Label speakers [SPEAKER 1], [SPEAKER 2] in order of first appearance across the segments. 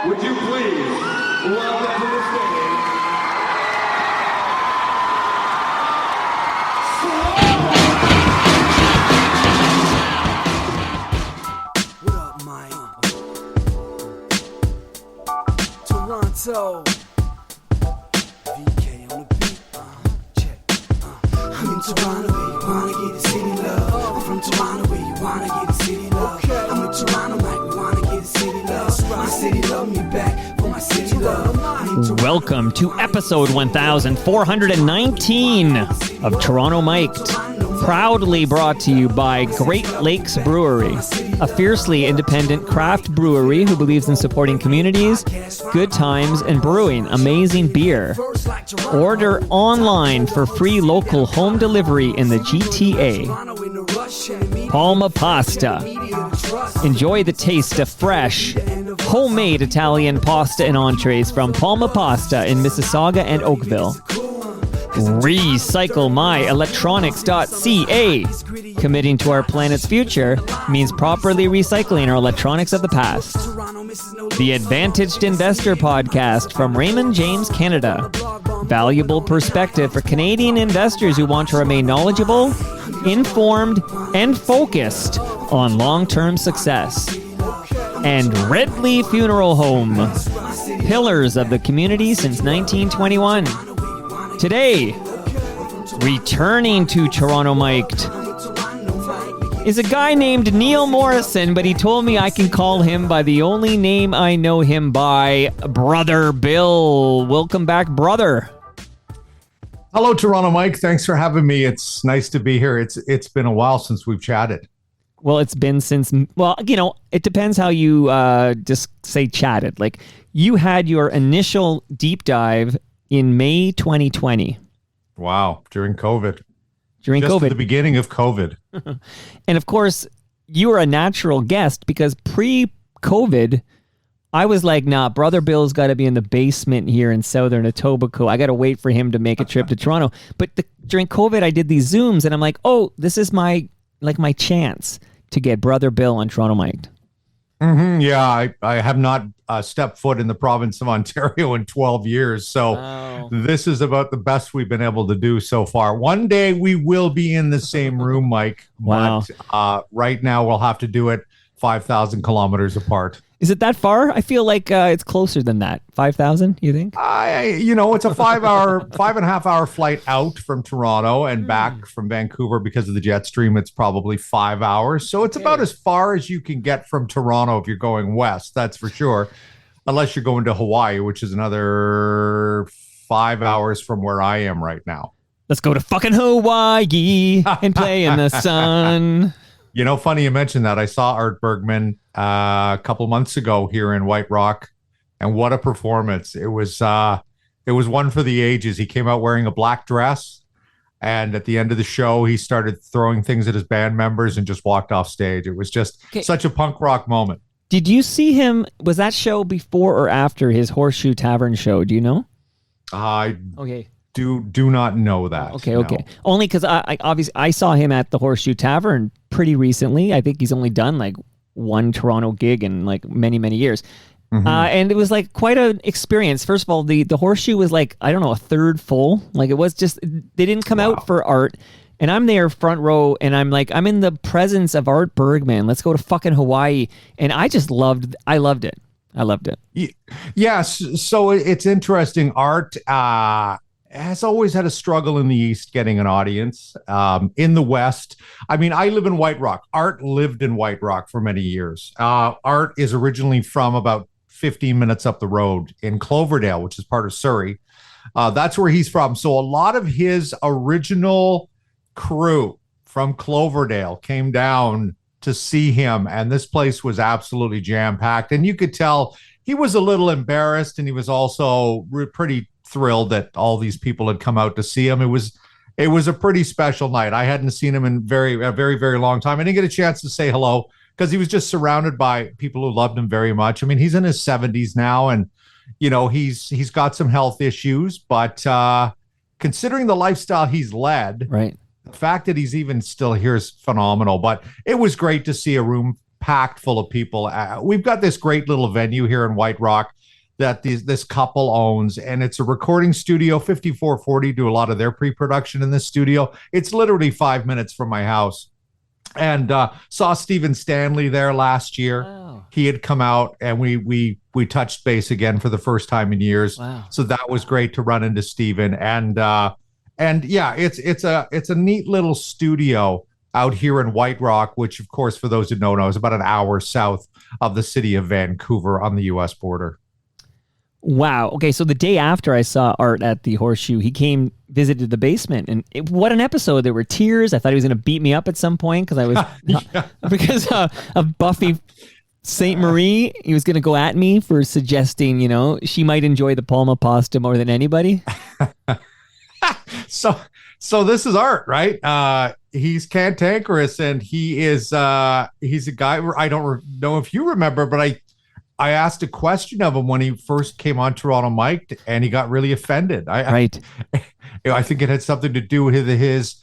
[SPEAKER 1] Would you please welcome to the stage?
[SPEAKER 2] What up, Mike? Toronto. VK on the beat. Check. I'm in Toronto where you wanna get the city love. I'm from Toronto where you wanna get the city love. I'm in Toronto like we wanna get the city love. My city love me back for my city love.
[SPEAKER 3] Welcome to episode 1419 of Toronto Mic'd, proudly brought to you by Great Lakes Brewery, a fiercely independent craft brewery who believes in supporting communities, good times, and brewing amazing beer. Order online for free local home delivery in the GTA. Palma Pasta. Enjoy the taste of fresh, homemade Italian pasta and entrees from Palma Pasta in Mississauga and Oakville. RecycleMyElectronics.ca. Committing to our planet's future means properly recycling our electronics of the past. The Advantaged Investor Podcast from Raymond James Canada. Valuable perspective for Canadian investors who want to remain knowledgeable, informed, and focused on long-term success. And Redley Funeral Home. Pillars of the community since 1921. Today, returning to Toronto Mic'd is a guy named Neil Morrison, but he told me I can call him by the only name I know him by, Brother Bill. Welcome back, brother.
[SPEAKER 4] Hello, Toronto Mike. Thanks for having me. It's nice to be here. It's been a while since we've chatted.
[SPEAKER 3] Well, it's been since, well, you know, it depends how you just say chatted. Like, you had your initial deep dive in May 2020.
[SPEAKER 4] Wow. During COVID.
[SPEAKER 3] Just
[SPEAKER 4] COVID.
[SPEAKER 3] At
[SPEAKER 4] the beginning of COVID.
[SPEAKER 3] And of course, you were a natural guest because pre-COVID, I was like, nah, Brother Bill's got to be in the basement here in Southern Etobicoke. I got to wait for him to make a trip to Toronto. But during COVID, I did these Zooms and I'm like, oh, this is my chance to get Brother Bill on Toronto Mic'd.
[SPEAKER 4] Mm-hmm. Yeah, I have not stepped foot in the province of Ontario in 12 years. So This is about the best we've been able to do so far. One day we will be in the same room, Mike.
[SPEAKER 3] Wow.
[SPEAKER 4] But right now we'll have to do it 5,000 kilometers apart.
[SPEAKER 3] Is it that far? I feel like it's closer than that. 5,000, you think?
[SPEAKER 4] It's a 5.5 hour flight out from Toronto and back from Vancouver because of the jet stream. It's probably 5 hours. So it's about as far as you can get from Toronto if you're going west, that's for sure. Unless you're going to Hawaii, which is another 5 hours from where I am right now.
[SPEAKER 3] Let's go to fucking Hawaii and play in the sun.
[SPEAKER 4] You know, funny you mentioned that. I saw Art Bergman a couple months ago here in White Rock, and what a performance. It was one for the ages. He came out wearing a black dress, and at the end of the show, he started throwing things at his band members and just walked off stage. It was just such a punk rock moment.
[SPEAKER 3] Did you see him? Was that show before or after his Horseshoe Tavern show? Do you know? Okay.
[SPEAKER 4] Do not know that.
[SPEAKER 3] Okay. Only because I obviously saw him at the Horseshoe Tavern pretty recently. I think he's only done like one Toronto gig in like many, many years. Mm-hmm. And it was like quite an experience. First of all, the Horseshoe was like, I don't know, a third full. Like it was just, they didn't come out for Art. And I'm there front row and I'm like, I'm in the presence of Art Bergman. Let's go to fucking Hawaii. And I loved it. I loved it.
[SPEAKER 4] Yes. So it's interesting. Art, has always had a struggle in the East getting an audience. In the West, I mean, I live in White Rock. Art lived in White Rock for many years. Art is originally from about 15 minutes up the road in Cloverdale, which is part of Surrey. That's where he's from. So a lot of his original crew from Cloverdale came down to see him, and this place was absolutely jam-packed. And you could tell he was a little embarrassed, and he was also pretty thrilled that all these people had come out to see him. It was a pretty special night. I hadn't seen him in a very, very long time. I didn't get a chance to say hello because he was just surrounded by people who loved him very much. I mean, he's in his 70s now, and you know, he's got some health issues, but considering the lifestyle he's led,
[SPEAKER 3] right,
[SPEAKER 4] the fact that he's even still here is phenomenal. But it was great to see a room packed full of people. We've got this great little venue here in White Rock. that this couple owns, and it's a recording studio. 5440 do a lot of their pre-production in this studio. It's literally 5 minutes from my house. And saw Stephen Stanley there last year.
[SPEAKER 3] Wow.
[SPEAKER 4] He had come out, and we touched base again for the first time in years.
[SPEAKER 3] Wow.
[SPEAKER 4] So that was great to run into Stephen. And yeah, it's a neat little studio out here in White Rock, which, of course, for those who don't know, is about an hour south of the city of Vancouver on the U.S. border.
[SPEAKER 3] Wow. Okay, so the day after I saw Art at the Horseshoe, he came, visited the basement, and what an episode. There were tears. I thought he was going to beat me up at some point because I was because of Buffy St. Marie. He was going to go at me for suggesting, she might enjoy the palma pasta more than anybody.
[SPEAKER 4] So this is Art, right? He's cantankerous, and he's a guy. I don't know if you remember, but I asked a question of him when he first came on Toronto Mike, and he got really offended.
[SPEAKER 3] Right.
[SPEAKER 4] I think it had something to do with his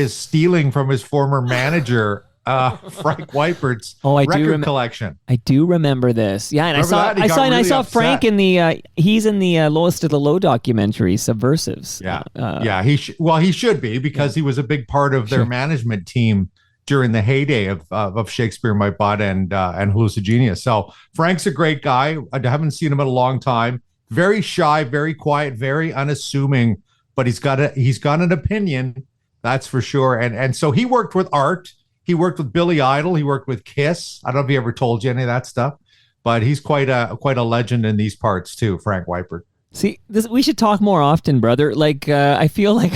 [SPEAKER 4] stealing from his former manager, Frank Weipert's record collection.
[SPEAKER 3] I do remember this. Yeah, and I saw Frank in the he's in the Lowest of the Low documentary, Subversives.
[SPEAKER 4] Yeah. He should be, because he was a big part of their management team during the heyday of Shakespeare in My Butt and Hallucigenia. So Frank's a great guy. I haven't seen him in a long time. Very shy, very quiet, very unassuming, but he's got an opinion, that's for sure. And so he worked with Art. He worked with Billy Idol. He worked with Kiss. I don't know if he ever told you any of that stuff, but he's quite a legend in these parts too, Frank Weiper.
[SPEAKER 3] See, we should talk more often, brother. Like, I feel like,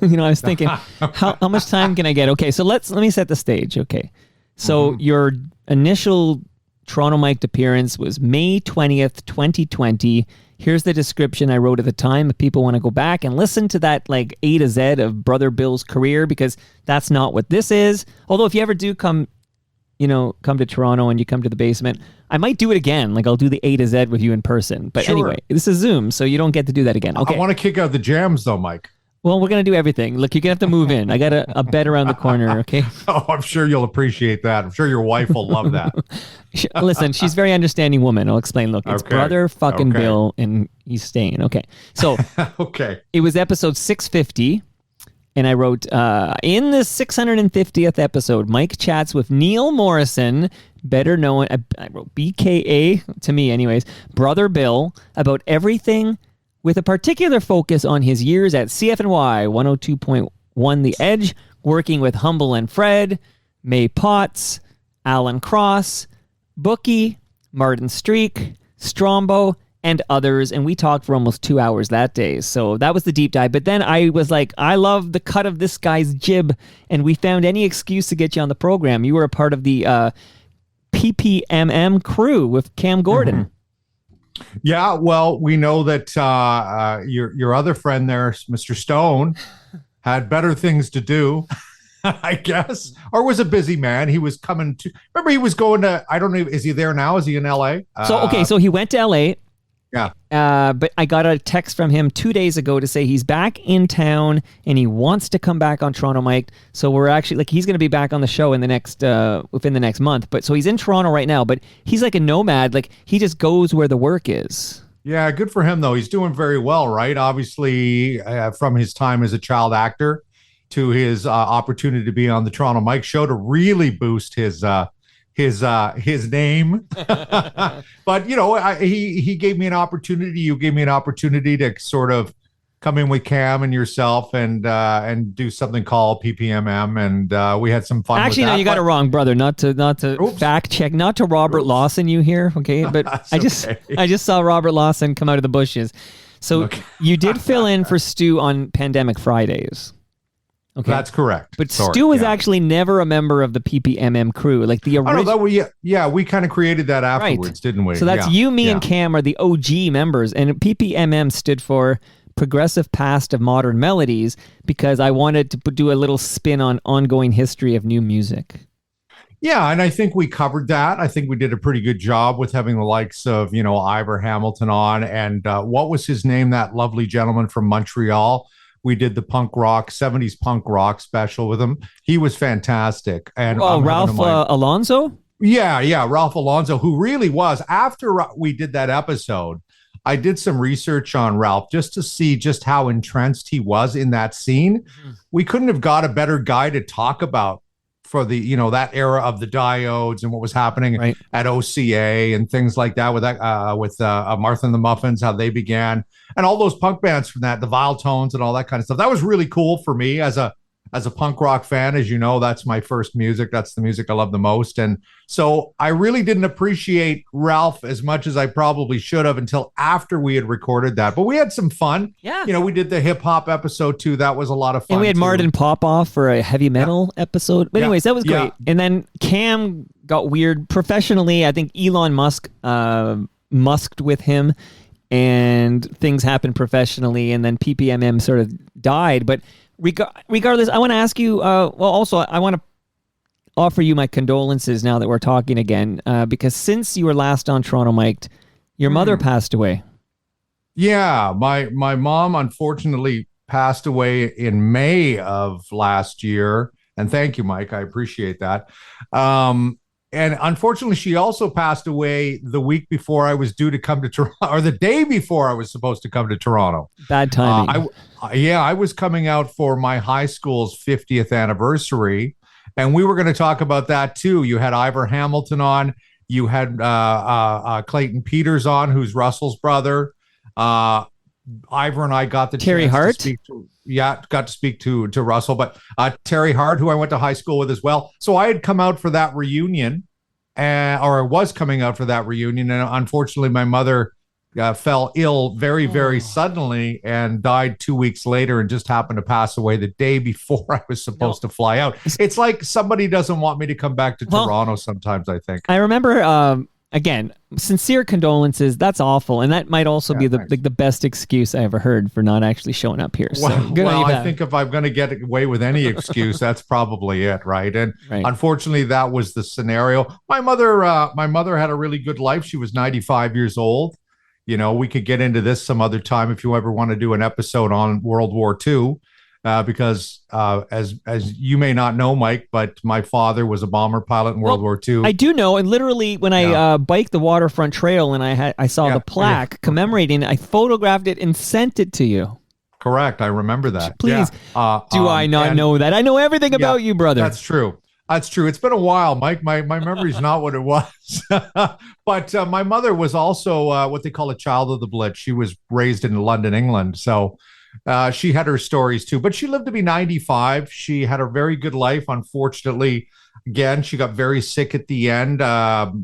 [SPEAKER 3] I was thinking, how much time can I get? Okay, so let me set the stage. Okay, so your initial Toronto Mic'd appearance was May 20th, 2020. Here's the description I wrote at the time. If people want to go back and listen to that, like A to Z of Brother Bill's career, because that's not what this is. Although if you ever do come to Toronto and you come to the basement, I might do it again. Like, I'll do the A to Z with you in person. But anyway, this is Zoom, so you don't get to do that again. Okay.
[SPEAKER 4] I want to kick out the jams though, Mike.
[SPEAKER 3] Well, we're going to do everything. Look, you're going to have to move in. I got a bed around the corner, okay?
[SPEAKER 4] Oh, I'm sure you'll appreciate that. I'm sure your wife will love that.
[SPEAKER 3] Listen, she's a very understanding woman. I'll explain. Look, it's Brother fucking Bill, and he's staying. Okay. So It was episode 650, and I wrote, in the 650th episode, Mike chats with Neil Morrison, better known, I wrote a.k.a. to me anyways, Brother Bill, about everything, with a particular focus on his years at CFNY 102.1 The Edge, working with Humble and Fred, May Potts, Alan Cross, Bookie, Martin Streak, Strombo, and others. And we talked for almost 2 hours that day. So that was the deep dive. But then I was like, I love the cut of this guy's jib. And we found any excuse to get you on the program. You were a part of the PPMM crew with Cam Gordon. Mm-hmm.
[SPEAKER 4] Yeah, well, we know that your other friend there, Mr. Stone, had better things to do, I guess, or was a busy man. He was coming to. Remember, he was going to. I don't know. Is he there now? Is he in L.A.?
[SPEAKER 3] So he went to L.A.
[SPEAKER 4] Yeah.
[SPEAKER 3] But I got a text from him 2 days ago to say he's back in town and he wants to come back on Toronto Mike. So we're actually he's going to be back on the show in the next within the next month. But so he's in Toronto right now, but he's like a nomad. Like, he just goes where the work is.
[SPEAKER 4] Yeah, good for him though. He's doing very well, right? Obviously, from his time as a child actor to his opportunity to be on the Toronto Mike show to really boost his name. But he gave me an opportunity. You gave me an opportunity to sort of come in with Cam and yourself and do something called PPMM, and we had some fun.
[SPEAKER 3] Actually,
[SPEAKER 4] with that.
[SPEAKER 3] No, you got it wrong, brother. Not to fact check, not to Robert Lawson you here, okay? But I just saw Robert Lawson come out of the bushes. So you did fill in for Stu on Pandemic Fridays. Okay.
[SPEAKER 4] That's correct.
[SPEAKER 3] But Stu was actually never a member of the PPMM crew. Like the original.
[SPEAKER 4] We kind of created that afterwards, didn't we?
[SPEAKER 3] So that's you, me, and Cam are the OG members. And PPMM stood for Progressive Past of Modern Melodies, because I wanted to do a little spin on ongoing history of new music.
[SPEAKER 4] Yeah, and I think we covered that. I think we did a pretty good job with having the likes of, Ivor Hamilton on. And what was his name? That lovely gentleman from Montreal. We did the 70s punk rock special with him. He was fantastic. And
[SPEAKER 3] Ralph Alonso?
[SPEAKER 4] Yeah, Ralph Alonso, who really was. After we did that episode, I did some research on Ralph just to see just how entrenched he was in that scene. Mm-hmm. We couldn't have got a better guy to talk about for the, you know, that era of the Diodes and what was happening at OCA and things like that with Martha and the Muffins, how they began, and all those punk bands from that, the Vile Tones and all that kind of stuff. That was really cool for me as a punk rock fan. As you know, that's my first music. That's the music I love the most. And so I really didn't appreciate Ralph as much as I probably should have until after we had recorded that. But we had some fun.
[SPEAKER 3] Yeah.
[SPEAKER 4] You know, we did the hip hop episode too. That was a lot of fun.
[SPEAKER 3] And we had Martin Popoff for a heavy metal episode. But anyways, that was great.
[SPEAKER 4] Yeah.
[SPEAKER 3] And then Cam got weird professionally. I think Elon Musk musked with him and things happened professionally. And then PPMM sort of died. But regardless, I want to ask you, also, I want to offer you my condolences now that we're talking again, because since you were last on Toronto Mic'd, your mother passed away. Yeah, my mom unfortunately passed away in May of last year, and thank you, Mike. I appreciate that. And unfortunately, she also passed away the week before I was due to come to Toronto, or the day before I was supposed to come to Toronto. Bad timing.
[SPEAKER 4] I was coming out for my high school's 50th anniversary, and we were going to talk about that too. You had Ivor Hamilton on. You had Clayton Peters on, who's Russell's brother. Ivor and I got the
[SPEAKER 3] Terry Hart.
[SPEAKER 4] Got to speak to Russell, but Terry Hart, who I went to high school with as well. So I had come out for that reunion, or I was coming out for that reunion, and unfortunately, my mother fell ill very, very suddenly and died 2 weeks later, and just happened to pass away the day before I was supposed to fly out. It's like somebody doesn't want me to come back to Toronto sometimes, I think.
[SPEAKER 3] I remember, again, sincere condolences. That's awful. And that might also be the best excuse I ever heard for not actually showing up here. So
[SPEAKER 4] I think if I'm going to get away with any excuse, that's probably it, right? And unfortunately, that was the scenario. My mother had a really good life. She was 95 years old. You know, we could get into this some other time if you ever want to do an episode on World War II, because as you may not know, Mike, but my father was a bomber pilot in World War II.
[SPEAKER 3] I do know, and literally when I biked the waterfront trail and I saw the plaque commemorating it, I photographed it and sent it to you.
[SPEAKER 4] Correct, I remember that.
[SPEAKER 3] Please, do I not know that? I know everything about you, brother.
[SPEAKER 4] That's true. That's true. It's been a while, Mike. My memory's not what it was. But my mother was also what they call a child of the Blitz. She was raised in London, England. So she had her stories too. But she lived to be 95. She had a very good life. Unfortunately, again, she got very sick at the end.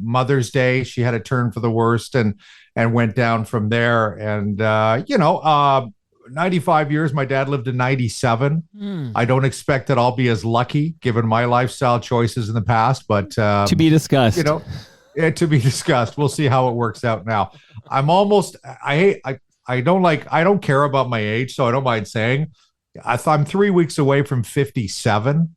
[SPEAKER 4] Mother's Day, she had a turn for the worst and went down from there. And, 95 years. My dad lived to 97. I don't expect that I'll be as lucky given my lifestyle choices in the past, but
[SPEAKER 3] to be discussed.
[SPEAKER 4] To be discussed. We'll see how it works out now. I'm almost. I don't care about my age, so I don't mind saying I'm 3 weeks away from 57,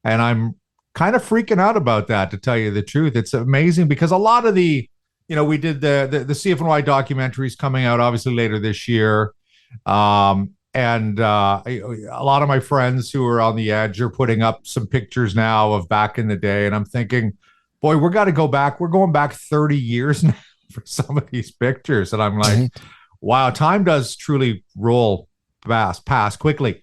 [SPEAKER 4] and I'm kind of freaking out about that. To tell you the truth, it's amazing because a lot of we did the CFNY documentaries coming out obviously later this year. And a lot of my friends who are on the edge are putting up some pictures now of back in the day. And I'm thinking, boy, we're going back 30 years now for some of these pictures. And I'm like, wow, time does truly roll past quickly.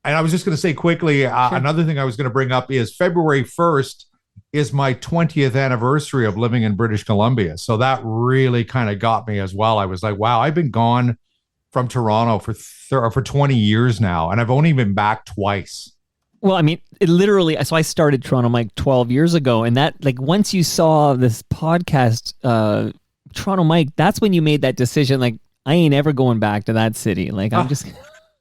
[SPEAKER 4] And I was just going to say quickly, another thing I was going to bring up is February 1st is my 20th anniversary of living in British Columbia. So that really kind of got me as well. I was like, wow, I've been gone from Toronto for 20 years now, and I've only been back twice.
[SPEAKER 3] Well, I mean, it literally, so I started Toronto Mike 12 years ago, and that, like, once you saw this podcast, Toronto Mike, that's when you made that decision, like, I ain't ever going back to that city. Like, I'm just...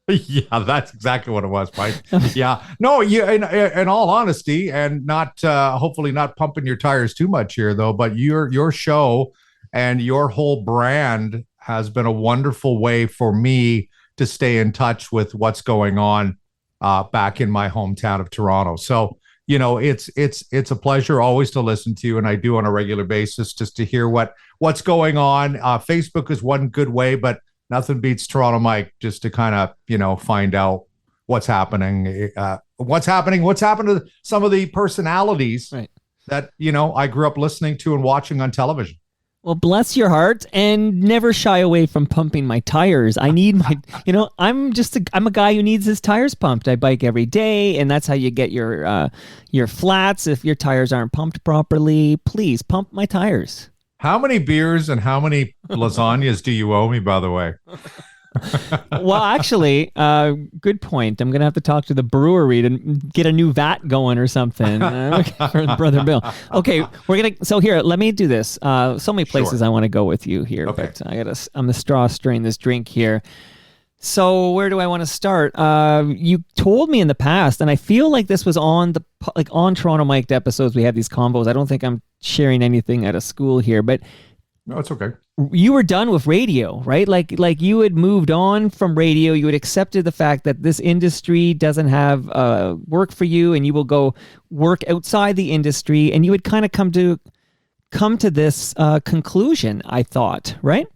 [SPEAKER 4] Yeah, that's exactly what it was, Mike. Yeah. No, in all honesty, and not hopefully not pumping your tires too much here, though, but your show and your whole brand has been a wonderful way for me to stay in touch with what's going on back in my hometown of Toronto. So, it's a pleasure always to listen to you, and I do on a regular basis just to hear what's going on. Facebook is one good way, but nothing beats Toronto Mike just to kind of, find out what's happening, what's happened to some of the personalities that, I grew up listening to and watching on television.
[SPEAKER 3] Well, bless your heart, and never shy away from pumping my tires. I need my, I'm a guy who needs his tires pumped. I bike every day, and that's how you get your flats. If your tires aren't pumped properly, please pump my tires.
[SPEAKER 4] How many beers and how many lasagnas do you owe me, by the way?
[SPEAKER 3] Well, actually, good point. I'm going to have to talk to the brewery to get a new vat going or something for Brother Bill. Okay, so here, let me do this. So many places I want to go with you here, but I'm the straw stirring this drink here. So where do I want to start? You told me in the past, and I feel like this was on Toronto Mic'd episodes, we have these combos. I don't think I'm sharing anything out of school here, but
[SPEAKER 4] no, it's okay.
[SPEAKER 3] You were done with radio, right? Like you had moved on from radio. You had accepted the fact that this industry doesn't have work for you, and you will go work outside the industry. And you had kind of come to this conclusion, I thought, right?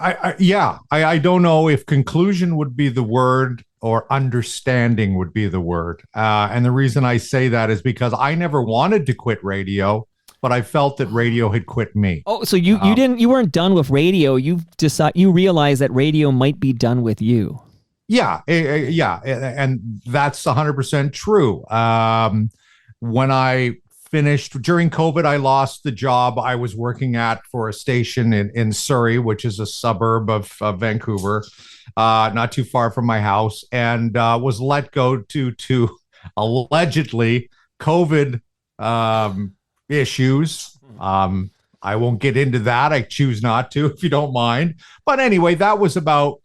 [SPEAKER 4] I don't know if conclusion would be the word or understanding would be the word. And the reason I say that is because I never wanted to quit radio, but I felt that radio had quit me.
[SPEAKER 3] Oh, so you weren't done with radio. You realized that radio might be done with you.
[SPEAKER 4] Yeah. And that's 100% true. When I finished during COVID, I lost the job I was working at for a station in Surrey, which is a suburb of Vancouver, not too far from my house, and was let go due to allegedly COVID issues. I won't get into that. I choose not to, if you don't mind. But anyway, that was about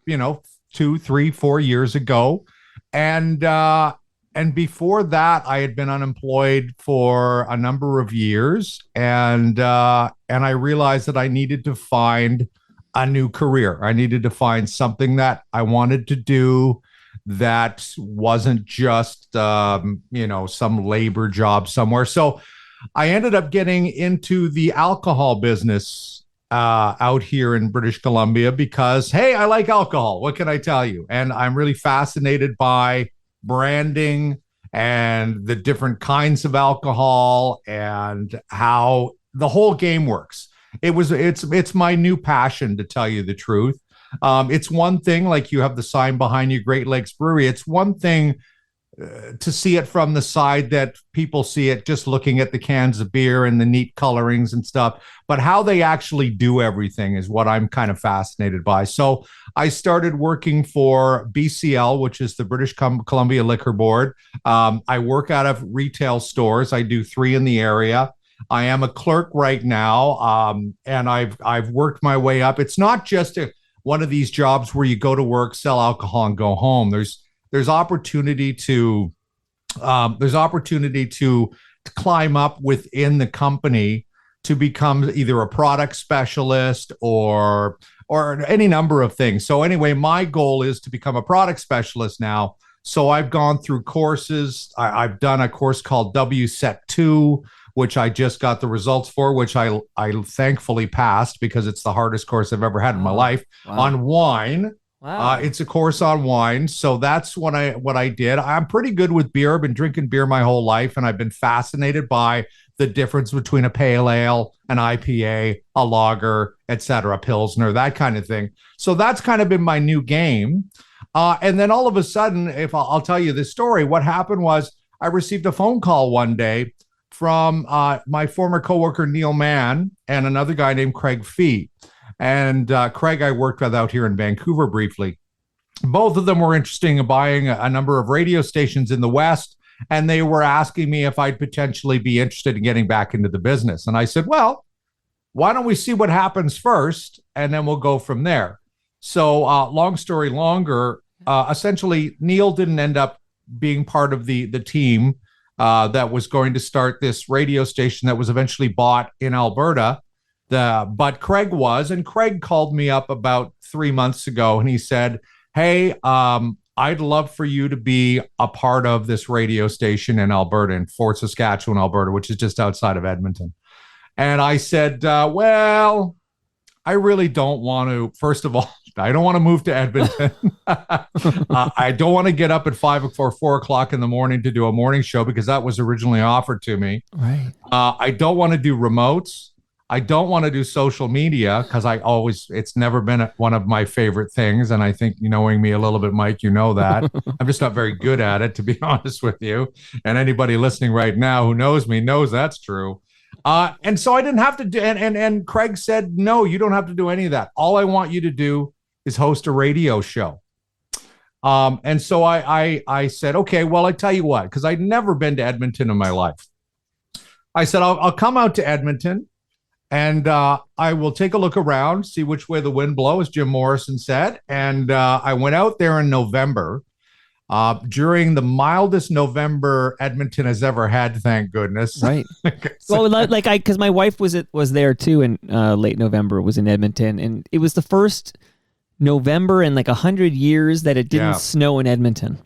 [SPEAKER 4] 2, 3, 4 years ago, and before that, I had been unemployed for a number of years, and I realized that I needed to find a new career. I needed to find something that I wanted to do that wasn't just some labor job somewhere. So I ended up getting into the alcohol business out here in British Columbia because, hey, I like alcohol. What can I tell you? And I'm really fascinated by branding and the different kinds of alcohol and how the whole game works. It's my new passion, to tell you the truth. It's one thing, like you have the sign behind you, Great Lakes Brewery. It's one thing to see it from the side that people see it just looking at the cans of beer and the neat colorings and stuff, but how they actually do everything is what I'm kind of fascinated by. So I started working for BCL, which is the British Columbia Liquor Board. I work out of retail stores. I do 3 in the area. I am a clerk right now, and I've worked my way up. It's not just one of these jobs where you go to work, sell alcohol, and go home. There's opportunity to climb up within the company to become either a product specialist or any number of things. So anyway, my goal is to become a product specialist now. So I've gone through courses. I've done a course called WSET 2, which I just got the results for, which I thankfully passed because it's the hardest course I've ever had in my life on wine. Wow. It's a course on wine. So that's what I did. I'm pretty good with beer. I've been drinking beer my whole life, and I've been fascinated by the difference between a pale ale, an IPA, a lager, etc., Pilsner, that kind of thing. So that's kind of been my new game. And then all of a sudden, if I'll tell you this story, what happened was I received a phone call one day from my former coworker, Neil Mann, and another guy named Craig Fee. And Craig, I worked with out here in Vancouver briefly. Both of them were interested in buying a number of radio stations in the West, and they were asking me if I'd potentially be interested in getting back into the business. And I said, well, why don't we see what happens first, and then we'll go from there. So long story longer, essentially, Neil didn't end up being part of the team that was going to start this radio station that was eventually bought in Alberta. But Craig was, and Craig called me up about 3 months ago, and he said, hey, I'd love for you to be a part of this radio station in Alberta, in Fort Saskatchewan, Alberta, which is just outside of Edmonton. And I said, well, I really don't want to. First of all, I don't want to move to Edmonton. I don't want to get up at 4 o'clock in the morning to do a morning show because that was originally offered to me.
[SPEAKER 3] Right.
[SPEAKER 4] I don't want to do remotes. I don't want to do social media because it's never been one of my favorite things. And I think, knowing me a little bit, Mike, you know that. I'm just not very good at it, to be honest with you. And anybody listening right now who knows me knows that's true. And so I didn't have to do, and Craig said, no, you don't have to do any of that. All I want you to do is host a radio show. And so I said, okay, well, I tell you what, because I'd never been to Edmonton in my life. I said, I'll come out to Edmonton. And I will take a look around, see which way the wind blows, Jim Morrison said. And I went out there in November, during the mildest November Edmonton has ever had, thank goodness.
[SPEAKER 3] Right. Well, because my wife was there too in late November, was in Edmonton. And it was the first November in 100 years that it didn't snow in Edmonton.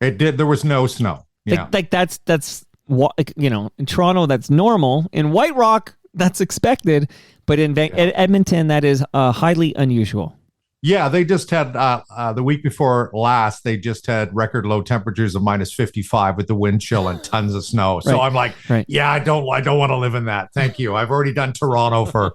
[SPEAKER 4] It did. There was no snow. Yeah.
[SPEAKER 3] That's in Toronto, that's normal. In White Rock, that's expected, but in Edmonton, that is highly unusual. Yeah,
[SPEAKER 4] they just had the week before last. They just had record low temperatures of -55 with the wind chill and tons of snow. So I'm like, yeah, I don't want to live in that. Thank you. I've already done Toronto for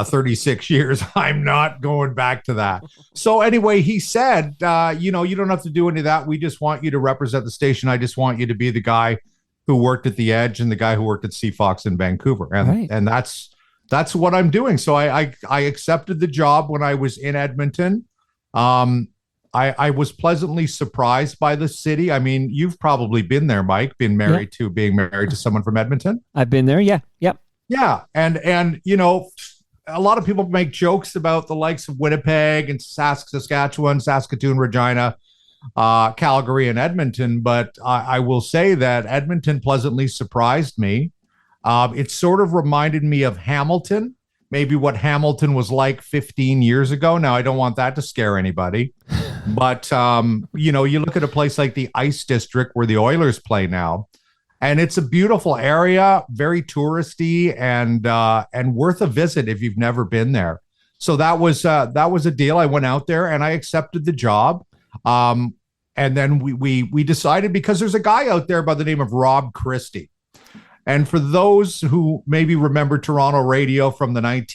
[SPEAKER 4] 36 years. I'm not going back to that. So anyway, he said, you don't have to do any of that. We just want you to represent the station. I just want you to be the guy who worked at the Edge and the guy who worked at CFOX in Vancouver. And that's what I'm doing. So I accepted the job when I was in Edmonton. I was pleasantly surprised by the city. I mean, you've probably been there, Mike, being married to someone from Edmonton.
[SPEAKER 3] I've been there. Yeah. Yep.
[SPEAKER 4] Yeah. And a lot of people make jokes about the likes of Winnipeg and Saskatchewan, Saskatoon, Regina, Calgary, and Edmonton, but I will say that Edmonton pleasantly surprised me. It sort of reminded me of Hamilton, maybe what Hamilton was like 15 years ago. Now, I don't want that to scare anybody, but you look at a place like the Ice District where the Oilers play now, and it's a beautiful area, very touristy, and worth a visit if you've never been there. So that was a deal. I went out there and I accepted the job. And then we decided, because there's a guy out there by the name of Rob Christie. And for those who maybe remember Toronto radio from the late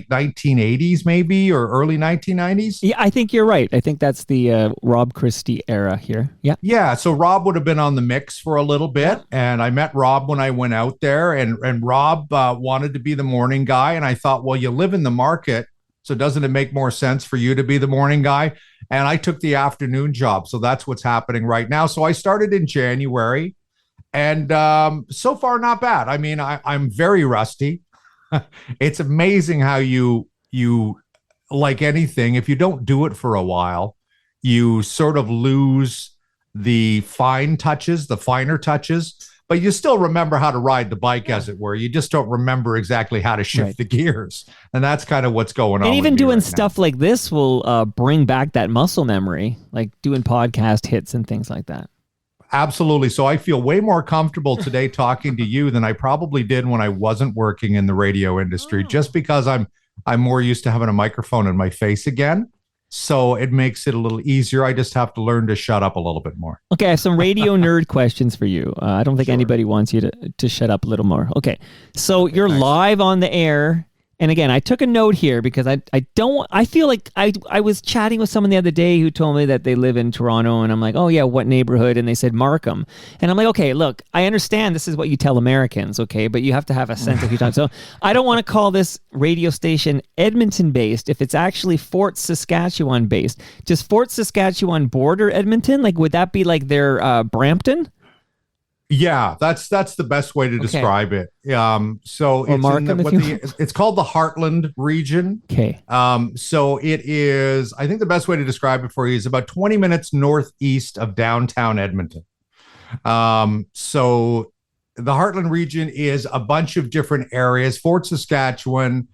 [SPEAKER 4] 1980s, maybe, or early 1990s.
[SPEAKER 3] Yeah, I think you're right. I think that's the Rob Christie era here. Yeah. Yeah.
[SPEAKER 4] So Rob would have been on the mix for a little bit. And I met Rob when I went out there, and Rob wanted to be the morning guy. And I thought, well, you live in the market, so doesn't it make more sense for you to be the morning guy? And I took the afternoon job. So that's what's happening right now. So I started in January, and so far, not bad. I mean, I'm very rusty. It's amazing how you, like anything, if you don't do it for a while, you sort of lose the finer touches, but you still remember how to ride the bike, as it were. You just don't remember exactly how to shift the gears. And that's kind of what's going on.
[SPEAKER 3] And even doing stuff like this will bring back that muscle memory, like doing podcast hits and things like that.
[SPEAKER 4] Absolutely. So I feel way more comfortable today talking to you than I probably did when I wasn't working in the radio industry, just because I'm more used to having a microphone in my face again. So it makes it a little easier. I just have to learn to shut up a little bit more.
[SPEAKER 3] Okay, I have some radio nerd questions for you. I don't think anybody wants you to shut up a little more. Okay, so you're live on the air. And again, I took a note here because I feel like I was chatting with someone the other day who told me that they live in Toronto, and I'm like, oh yeah, what neighborhood? And they said Markham. And I'm like, okay, look, I understand this is what you tell Americans, okay, but you have to have a sense of who you're talking. So I don't want to call this radio station Edmonton based if it's actually Fort Saskatchewan based. Does Fort Saskatchewan border Edmonton? Like, would that be like their Brampton?
[SPEAKER 4] Yeah, that's the best way to describe it. So it's called the Heartland region.
[SPEAKER 3] Okay.
[SPEAKER 4] So it is, I think the best way to describe it for you is about 20 minutes northeast of downtown Edmonton. So the Heartland region is a bunch of different areas. Fort Saskatchewan.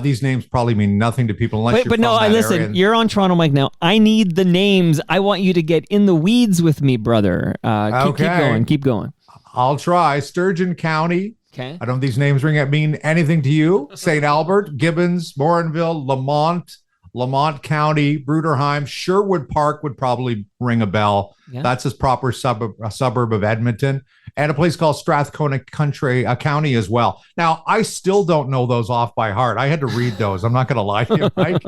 [SPEAKER 4] These names probably mean nothing to people unless you're from that
[SPEAKER 3] listen,
[SPEAKER 4] area.
[SPEAKER 3] You're on Toronto Mike now. I need the names. I want you to get in the weeds with me, brother. Keep going.
[SPEAKER 4] I'll try. Sturgeon County.
[SPEAKER 3] Okay.
[SPEAKER 4] I don't know if these names mean anything to you. St. Albert, Gibbons, Morinville, Lamont, Lamont County, Bruderheim, Sherwood Park would probably ring a bell.
[SPEAKER 3] Yeah.
[SPEAKER 4] That's a proper suburb of Edmonton, and a place called Strathcona County as well. Now, I still don't know those off by heart. I had to read those. I'm not going to lie to you, Mike.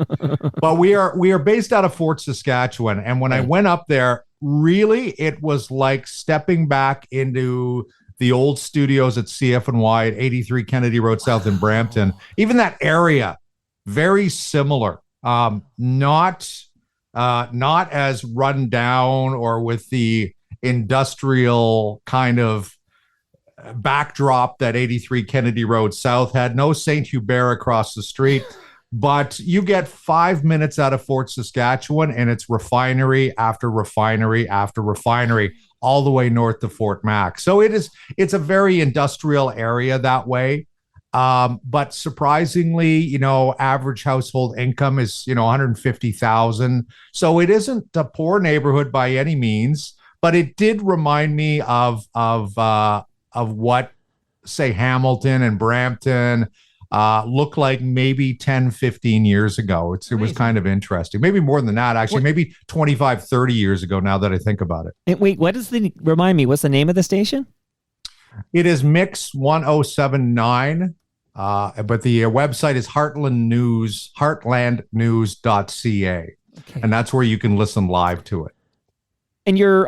[SPEAKER 4] But we are based out of Fort Saskatchewan, and when I went up there, really, it was like stepping back into the old studios at CFNY at 83 Kennedy Road South in Brampton. Even that area, very similar. Not as run down or with the industrial kind of backdrop that 83 Kennedy Road South had. No St. Hubert across the street, but you get 5 minutes out of Fort Saskatchewan and it's refinery after refinery after refinery all the way north to Fort Mac. So it's a very industrial area that way. But surprisingly, average household income is, 150,000. So it isn't a poor neighborhood by any means, but it did remind me of what, say, Hamilton and Brampton looked like maybe 10, 15 years ago. It was kind of interesting. Maybe more than that, actually. Maybe 25, 30 years ago now that I think about it.
[SPEAKER 3] And wait, remind me, what's the name of the station?
[SPEAKER 4] It is Mix 1079. But the website is heartlandnews.ca. Okay. And that's where you can listen live to it.
[SPEAKER 3] And you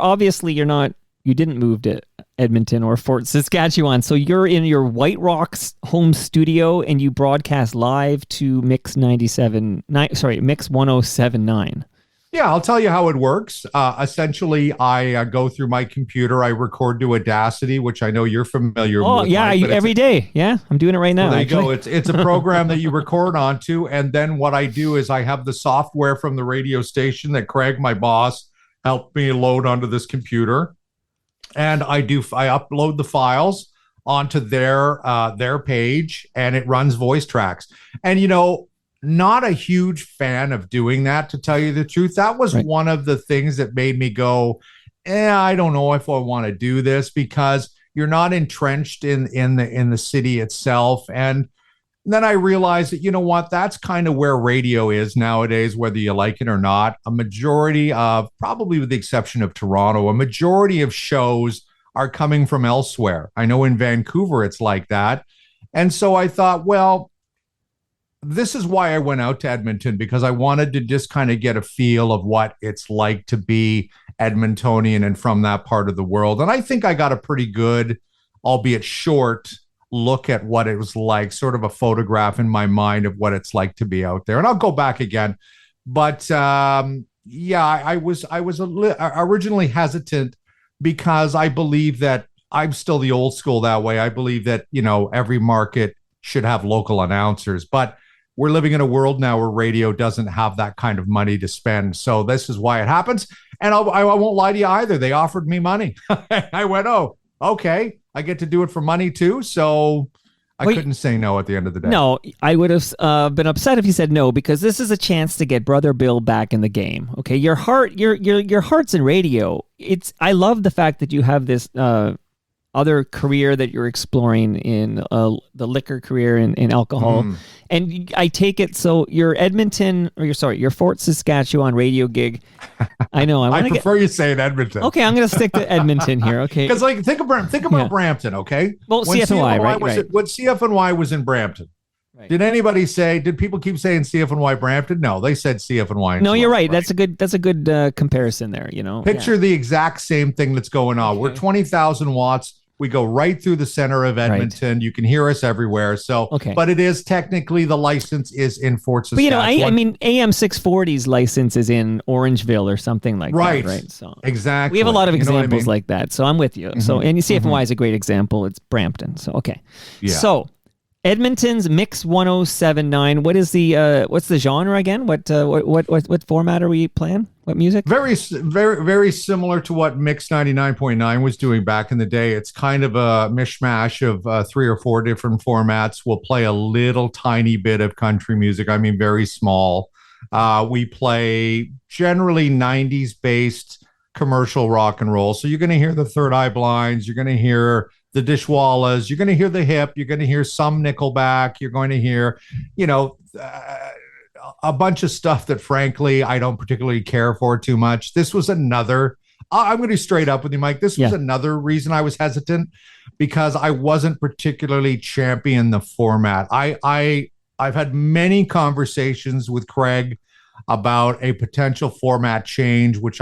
[SPEAKER 3] didn't move to Edmonton or Fort Saskatchewan. So you're in your White Rocks home studio and you broadcast live to Mix 1079.
[SPEAKER 4] Yeah, I'll tell you how it works. Essentially, I go through my computer. I record to Audacity, which I know you're familiar with.
[SPEAKER 3] Oh, yeah, every day. Yeah, I'm doing it right now.
[SPEAKER 4] Well, there you go. It's a program that you record onto. And then what I do is I have the software from the radio station that Craig, my boss, helped me load onto this computer. And I upload the files onto their page, and it runs voice tracks. And, not a huge fan of doing that, to tell you the truth. That was one of the things that made me go, I don't know if I want to do this, because you're not entrenched in the city itself. And then I realized that, that's kind of where radio is nowadays, whether you like it or not. A majority of, probably with the exception of Toronto, a majority of shows are coming from elsewhere. I know in Vancouver it's like that. And so I thought, well, this is why I went out to Edmonton, because I wanted to just kind of get a feel of what it's like to be Edmontonian and from that part of the world. And I think I got a pretty good, albeit short, look at what it was like, sort of a photograph in my mind of what it's like to be out there. And I'll go back again. But I was originally hesitant, because I believe that I'm still the old school that way. I believe that, every market should have local announcers. But we're living in a world now where radio doesn't have that kind of money to spend. So this is why it happens. And I won't lie to you either. They offered me money. I went, oh, okay. I get to do it for money too. So I couldn't say no at the end of the day.
[SPEAKER 3] No, I would have been upset if you said no, because this is a chance to get Brother Bill back in the game. Okay. Your heart's in radio. I love the fact that you have this, other career that you're exploring in the liquor career in alcohol. And I take it, so your Fort Saskatchewan radio gig. I know.
[SPEAKER 4] I prefer you say it Edmonton.
[SPEAKER 3] Okay, I'm going to stick to Edmonton here. Okay.
[SPEAKER 4] Because think about Brampton, okay?
[SPEAKER 3] Well, CFNY, right?
[SPEAKER 4] When CFNY was in Brampton, did people keep saying CFNY Brampton? No, they said CFNY.
[SPEAKER 3] No, you're right. That's a good comparison there,
[SPEAKER 4] Picture the exact same thing that's going on. Okay. We're 20,000 watts. We go right through the center of Edmonton. Right. You can hear us everywhere. So, but it is technically, the license is in Fort Saskatchewan.
[SPEAKER 3] But I mean, AM 640's license is in Orangeville or something like that, right? So
[SPEAKER 4] exactly.
[SPEAKER 3] We have a lot of examples like that. So I'm with you. Mm-hmm. So, and CFNY is a great example. It's Brampton. So, okay. Yeah. So Edmonton's Mix 1079. What is what's the genre again? What format are we playing? What music?
[SPEAKER 4] Very, very, very similar to what Mix 99.9 was doing back in the day. It's kind of a mishmash of 3 or 4 different formats. We'll play a little tiny bit of country music. I mean, very small. We play generally 90s based commercial rock and roll. So you're going to hear the Third Eye Blinds. You're going to hear the Dishwallas. You're going to hear the Hip. You're going to hear some Nickelback. You're going to hear, a bunch of stuff that frankly I don't particularly care for too much. This was another. I'm going to be straight up with you, Mike. This was another reason I was hesitant, because I wasn't particularly champion the format. I've had many conversations with Craig about a potential format change, which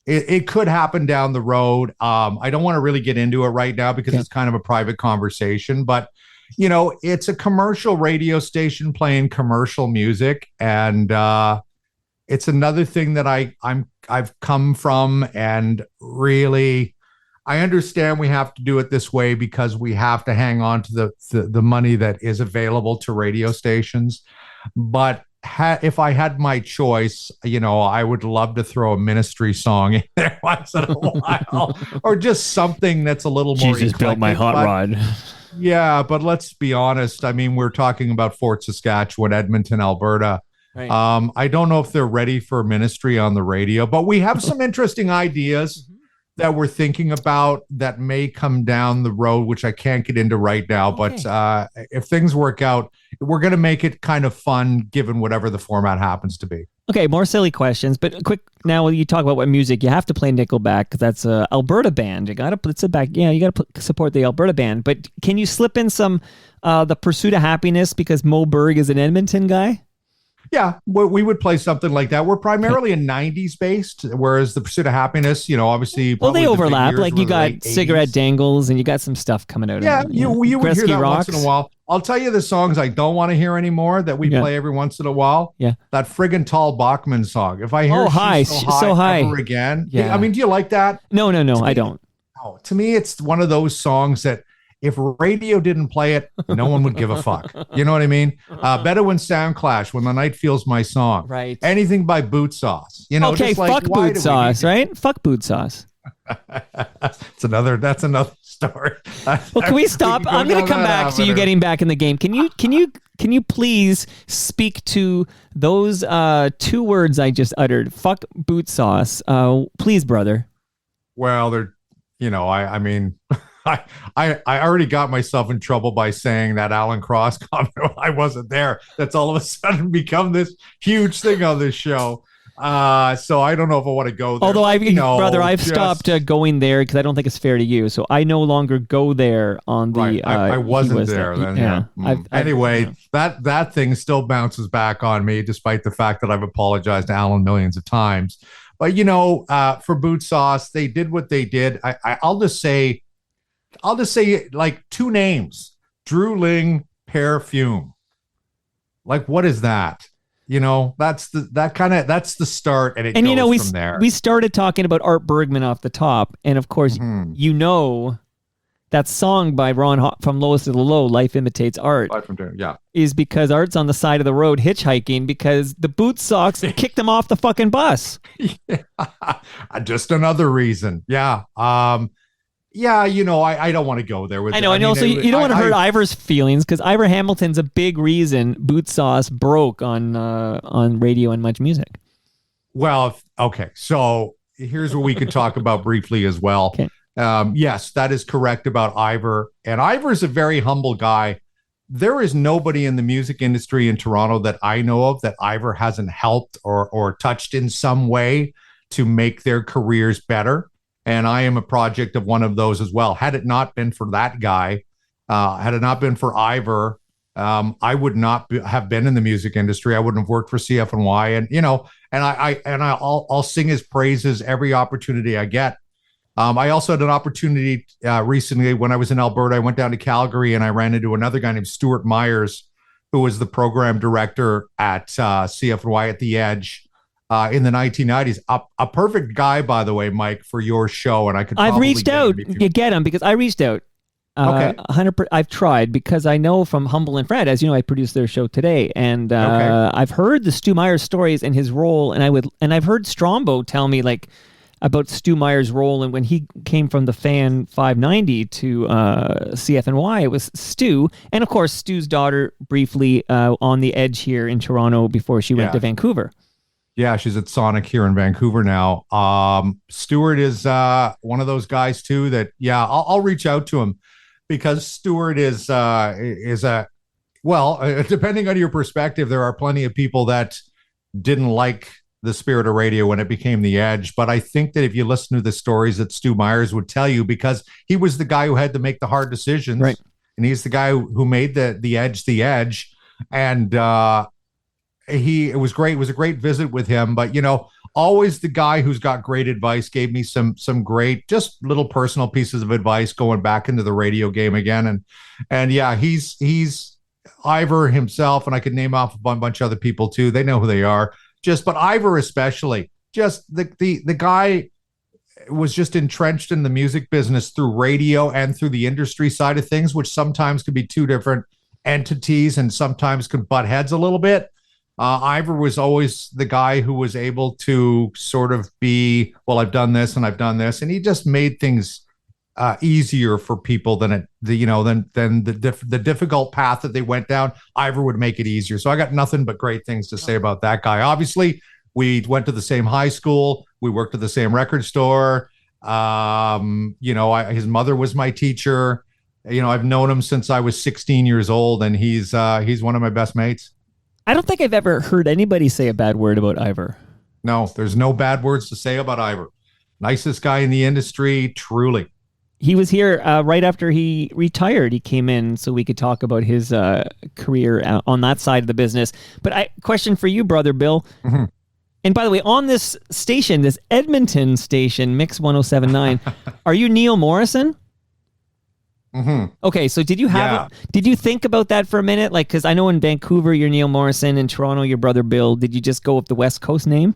[SPEAKER 4] it could happen down the road. I don't want to really get into it right now because it's kind of a private conversation, but it's a commercial radio station playing commercial music, and it's another thing that I've come from, and really I understand we have to do it this way because we have to hang on to the money that is available to radio stations. But if I had my choice, I would love to throw a Ministry song in there once in a while, or just something that's a little more.
[SPEAKER 3] Jesus built my hot rod.
[SPEAKER 4] Yeah, but let's be honest. I mean, we're talking about Fort Saskatchewan, Edmonton, Alberta.
[SPEAKER 3] Right.
[SPEAKER 4] I don't know if they're ready for Ministry on the radio, but we have some interesting ideas that we're thinking about that may come down the road, which I can't get into right now. Okay. But if things work out, we're going to make it kind of fun, given whatever the format happens to be.
[SPEAKER 3] Okay, more silly questions, but quick. Now you talk about what music, you have to play Nickelback because that's a Alberta band. You got to put it back. Yeah, you got to support the Alberta band. But can you slip in some The Pursuit of Happiness because Mo Berg is an Edmonton guy?
[SPEAKER 4] Yeah, we would play something like that. We're primarily a 90s based, whereas The Pursuit of Happiness, obviously.
[SPEAKER 3] Well, they overlap. Like you got Cigarette Dangles and you got some stuff coming out.
[SPEAKER 4] Yeah, you would hear that once in a while. I'll tell you the songs I don't want to hear anymore that we play every once in a while. Yeah. That friggin' Tall Bachman song. If I hear so high ever again. Yeah. I mean, do you like that?
[SPEAKER 3] No, I don't.
[SPEAKER 4] Oh, to me, it's one of those songs that if radio didn't play it, no one would give a fuck. You know what I mean? Bedouin Soundclash, When the Night Feels My Song.
[SPEAKER 3] Right.
[SPEAKER 4] Anything by Boot Sauce.
[SPEAKER 3] Okay, fuck Boot Sauce, right? Fuck Boot Sauce.
[SPEAKER 4] That's another story.
[SPEAKER 3] Well, can we stop? I'm going to come back to you getting back in the game. Can you please speak to those 2 words I just uttered? Fuck Boot Sauce. Please, brother.
[SPEAKER 4] Well, they're, I mean, I already got myself in trouble by saying that Alan Cross comment when I wasn't there. That's all of a sudden become this huge thing on this show. So I don't know if I want to go there.
[SPEAKER 3] Although I've stopped going there because I don't think it's fair to you. So I no longer go there on the. Right.
[SPEAKER 4] I wasn't there then. Yeah. Anyway, that thing still bounces back on me, despite the fact that I've apologized to Alan millions of times. But for Boot Sauce, they did what they did. I'll just say like 2 names: Drew Ling, Perfume. Like, what is that? That's the start, and it goes from there.
[SPEAKER 3] We started talking about Art Bergman off the top, and of course, that song by Ron from Lowest to the Low, "Life Imitates Art," is because Art's on the side of the road hitchhiking because the Boot Sauce kicked him off the fucking bus.
[SPEAKER 4] Just another reason. Yeah. Yeah, I don't want to go there with.
[SPEAKER 3] I know. So you don't want to hurt Ivor's feelings because Ivor Hamilton's a big reason Boot Sauce broke on radio and Much Music.
[SPEAKER 4] Well, okay. So here's what we could talk about briefly as well. Okay. Yes, that is correct about Ivor, and Ivor's a very humble guy. There is nobody in the music industry in Toronto that I know of that Ivor hasn't helped or touched in some way to make their careers better. And I am a project of one of those as well. Had it not been for that guy, had it not been for Ivor, I would not have been in the music industry. I wouldn't have worked for CFNY, and I'll sing his praises every opportunity I get. I also had an opportunity recently when I was in Alberta. I went down to Calgary and I ran into another guy named Stuart Myers, who was the program director at CFNY at the Edge. In the 1990s, a perfect guy, by the way, Mike, for your show, and I've
[SPEAKER 3] reached out. You get him because I reached out. Okay, 100%. I've tried because I know from Humble and Fred, as you know, I produced their show today, and I've heard the Stu Myers stories and his role, and I've heard Strombo tell me like about Stu Myers' role, and when he came from the Fan 590 to CFNY, it was Stu, and of course Stu's daughter briefly on the Edge here in Toronto before she went to Vancouver.
[SPEAKER 4] Yeah, she's at Sonic here in Vancouver now. Stuart is one of those guys too that I'll reach out to him because Stuart is Well, depending on your perspective, there are plenty of people that didn't like the spirit of radio when it became the Edge. But I think that if you listen to the stories that Stu Myers would tell you, because he was the guy who had to make the hard decisions,
[SPEAKER 3] Right.
[SPEAKER 4] and he's the guy who made the Edge, and it was great. It was a great visit with him. But always the guy who's got great advice gave me some great, just little personal pieces of advice going back into the radio game again. And yeah, he's Ivor himself, and I could name off a bunch of other people too. They know who they are. But Ivor especially, just the guy was just entrenched in the music business through radio and through the industry side of things, which sometimes could be two different entities and sometimes could butt heads a little bit. Ivor was always the guy who was able to sort of be, well, I've done this and I've done this, and he just made things easier for people than the difficult path that they went down. Ivor would make it easier. So I got nothing but great things to say about that guy. Obviously, we went to the same high school. We worked at the same record store. His mother was my teacher. I've known him since I was 16 years old, and he's one of my best mates.
[SPEAKER 3] I don't think I've ever heard anybody say a bad word about Ivor.
[SPEAKER 4] No, there's no bad words to say about Ivor. Nicest guy in the industry, truly.
[SPEAKER 3] He was here right after he retired. He came in so we could talk about his career on that side of the business. But question for you, Brother Bill.
[SPEAKER 4] Mm-hmm.
[SPEAKER 3] And by the way, on this station, this Edmonton station, Mix 1079, are you Neil Morrison?
[SPEAKER 4] Mm-hmm.
[SPEAKER 3] Okay, so did you think about that for a minute? Like, because I know in Vancouver you're Neil Morrison, in Toronto you're Brother Bill. Did you just go with the West Coast name?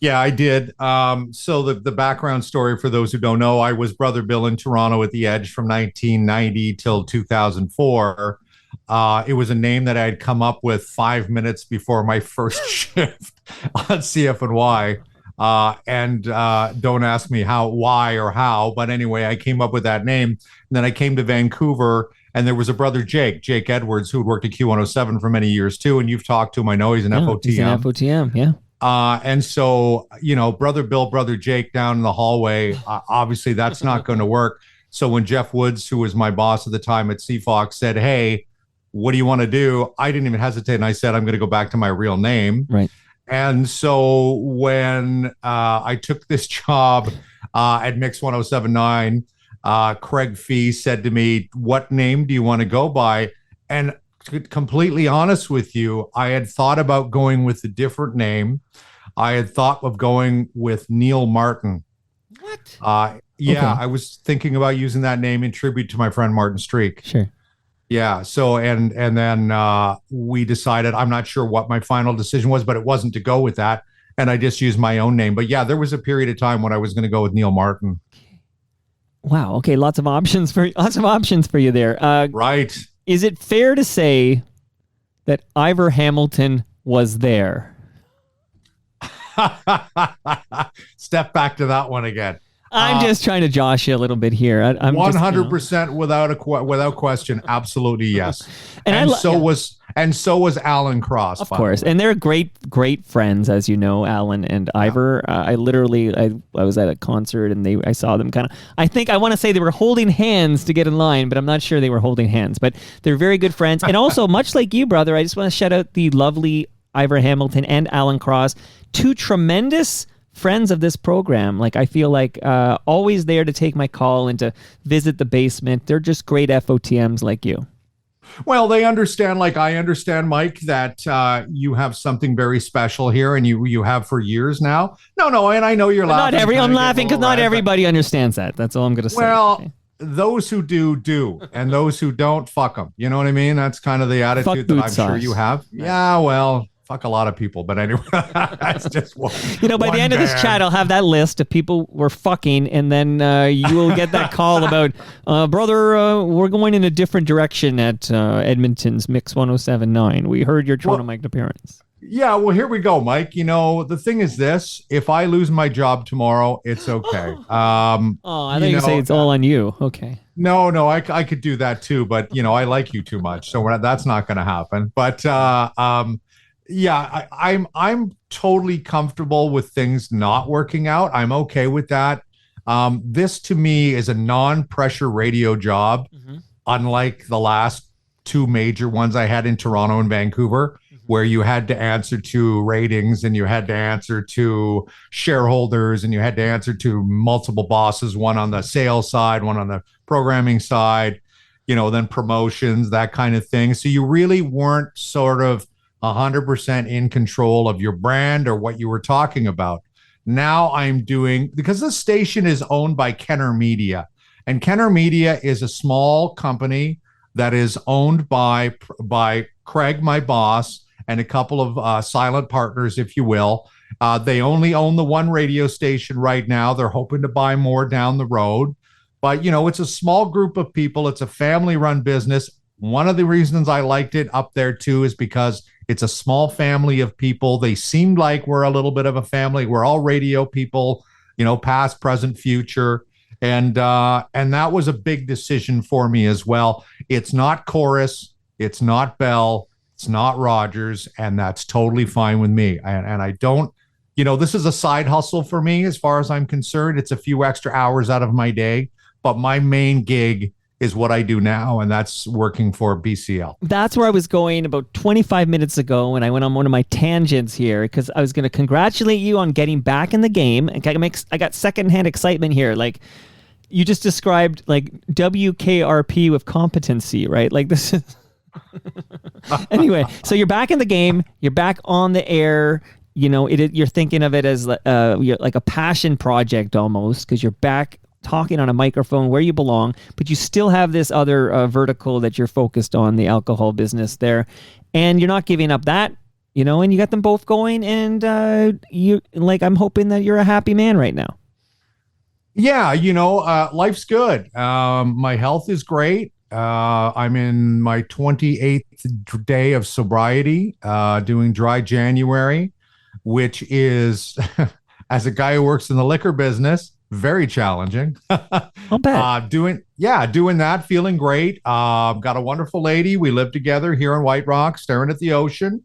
[SPEAKER 4] Yeah, I did. So the background story for those who don't know, I was Brother Bill in Toronto at the Edge from 1990 till 2004. It was a name that I had come up with 5 minutes before my first shift on CFNY. And don't ask me why or how, but anyway, I came up with that name. And then I came to Vancouver, and there was a brother, Jake Edwards, who had worked at Q107 for many years too. And you've talked to him. I know he's an FOTM.
[SPEAKER 3] He's an FOTM, yeah.
[SPEAKER 4] And so, Brother Bill, Brother Jake down in the hallway, obviously that's not going to work. So when Jeff Woods, who was my boss at the time at CFOX, said, "Hey, what do you want to do?" I didn't even hesitate. And I said, "I'm going to go back to my real name."
[SPEAKER 3] Right.
[SPEAKER 4] And so when I took this job at Mix 1079, Craig Fee said to me, "What name do you want to go by?" And to be completely honest with you, I had thought about going with a different name. I had thought of going with Neil Martin.
[SPEAKER 3] What?
[SPEAKER 4] Yeah,
[SPEAKER 3] Okay.
[SPEAKER 4] I was thinking about using that name in tribute to my friend Martin Streak.
[SPEAKER 3] Sure.
[SPEAKER 4] Yeah. So and then we decided, I'm not sure what my final decision was, but it wasn't to go with that, and I just used my own name. But yeah, there was a period of time when I was going to go with Neil Martin.
[SPEAKER 3] Wow. Okay. Lots of options for you there.
[SPEAKER 4] Right.
[SPEAKER 3] Is it fair to say that Ivor Hamilton was there?
[SPEAKER 4] Step back to that one again.
[SPEAKER 3] I'm just trying to josh you a little bit here. I'm
[SPEAKER 4] 100% without question, absolutely yes. And so was Alan Cross,
[SPEAKER 3] of course. And they're great friends, as you know, Alan and Ivor. I was at a concert and I saw them I want to say they were holding hands to get in line, but I'm not sure they were holding hands. But they're very good friends. And also, much like you, brother, I just want to shout out the lovely Ivor Hamilton and Alan Cross, two tremendous friends of this program. Like, I feel like always there to take my call and to visit the basement. They're just great FOTMs like you.
[SPEAKER 4] Well, they understand, like I understand, Mike, that you have something very special here, and you have for years now. No, and I know you're laughing.
[SPEAKER 3] I'm laughing because not everybody understands that. That's all I'm going to say.
[SPEAKER 4] Well, those who do, and those who don't, fuck them. You know what I mean? That's kind of the attitude that I'm sure you have. Yeah, well, fuck a lot of people, but anyway, that's just one.
[SPEAKER 3] By the end of this chat, I'll have that list of people we're fucking, and then you will get that call about, brother, we're going in a different direction at Edmonton's Mix 1079. We heard your Toronto mic appearance.
[SPEAKER 4] Yeah, well, here we go, Mike. The thing is this: if I lose my job tomorrow, it's okay.
[SPEAKER 3] I thought you say it's all on you. Okay.
[SPEAKER 4] No, I could do that too, but I like you too much, so that's not going to happen. But yeah, I'm totally comfortable with things not working out. I'm okay with that. This to me is a non-pressure radio job, unlike the last two major ones I had in Toronto and Vancouver, where you had to answer to ratings and you had to answer to shareholders and you had to answer to multiple bosses, one on the sales side, one on the programming side, then promotions, that kind of thing. So you really weren't sort of 100% in control of your brand or what you were talking about. Now I'm doing, because this station is owned by Kenner Media, and Kenner Media is a small company that is owned by Craig, my boss, and a couple of silent partners, if you will. They only own the one radio station right now. They're hoping to buy more down the road. But, it's a small group of people. It's a family-run business. One of the reasons I liked it up there, too, is because it's a small family of people. They seemed like we're a little bit of a family. We're all radio people, past, present, future. And that was a big decision for me as well. It's not Chorus. It's not Bell. It's not Rogers, and that's totally fine with me. And I don't, this is a side hustle for me as far as I'm concerned. It's a few extra hours out of my day, but my main gig is what I do now, and that's working for BCL.
[SPEAKER 3] That's where I was going about 25 minutes ago when I went on one of my tangents here, because I was going to congratulate you on getting back in the game. And I got secondhand excitement here. Like, you just described like WKRP with competency, right? Like this is... Anyway, so you're back in the game, you're back on the air, you're thinking of it as like a passion project almost, because you're back talking on a microphone where you belong, but you still have this other vertical that you're focused on, the alcohol business there, and you're not giving up that, and you got them both going, and I'm hoping that you're a happy man right now.
[SPEAKER 4] Yeah, life's good. My health is great. I'm in my 28th day of sobriety, doing dry January, which is, as a guy who works in the liquor business, very challenging.
[SPEAKER 3] I'll bet.
[SPEAKER 4] Doing that, feeling great. Got a wonderful lady. We live together here in White Rock, staring at the ocean.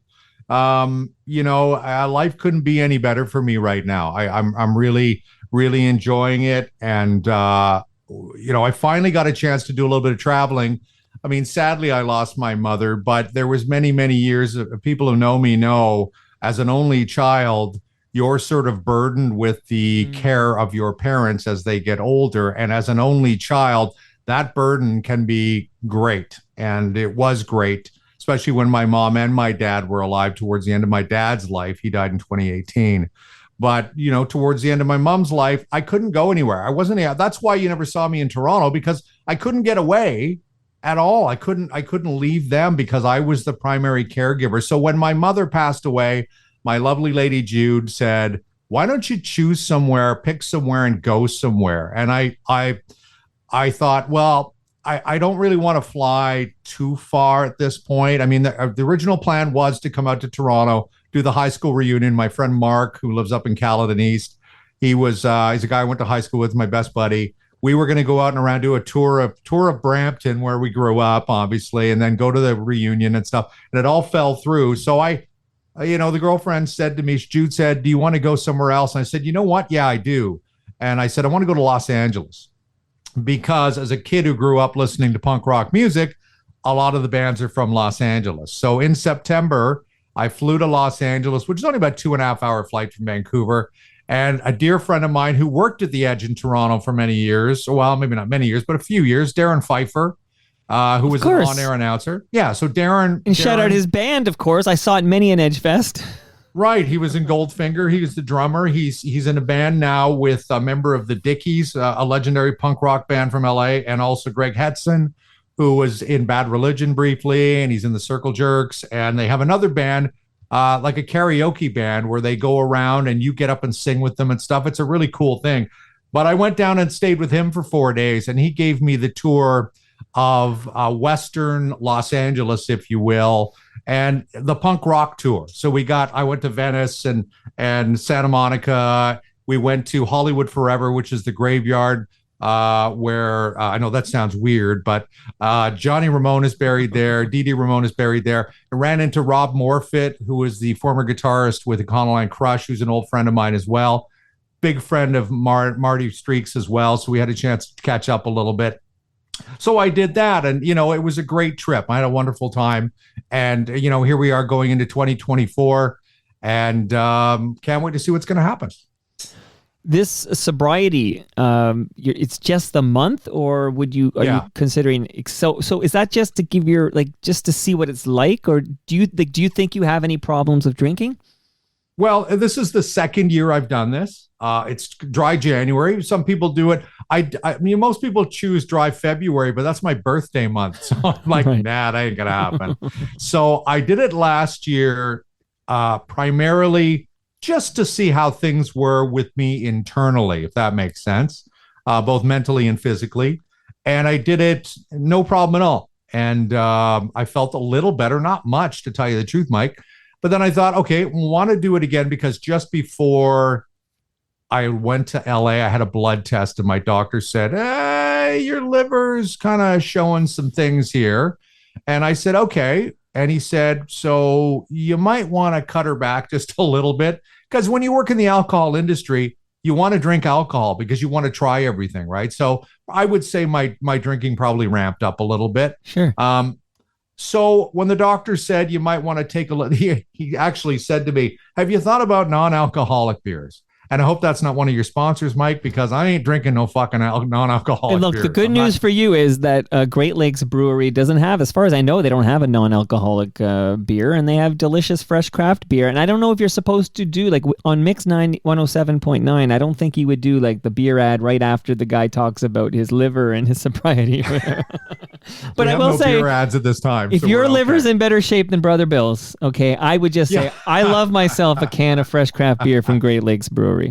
[SPEAKER 4] Life couldn't be any better for me right now. I'm really, really enjoying it. And, I finally got a chance to do a little bit of traveling. I mean, sadly, I lost my mother, but there was many, many years of people who know me know, as an only child, you're sort of burdened with the care of your parents as they get older. And as an only child, that burden can be great. And it was great, especially when my mom and my dad were alive towards the end of my dad's life. He died in 2018. But, towards the end of my mom's life, I couldn't go anywhere. I wasn't. That's why you never saw me in Toronto, because I couldn't get away at all. I couldn't leave them because I was the primary caregiver. So when my mother passed away, my lovely lady Jude said, "Why don't you choose somewhere, pick somewhere, and go somewhere?" And I thought, well, I don't really want to fly too far at this point. I mean, the original plan was to come out to Toronto, do the high school reunion. My friend Mark, who lives up in Caledon East, he's a guy I went to high school with, my best buddy. We were going to go out and around, do a tour of Brampton, where we grew up, obviously, and then go to the reunion and stuff. And it all fell through. So the girlfriend said to me, Jude said, "Do you want to go somewhere else?" And I said, "You know what? Yeah, I do." And I said, "I want to go to Los Angeles," because as a kid who grew up listening to punk rock music, a lot of the bands are from Los Angeles. So in September, I flew to Los Angeles, which is only about 2.5 hour flight from Vancouver. And a dear friend of mine who worked at the Edge in Toronto for many years, well, maybe not many years, but a few years, Darren Pfeiffer, who was an on-air announcer. Yeah, so Darren...
[SPEAKER 3] shout out his band, of course. I saw it many an Edge Fest.
[SPEAKER 4] Right, he was in Goldfinger. He was the drummer. He's in a band now with a member of the Dickies, a legendary punk rock band from LA, and also Greg Hetson, who was in Bad Religion briefly, and he's in the Circle Jerks. And they have another band, like a karaoke band, where they go around and you get up and sing with them and stuff. It's a really cool thing. But I went down and stayed with him for 4 days, and he gave me the tour of Western Los Angeles, if you will, and the punk rock tour. So I went to Venice and Santa Monica. We went to Hollywood Forever, which is the graveyard where I know that sounds weird, but Johnny Ramone is buried there. Dee Dee Ramone is buried there. I ran into Rob Morfitt, who was the former guitarist with Econoline Crush, who's an old friend of mine as well. Big friend of Marty Streaks as well. So we had a chance to catch up a little bit. So I did that, and it was a great trip. I had a wonderful time, and here we are going into 2024, and can't wait to see what's going to happen.
[SPEAKER 3] This sobriety, it's just the month, or are you considering? So is that just to give just to see what it's like, or do you think you have any problems with drinking?
[SPEAKER 4] Well, this is the second year I've done this. It's dry January. Some people do it. I mean, most people choose dry February, but that's my birthday month. So I'm like, right. Nah, that ain't gonna happen. So I did it last year, primarily just to see how things were with me internally, if that makes sense, both mentally and physically. And I did it no problem at all. And I felt a little better, not much to tell you the truth, Mike. But then I thought, okay, want to do it again because just before I went to LA, I had a blood test and my doctor said, hey, your liver's kind of showing some things here. And I said, okay. And he said, so you might want to cut her back just a little bit because when you work in the alcohol industry, you want to drink alcohol because you want to try everything, right? So I would say my drinking probably ramped up a little bit.
[SPEAKER 3] Sure.
[SPEAKER 4] So when the doctor said you might want to take a look, he actually said to me, have you thought about non-alcoholic beers? And I hope that's not one of your sponsors, Mike, because I ain't drinking no fucking non-alcoholic
[SPEAKER 3] And look,
[SPEAKER 4] beers.
[SPEAKER 3] the good news for you is that Great Lakes Brewery doesn't have, as far as I know, they don't have a non-alcoholic beer, and they have delicious fresh craft beer. And I don't know if you're supposed to do, like on Mix 107.9, I don't think you would do like the beer ad right after the guy talks about his liver and his sobriety. But I will say,
[SPEAKER 4] beer ads at this time.
[SPEAKER 3] If your liver's in better shape than Brother Bill's, okay, I would just say, I love myself a can of fresh craft beer from Great Lakes Brewery.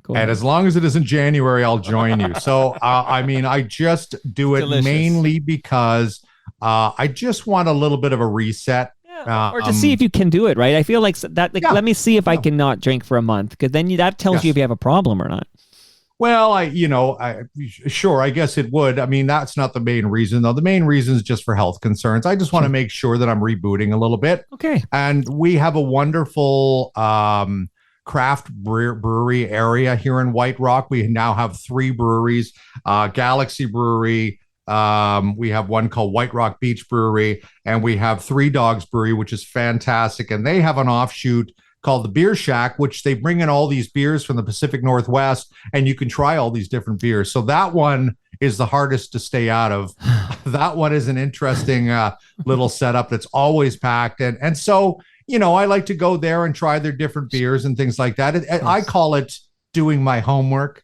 [SPEAKER 4] And as long as it isn't January, I'll join you. So, I mean, I just do it mainly because I just want a little bit of a reset.
[SPEAKER 3] Yeah, or to see if you can do it, right? I feel like that. Like, let me see if I can not drink for a month, because then that tells you if you have a problem or not.
[SPEAKER 4] Well, sure, I guess it would. I mean, that's not the main reason, though. The main reason is just for health concerns. I just want to make sure that I'm rebooting a little bit.
[SPEAKER 3] Okay.
[SPEAKER 4] And we have a wonderful craft brewery area here in White Rock. We now have 3 breweries, Galaxy Brewery. We have one called White Rock Beach Brewery, and we have Three Dogs Brewery, which is fantastic. And they have an offshoot called the Beer Shack, which they bring in all these beers from the Pacific Northwest, and you can try all these different beers. So that one is the hardest to stay out of. That one is an interesting little setup that's always packed. And so, I like to go there and try their different beers and things like that. I call it doing my homework,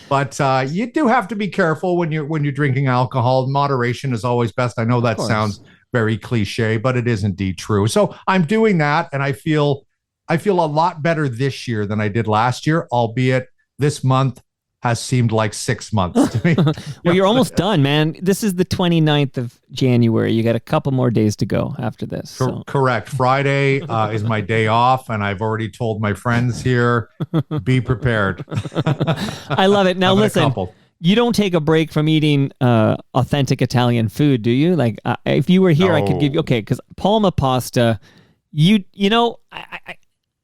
[SPEAKER 4] but you do have to be careful when you're drinking alcohol. Moderation is always best. I know that sounds very cliche, but it is indeed true. So I'm doing that, and I feel a lot better this year than I did last year, albeit this month has seemed like 6 months to me.
[SPEAKER 3] Well, you're almost done, man. This is the 29th of January. You got a couple more days to go after this. So.
[SPEAKER 4] Correct. Friday is my day off, and I've already told my friends here, be prepared.
[SPEAKER 3] I love it. Now, listen, you don't take a break from eating authentic Italian food, do you? Like, if you were here, I could give you, because Palma Pasta,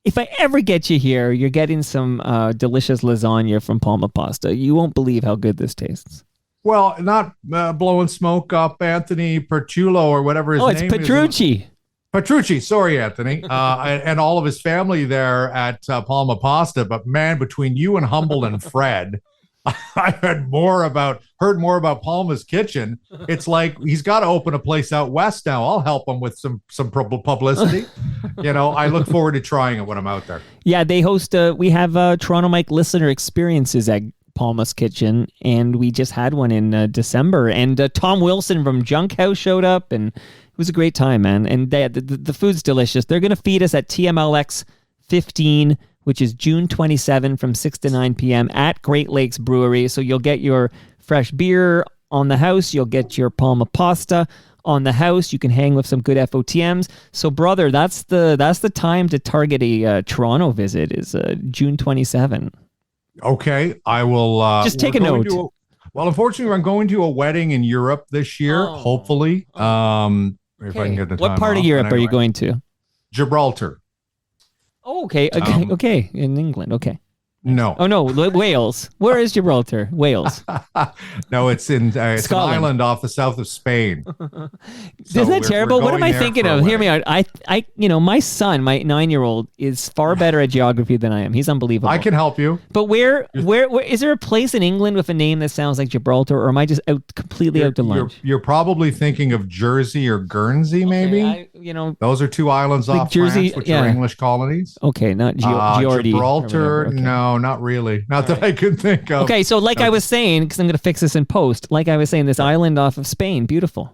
[SPEAKER 3] if I ever get you here, you're getting some delicious lasagna from Palma Pasta. You won't believe how good this tastes.
[SPEAKER 4] Well, not blowing smoke up Anthony Perciullo or whatever his name is.
[SPEAKER 3] Oh, it's Petrucci.
[SPEAKER 4] Petrucci, sorry, Anthony, and all of his family there at Palma Pasta. But man, between you and Humble and Fred, I heard more about Palma's Kitchen. It's like he's got to open a place out west now. I'll help him with some publicity. I look forward to trying it when I'm out there. Yeah,
[SPEAKER 3] they host. We have Toronto Mike listener experiences at Palma's Kitchen, and we just had one in December. And Tom Wilson from Junk House showed up, and it was a great time, man. And the food's delicious. They're going to feed us at TMLX 15. Which is June 27 from 6 to 9 p.m. at Great Lakes Brewery. So you'll get your fresh beer on the house. You'll get your Palma Pasta on the house. You can hang with some good FOTMs. So, brother, that's the time to target a Toronto visit is June 27.
[SPEAKER 4] Okay, I will.
[SPEAKER 3] Just take a note.
[SPEAKER 4] Well, unfortunately, I'm going to a wedding in Europe this year, hopefully. If I can get the time
[SPEAKER 3] What part of Europe are you going to?
[SPEAKER 4] Gibraltar.
[SPEAKER 3] Oh, okay. In England. Okay.
[SPEAKER 4] No.
[SPEAKER 3] Oh no, Wales. Where is Gibraltar? Wales.
[SPEAKER 4] No, it's it's an
[SPEAKER 3] Scotland.
[SPEAKER 4] island off the south of Spain.
[SPEAKER 3] Isn't that terrible? What am I thinking of? Hear me out. My son, my 9-year-old, is far better at geography than I am. He's unbelievable.
[SPEAKER 4] I can help you.
[SPEAKER 3] But where is there a place in England with a name that sounds like Gibraltar, or am I just completely out to lunch?
[SPEAKER 4] You're probably thinking of Jersey or Guernsey, maybe. Those are two islands off
[SPEAKER 3] Jersey,
[SPEAKER 4] France, which are English colonies.
[SPEAKER 3] Okay, not Geordie.
[SPEAKER 4] Gibraltar, okay. No, not really. Not that I can think of.
[SPEAKER 3] Okay, so I was saying, because I'm going to fix this in post, like I was saying, this island off of Spain, beautiful.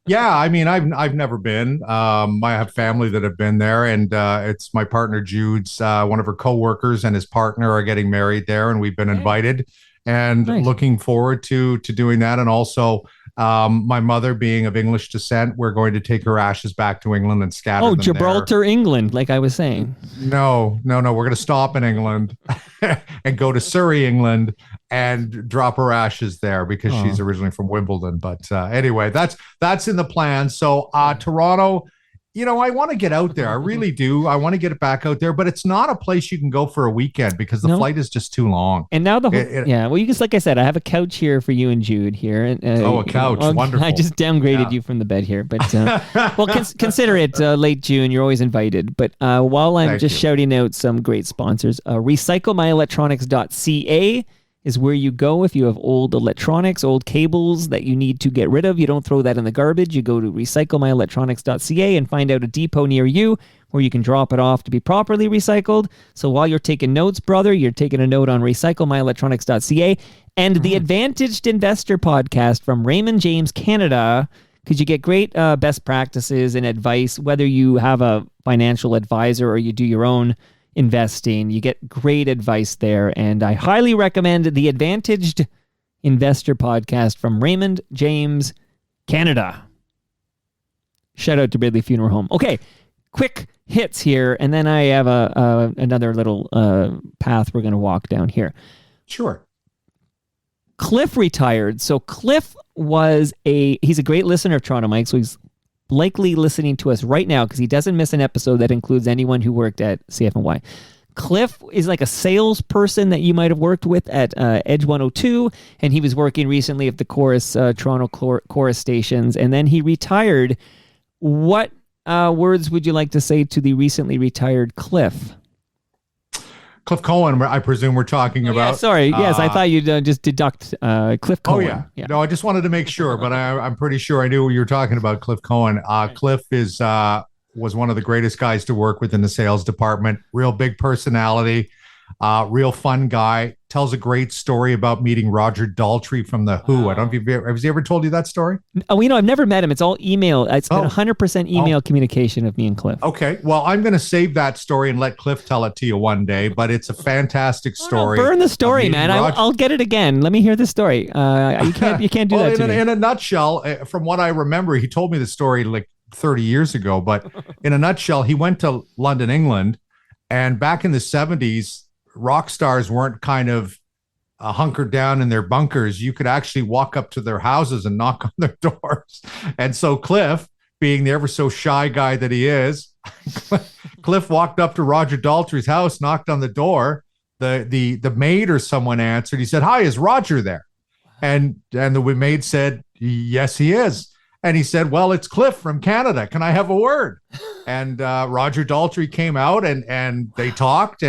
[SPEAKER 4] Yeah, I mean, I've never been. I have family that have been there, and it's my partner Jude's. One of her coworkers and his partner are getting married there, and we've been invited, and looking forward to doing that. And also, my mother being of English descent, we're going to take her ashes back to England and scatter them
[SPEAKER 3] Gibraltar,
[SPEAKER 4] there.
[SPEAKER 3] England, like I was saying.
[SPEAKER 4] No. We're going to stop in England and go to Surrey, England, and drop her ashes there because she's originally from Wimbledon. But anyway, that's in the plan. So Toronto, I want to get out there. I really do. I want to get it back out there, but it's not a place you can go for a weekend because the flight is just too long.
[SPEAKER 3] And now well, you just, like I said, I have a couch here for you and Jude here.
[SPEAKER 4] A couch. Wonderful.
[SPEAKER 3] I just downgraded you from the bed here, but well, consider it late June. You're always invited. But while I'm shouting out some great sponsors, recyclemyelectronics.ca is where you go if you have old electronics, old cables that you need to get rid of. You don't throw that in the garbage. You go to recyclemyelectronics.ca and find out a depot near you where you can drop it off to be properly recycled. So while you're taking notes, brother, you're taking a note on recyclemyelectronics.ca and the Advantaged Investor podcast from Raymond James Canada, because you get great best practices and advice, whether you have a financial advisor or you do your own investing. You get great advice there, and I highly recommend the Advantaged Investor podcast from Raymond James Canada. Shout out to Ridley Funeral Home. Okay, quick hits here, and then I have another little path we're going to walk down here.
[SPEAKER 4] Sure.
[SPEAKER 3] Cliff retired. So Cliff he's a great listener of Toronto Mike, so he's likely listening to us right now because he doesn't miss an episode that includes anyone who worked at CFNY. Cliff is like a salesperson that you might have worked with at Edge 102, and he was working recently at the Toronto Chorus stations, and then he retired. What words would you like to say to the recently retired Cliff?
[SPEAKER 4] Cliff Cohen, I presume we're talking about.
[SPEAKER 3] Yeah, sorry. Yes, I thought you'd just deduct Cliff Cohen.
[SPEAKER 4] Oh, yeah. No, I just wanted to make sure, but I'm pretty sure I knew you were talking about Cliff Cohen. Cliff was one of the greatest guys to work with in the sales department. Real big personality, real fun guy. Tells a great story about meeting Roger Daltrey from The Who. I don't know if has he ever told you that story?
[SPEAKER 3] Oh, I've never met him. It's all email. It's been 100% email communication of me and Cliff.
[SPEAKER 4] Okay. Well, I'm going to save that story and let Cliff tell it to you one day, but it's a fantastic story.
[SPEAKER 3] No, burn the story, man. I'll get it again. Let me hear the story. You can't do that to me.
[SPEAKER 4] In a nutshell, from what I remember, he told me the story like 30 years ago, but in a nutshell, he went to London, England, and back in the 70s, rock stars weren't kind of hunkered down in their bunkers. You could actually walk up to their houses and knock on their doors. And so Cliff, being the ever so shy guy that he is, Cliff walked up to Roger Daltrey's house, knocked on the door. The maid or someone answered. He said, "Hi, is Roger there?" And the maid said, "Yes, he is." And he said, "Well, it's Cliff from Canada. Can I have a word?" And Roger Daltrey came out and they talked.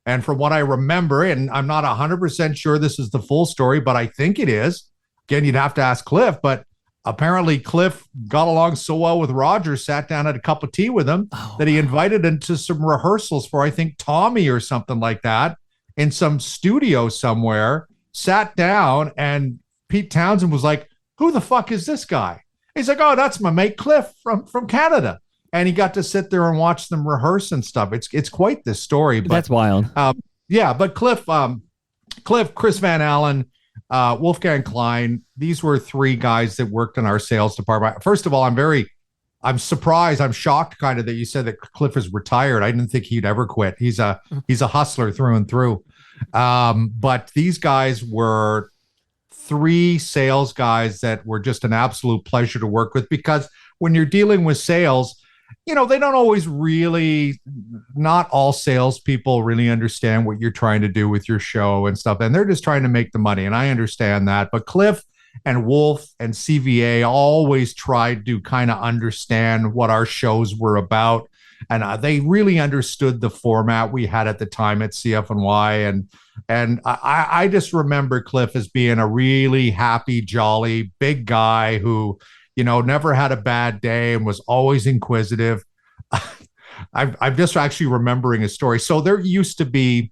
[SPEAKER 4] And from what I remember, and I'm not 100% sure this is the full story, but I think it is. Again, you'd have to ask Cliff, but apparently Cliff got along so well with Roger, sat down at a cup of tea with him, that he invited him to some rehearsals for, I think, Tommy or something like that in some studio somewhere, sat down, and Pete Townsend was like, "Who the fuck is this guy?" He's like, "Oh, that's my mate Cliff from Canada." And he got to sit there and watch them rehearse and stuff. It's quite the story. But,
[SPEAKER 3] that's wild.
[SPEAKER 4] But Cliff, Chris Van Allen, Wolfgang Klein, these were three guys that worked in our sales department. First of all, I'm surprised. I'm shocked kind of that you said that Cliff is retired. I didn't think he'd ever quit. He's a hustler through and through. But these guys were three sales guys that were just an absolute pleasure to work with, because when you're dealing with sales, they don't always really, not all salespeople really understand what you're trying to do with your show and stuff. And they're just trying to make the money. And I understand that. But Cliff and Wolf and CVA always tried to kind of understand what our shows were about. And they really understood the format we had at the time at CFNY. And I just remember Cliff as being a really happy, jolly, big guy who, never had a bad day and was always inquisitive. I'm just actually remembering a story. So there used to be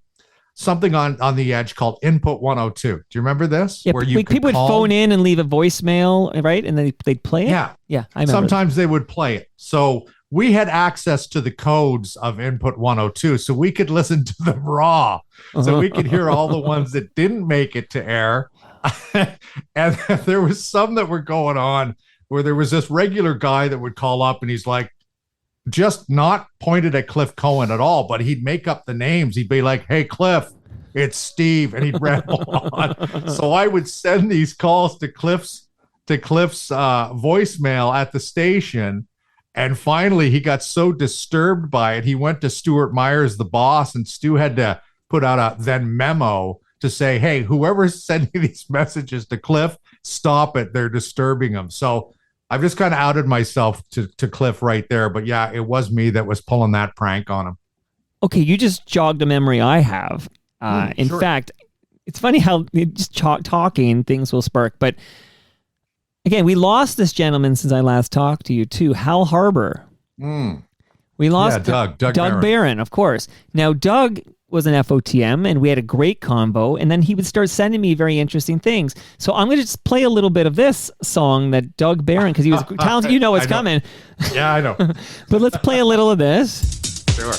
[SPEAKER 4] something on the Edge called Input 102. Do you remember this?
[SPEAKER 3] Yeah,
[SPEAKER 4] where you
[SPEAKER 3] people would phone in and leave a voicemail, right? And then they'd play it? Yeah, I remember.
[SPEAKER 4] Sometimes they would play it. So we had access to the codes of Input 102, so we could listen to them raw. So we could hear all the ones that didn't make it to air. And there was some that were going on where there was this regular guy that would call up and he's like, just not pointed at Cliff Cohen at all, but he'd make up the names. He'd be like, hey, Cliff, it's Steve. And he'd ramble on. So I would send these calls to Cliff's voicemail at the station. And finally, he got so disturbed by it, he went to Stuart Myers, the boss, and Stu had to put out a then memo to say, hey, whoever's sending these messages to Cliff, stop it. They're disturbing him. So I've just kind of outed myself to Cliff right there. But yeah, it was me that was pulling that prank on him.
[SPEAKER 3] Okay, you just jogged a memory I have. In fact, it's funny how just talking things will spark. But again, we lost this gentleman since I last talked to you too, Hal Harbor. We lost
[SPEAKER 4] Doug
[SPEAKER 3] Barron, of course. Now, Doug was an FOTM, and we had a great combo, and then he would start sending me very interesting things. So I'm going to just play a little bit of this song that Doug Barron, because he was talented. You know it's coming.
[SPEAKER 4] Yeah, I know.
[SPEAKER 3] But let's play a little of this.
[SPEAKER 4] Sure.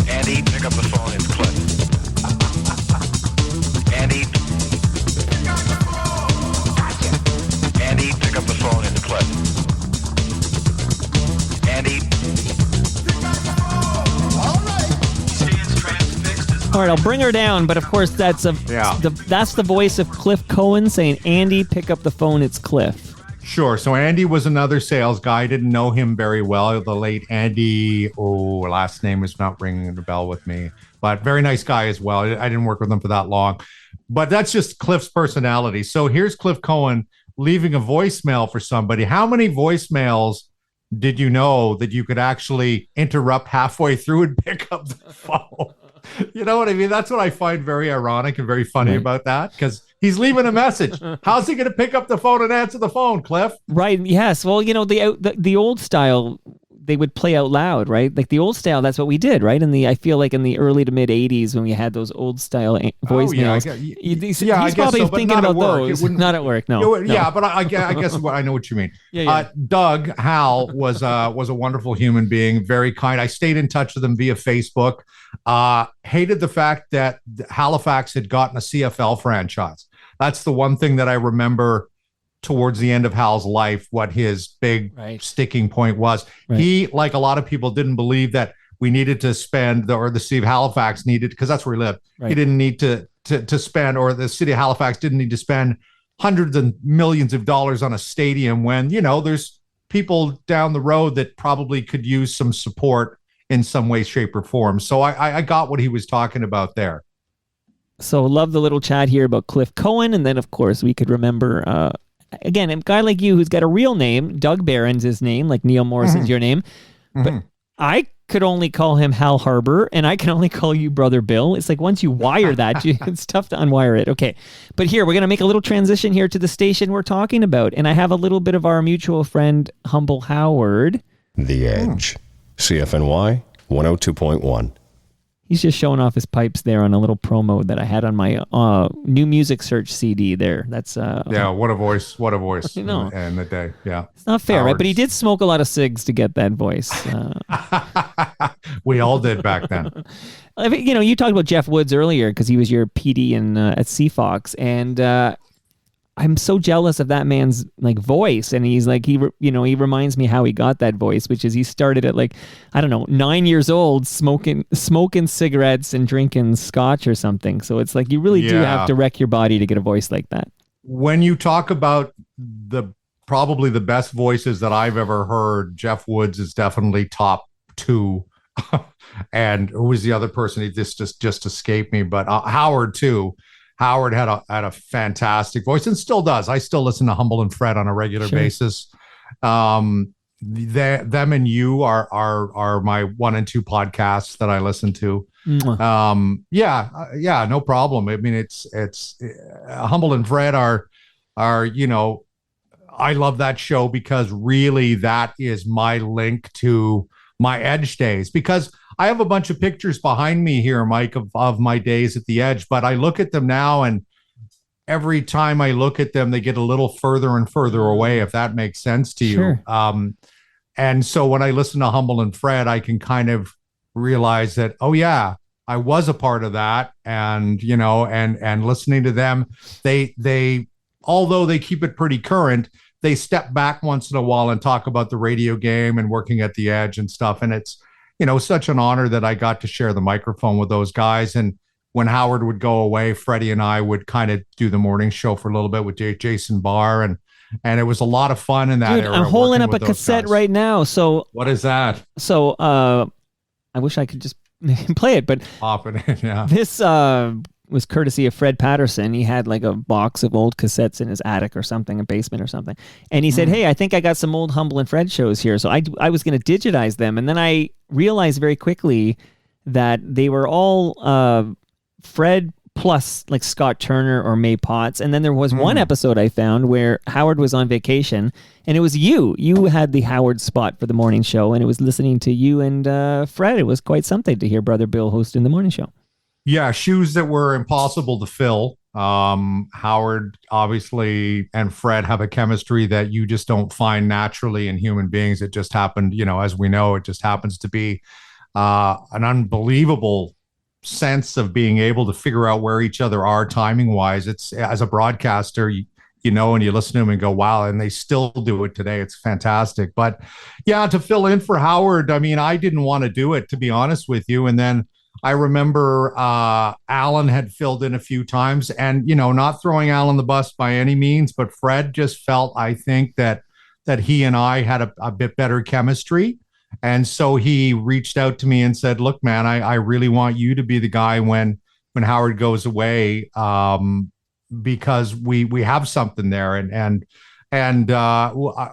[SPEAKER 5] Andy, pick up the phone. It's Cliff. Andy. Andy, pick up the phone. It's Cliff. Andy.
[SPEAKER 3] All right, I'll bring her down, but of course that's the voice of Cliff Cohen saying, Andy, pick up the phone, it's Cliff.
[SPEAKER 4] Sure. So Andy was another sales guy. I didn't know him very well. The late Andy, last name is not ringing the bell with me, but very nice guy as well. I didn't work with him for that long, but that's just Cliff's personality. So here's Cliff Cohen leaving a voicemail for somebody. How many voicemails did you know that you could actually interrupt halfway through and pick up the phone? You know what I mean? That's what I find very ironic and very funny about that, because he's leaving a message. How's he going to pick up the phone and answer the phone, Cliff?
[SPEAKER 3] Right. Yes. Well, the old style, they would play out loud, right? Like the old style, that's what we did, right? I feel like in the early to mid 80s when we had those old style voicemails. He's probably
[SPEAKER 4] so,
[SPEAKER 3] thinking about those. Not at work, no.
[SPEAKER 4] Yeah, but I guess I know what you mean. Doug, Hal, was a wonderful human being, very kind. I stayed in touch with him via Facebook. Hated the fact that Halifax had gotten a CFL franchise. That's the one thing that I remember towards the end of Hal's life, what his big sticking point was. Right. He, like a lot of people, didn't believe that we needed to spend, or the city of Halifax needed, because that's where he lived. Right. He didn't need to spend, or the city of Halifax didn't need to spend hundreds of millions of dollars on a stadium when, there's people down the road that probably could use some support in some way, shape, or form. So I got what he was talking about there.
[SPEAKER 3] So love the little chat here about Cliff Cohen. And then, of course, we could remember, again, a guy like you who's got a real name, Doug Barron's his name, like Neil Morrison's your name. But I could only call him Hal Harbor, and I can only call you Brother Bill. It's like once you wire that, it's tough to unwire it. Okay. But here, we're going to make a little transition here to the station we're talking about. And I have a little bit of our mutual friend, Humble Howard.
[SPEAKER 6] The Edge. CFNY 102.1.
[SPEAKER 3] He's just showing off his pipes there on a little promo that I had on my new music search CD there. That's
[SPEAKER 4] what a voice.
[SPEAKER 3] You know.
[SPEAKER 4] And the day. Yeah.
[SPEAKER 3] It's not fair, right? But he did smoke a lot of cigs to get that voice.
[SPEAKER 4] We all did back then.
[SPEAKER 3] I mean, you talked about Jeff Woods earlier because he was your PD at CFox, and I'm so jealous of that man's voice, and he's like he reminds me how he got that voice, which is he started at 9 years old smoking cigarettes and drinking scotch or something. So it's like you really do have to wreck your body to get a voice like that.
[SPEAKER 4] when you talk about probably the best voices that I've ever heard, Jeff Woods is definitely top two. And who was the other person? He just escaped me, but Howard too. Howard had a fantastic voice and still does. I still listen to Humble and Fred on a regular basis. Them and you are my 1 and 2 podcasts that I listen to. Yeah, no problem. I mean, it's Humble and Fred are I love that show because really that is my link to my Edge days, because I have a bunch of pictures behind me here, Mike, of my days at the Edge, but I look at them now, and every time I look at them, they get a little further and further away, if that makes sense to you. Sure. And so when I listen to Humble and Fred, I can kind of realize that, oh yeah, I was a part of that. And, and listening to them, they, although they keep it pretty current, they step back once in a while and talk about the radio game and working at the Edge and stuff. And it's, such an honor that I got to share the microphone with those guys. And when Howard would go away, Freddie and I would kind of do the morning show for a little bit with Jason Barr. And it was a lot of fun in that era.
[SPEAKER 3] I'm holding up a cassette right now. So
[SPEAKER 4] what is that?
[SPEAKER 3] So I wish I could just play it, but
[SPEAKER 4] pop it in, yeah.
[SPEAKER 3] This was courtesy of Fred Patterson. He had like a box of old cassettes in his attic or something, a basement or something. And he said, hey, I think I got some old Humble and Fred shows here. So I was going to digitize them. And then I realized very quickly that they were all Fred plus like Scott Turner or May Potts. And then there was one episode I found where Howard was on vacation, and it was you. You had the Howard spot for the morning show, and it was listening to you and Fred. It was quite something to hear Brother Bill hosting the morning show.
[SPEAKER 4] Yeah, shoes that were impossible to fill. Howard, obviously, and Fred have a chemistry that you just don't find naturally in human beings. It just happened, as we know, it just happens to be an unbelievable sense of being able to figure out where each other are timing wise. It's, as a broadcaster, and you listen to them and go, wow, and they still do it today. It's fantastic. But yeah, to fill in for Howard, I mean, I didn't want to do it, to be honest with you. And then I remember Alan had filled in a few times, and, not throwing Alan the bus by any means, but Fred just felt, I think, that he and I had a bit better chemistry. And so he reached out to me and said, look, man, I really want you to be the guy when Howard goes away, because we have something there. And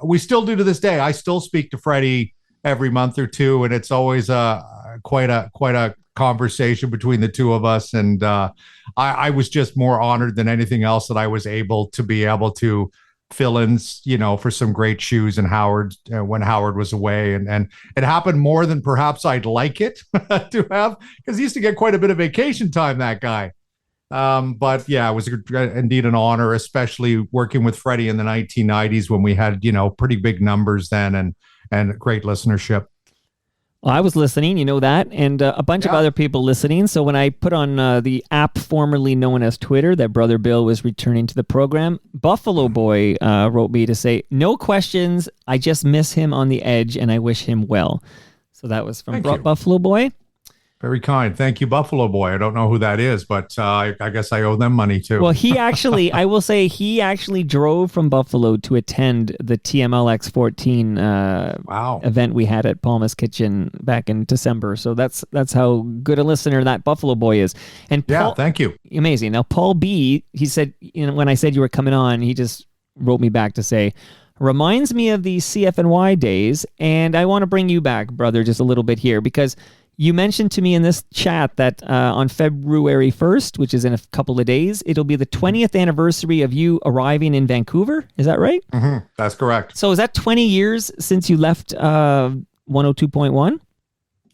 [SPEAKER 4] we still do to this day. I still speak to Freddie every month or two, and it's always quite a conversation between the two of us. And I was just more honored than anything else that I was able to fill in, for some great shoes and Howard when Howard was away. And it happened more than perhaps I'd like it to have, because he used to get quite a bit of vacation time, that guy. But yeah, it was indeed an honor, especially working with Freddie in the 1990s when we had, pretty big numbers then and great listenership.
[SPEAKER 3] Well, I was listening, that, and a bunch of other people listening. So when I put on the app formerly known as Twitter that Brother Bill was returning to the program, Buffalo Boy wrote me to say, no questions, I just miss him on the Edge and I wish him well. So that was from Buffalo Boy.
[SPEAKER 4] Very kind. Thank you, Buffalo Boy. I don't know who that is, but I guess I owe them money too.
[SPEAKER 3] Well, I will say he actually drove from Buffalo to attend the TMLX 14 event we had at Palma's Kitchen back in December. So that's how good a listener that Buffalo Boy is. And Paul,
[SPEAKER 4] thank you.
[SPEAKER 3] Amazing. Now, Paul B, he said, when I said you were coming on, he just wrote me back to say, reminds me of the CFNY days, and I want to bring you back, brother, just a little bit here, because you mentioned to me in this chat that on February 1st, which is in a couple of days, it'll be the 20th anniversary of you arriving in Vancouver. Is that right?
[SPEAKER 4] Mm-hmm. That's correct.
[SPEAKER 3] So is that 20 years since you left 102.1?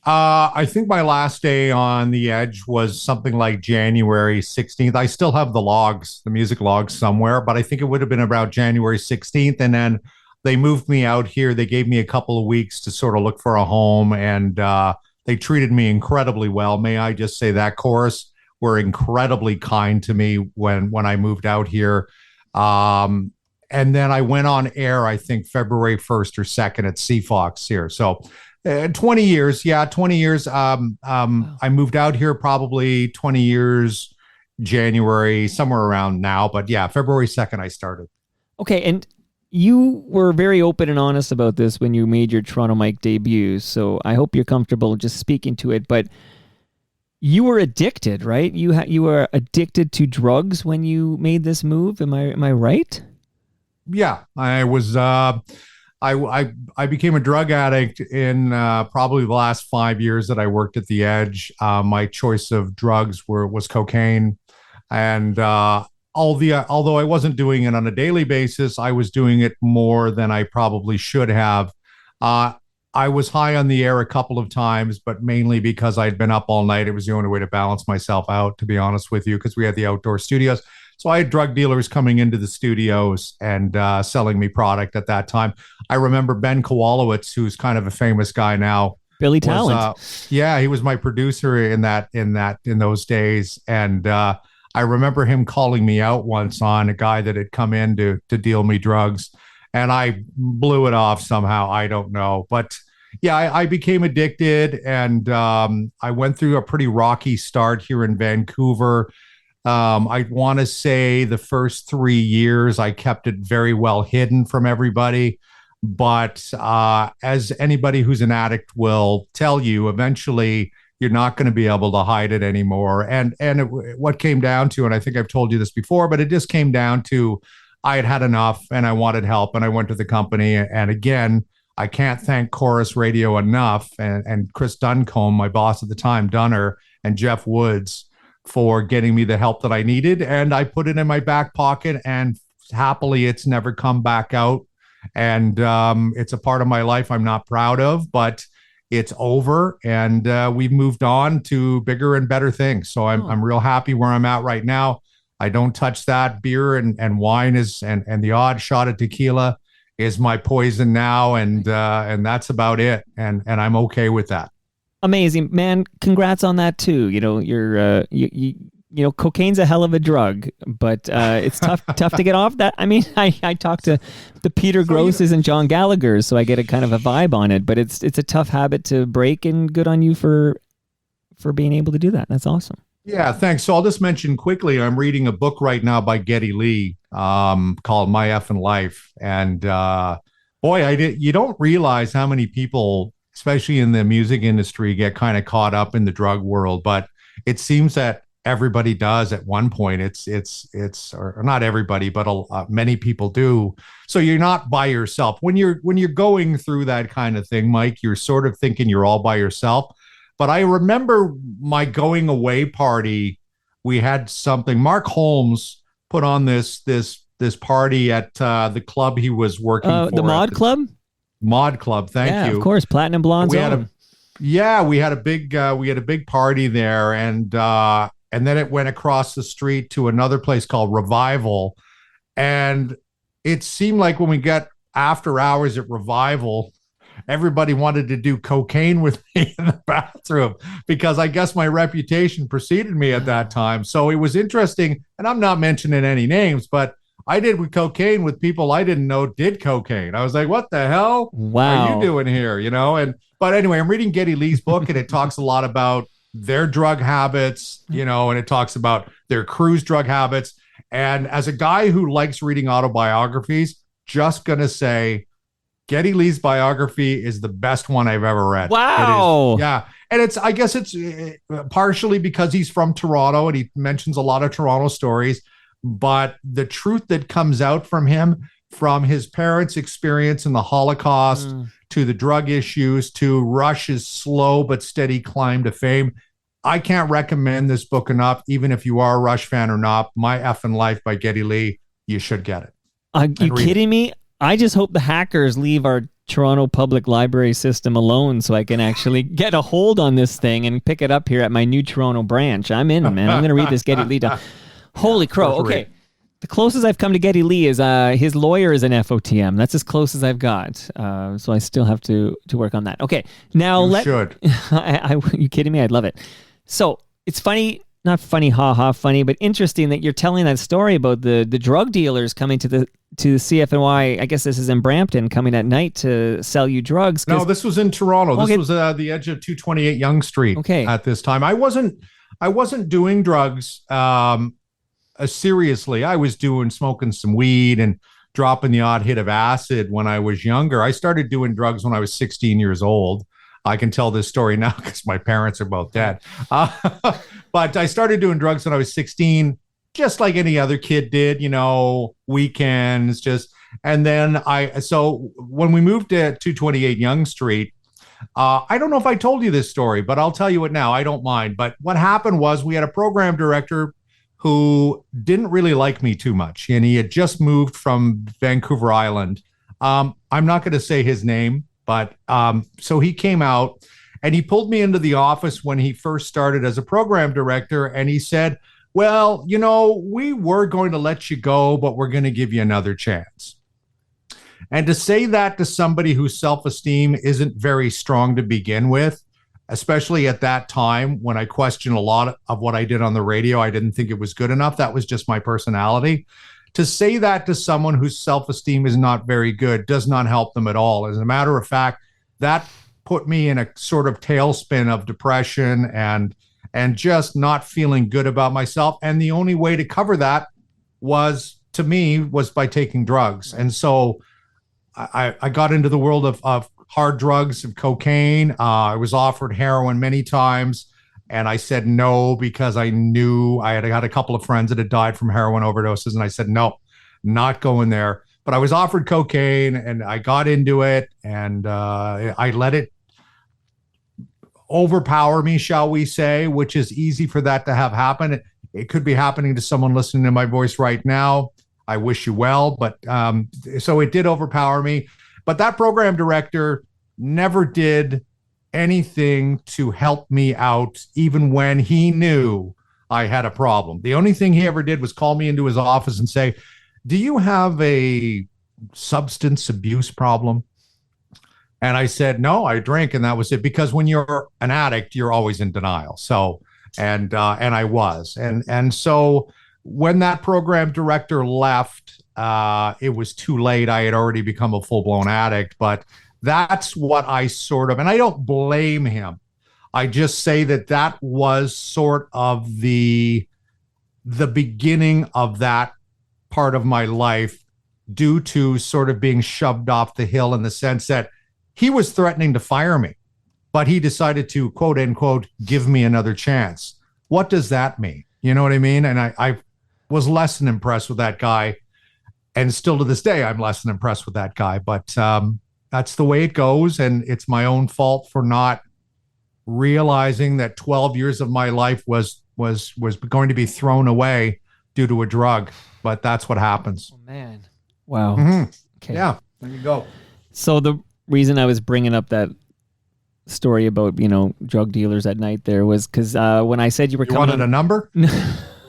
[SPEAKER 4] I think my last day on the Edge was something like January 16th. I still have the music logs somewhere, but I think it would have been about January 16th. And then they moved me out here. They gave me a couple of weeks to sort of look for a home, and they treated me incredibly well. May I just say that chorus were incredibly kind to me when I moved out here. And then I went on air, I think February 1st or 2nd at CFOX here. So 20 years. Yeah, 20 years. I moved out here probably 20 years January, somewhere around now. But yeah, February 2nd, I started.
[SPEAKER 3] Okay, and you were very open and honest about this when you made your Toronto Mike debut, so I hope you're comfortable just speaking to it, but you were addicted, right? You were addicted to drugs when you made this move. Am I right?
[SPEAKER 4] Yeah, I was. I became a drug addict in probably the last 5 years that I worked at the Edge. My choice of drugs was cocaine, and although I wasn't doing it on a daily basis, I was doing it more than I probably should have. I was high on the air a couple of times, but mainly because I'd been up all night. It was the only way to balance myself out, to be honest with you, because we had the outdoor studios. So I had drug dealers coming into the studios and selling me product at that time. I remember Ben Kowalowitz, who's kind of a famous guy now.
[SPEAKER 3] Billy Talent.
[SPEAKER 4] Yeah, he was my producer in those days. And I remember him calling me out once on a guy that had come in to deal me drugs. And I blew it off somehow. I don't know. But yeah, I became addicted, and I went through a pretty rocky start here in Vancouver. I want to say the first 3 years, I kept it very well hidden from everybody. But as anybody who's an addict will tell you, eventually you're not going to be able to hide it anymore. And what came down to, and I think I've told you this before, but it just came down to, I had had enough and I wanted help, and I went to the company. And again, I can't thank Chorus Radio enough, and Chris Duncombe, my boss at the time, Dunner, and Jeff Woods, for getting me the help that I needed. And I put it in my back pocket, and happily it's never come back out. And it's a part of my life I'm not proud of, but it's over, and we've moved on to bigger and better things. So I'm real happy where I'm at right now. I don't touch that. Beer and wine and the odd shot of tequila is my poison now, and that's about it. And I'm okay with that.
[SPEAKER 3] Amazing, man. Congrats on that too. You know, cocaine's a hell of a drug, but it's tough to get off that. I mean, I talked to the Peter Grosses and John Gallagher's, so I get a kind of a vibe on it, but it's a tough habit to break, and good on you for being able to do that. That's awesome.
[SPEAKER 4] Yeah, thanks. So I'll just mention quickly, I'm reading a book right now by Geddy Lee called My Effin' Life. And you don't realize how many people, especially in the music industry, get kind of caught up in the drug world. But it seems that everybody does at one point. Or not everybody, but many people do. So you're not by yourself. When you're going through that kind of thing, Mike, you're sort of thinking you're all by yourself. But I remember my going away party. We had something. Mark Holmes put on this party at the club he was working for.
[SPEAKER 3] The Mod Club?
[SPEAKER 4] Mod Club, thank you.
[SPEAKER 3] Yeah, of course, Platinum Blonde's own.
[SPEAKER 4] We had a big party there, and then it went across the street to another place called Revival. And it seemed like when we got after hours at Revival, everybody wanted to do cocaine with me in the bathroom, because I guess my reputation preceded me at that time. So it was interesting, and I'm not mentioning any names, but I did with cocaine with people I didn't know did cocaine. I was like, what the hell are you doing here? But anyway, I'm reading Geddy Lee's book, and it talks a lot about their drug habits, and it talks about their crew's drug habits. And as a guy who likes reading autobiographies, just going to say, Geddy Lee's biography is the best one I've ever read.
[SPEAKER 3] Wow.
[SPEAKER 4] Yeah. And I guess it's partially because he's from Toronto and he mentions a lot of Toronto stories, but the truth that comes out from him, from his parents' experience in the Holocaust to the drug issues to Rush's slow but steady climb to fame, I can't recommend this book enough. Even if you are a Rush fan or not, My Effin' Life by Geddy Lee, you should get it.
[SPEAKER 3] Are you kidding me? I just hope the hackers leave our Toronto Public Library system alone so I can actually get a hold on this thing and pick it up here at my new Toronto branch. I'm in, man. I'm going to read this Geddy Lee. Holy crow. Okay. The closest I've come to Geddy Lee is his lawyer is an FOTM. That's as close as I've got. So I still have to work on that. Okay. Now
[SPEAKER 4] you should.
[SPEAKER 3] Are you kidding me? I'd love it. So it's funny. Not funny, funny, but interesting that you're telling that story about the drug dealers coming to the CFNY. I guess this is in Brampton, coming at night to sell you drugs.
[SPEAKER 4] No, this was in Toronto. This was the edge of 228 Yonge Street.
[SPEAKER 3] Okay.
[SPEAKER 4] At this time, I wasn't doing drugs. seriously, I was smoking some weed and dropping the odd hit of acid when I was younger. I started doing drugs when I was 16 years old. I can tell this story now because my parents are both dead. But I started doing drugs when I was 16, just like any other kid did, weekends, and then so when we moved to 228 Yonge Street, I don't know if I told you this story, but I'll tell you it now. I don't mind. But what happened was we had a program director who didn't really like me too much, and he had just moved from Vancouver Island. I'm not going to say his name, but so he came out and he pulled me into the office when he first started as a program director, and he said, well, we were going to let you go, but we're going to give you another chance. And to say that to somebody whose self-esteem isn't very strong to begin with, especially at that time when I questioned a lot of what I did on the radio, I didn't think it was good enough. That was just my personality. To say that to someone whose self-esteem is not very good does not help them at all. As a matter of fact, that put me in a sort of tailspin of depression and just not feeling good about myself. And the only way to cover that was by taking drugs. And so I got into the world of hard drugs, of cocaine. I was offered heroin many times, and I said no because I knew I had a couple of friends that had died from heroin overdoses, and I said no, not going there. But I was offered cocaine, and I got into it, and I let it overpower me, shall we say, which is easy for that to have happen. It could be happening to someone listening to my voice right now. I wish you well, but so it did overpower me. But that program director never did anything to help me out, even when he knew I had a problem. The only thing he ever did was call me into his office and say, do you have a substance abuse problem? And I said, no, I drink. And that was it. Because when you're an addict, you're always in denial. So, and I was. And so when that program director left, it was too late. I had already become a full-blown addict, but that's what I sort of, and I don't blame him. I just say that was sort of the beginning of that part of my life, due to sort of being shoved off the hill, in the sense that he was threatening to fire me, but he decided to, quote unquote, give me another chance. What does that mean? You know what I mean? And I was less than impressed with that guy. And still to this day, I'm less than impressed with that guy. But that's the way it goes. And it's my own fault for not realizing that 12 years of my life was going to be thrown away due to a drug. But that's what happens.
[SPEAKER 3] Oh, man. Wow.
[SPEAKER 4] Mm-hmm.
[SPEAKER 3] Okay.
[SPEAKER 4] Yeah, there you go.
[SPEAKER 3] So the reason I was bringing up that story about, drug dealers at night there was because when I said you were coming
[SPEAKER 4] wanted a number?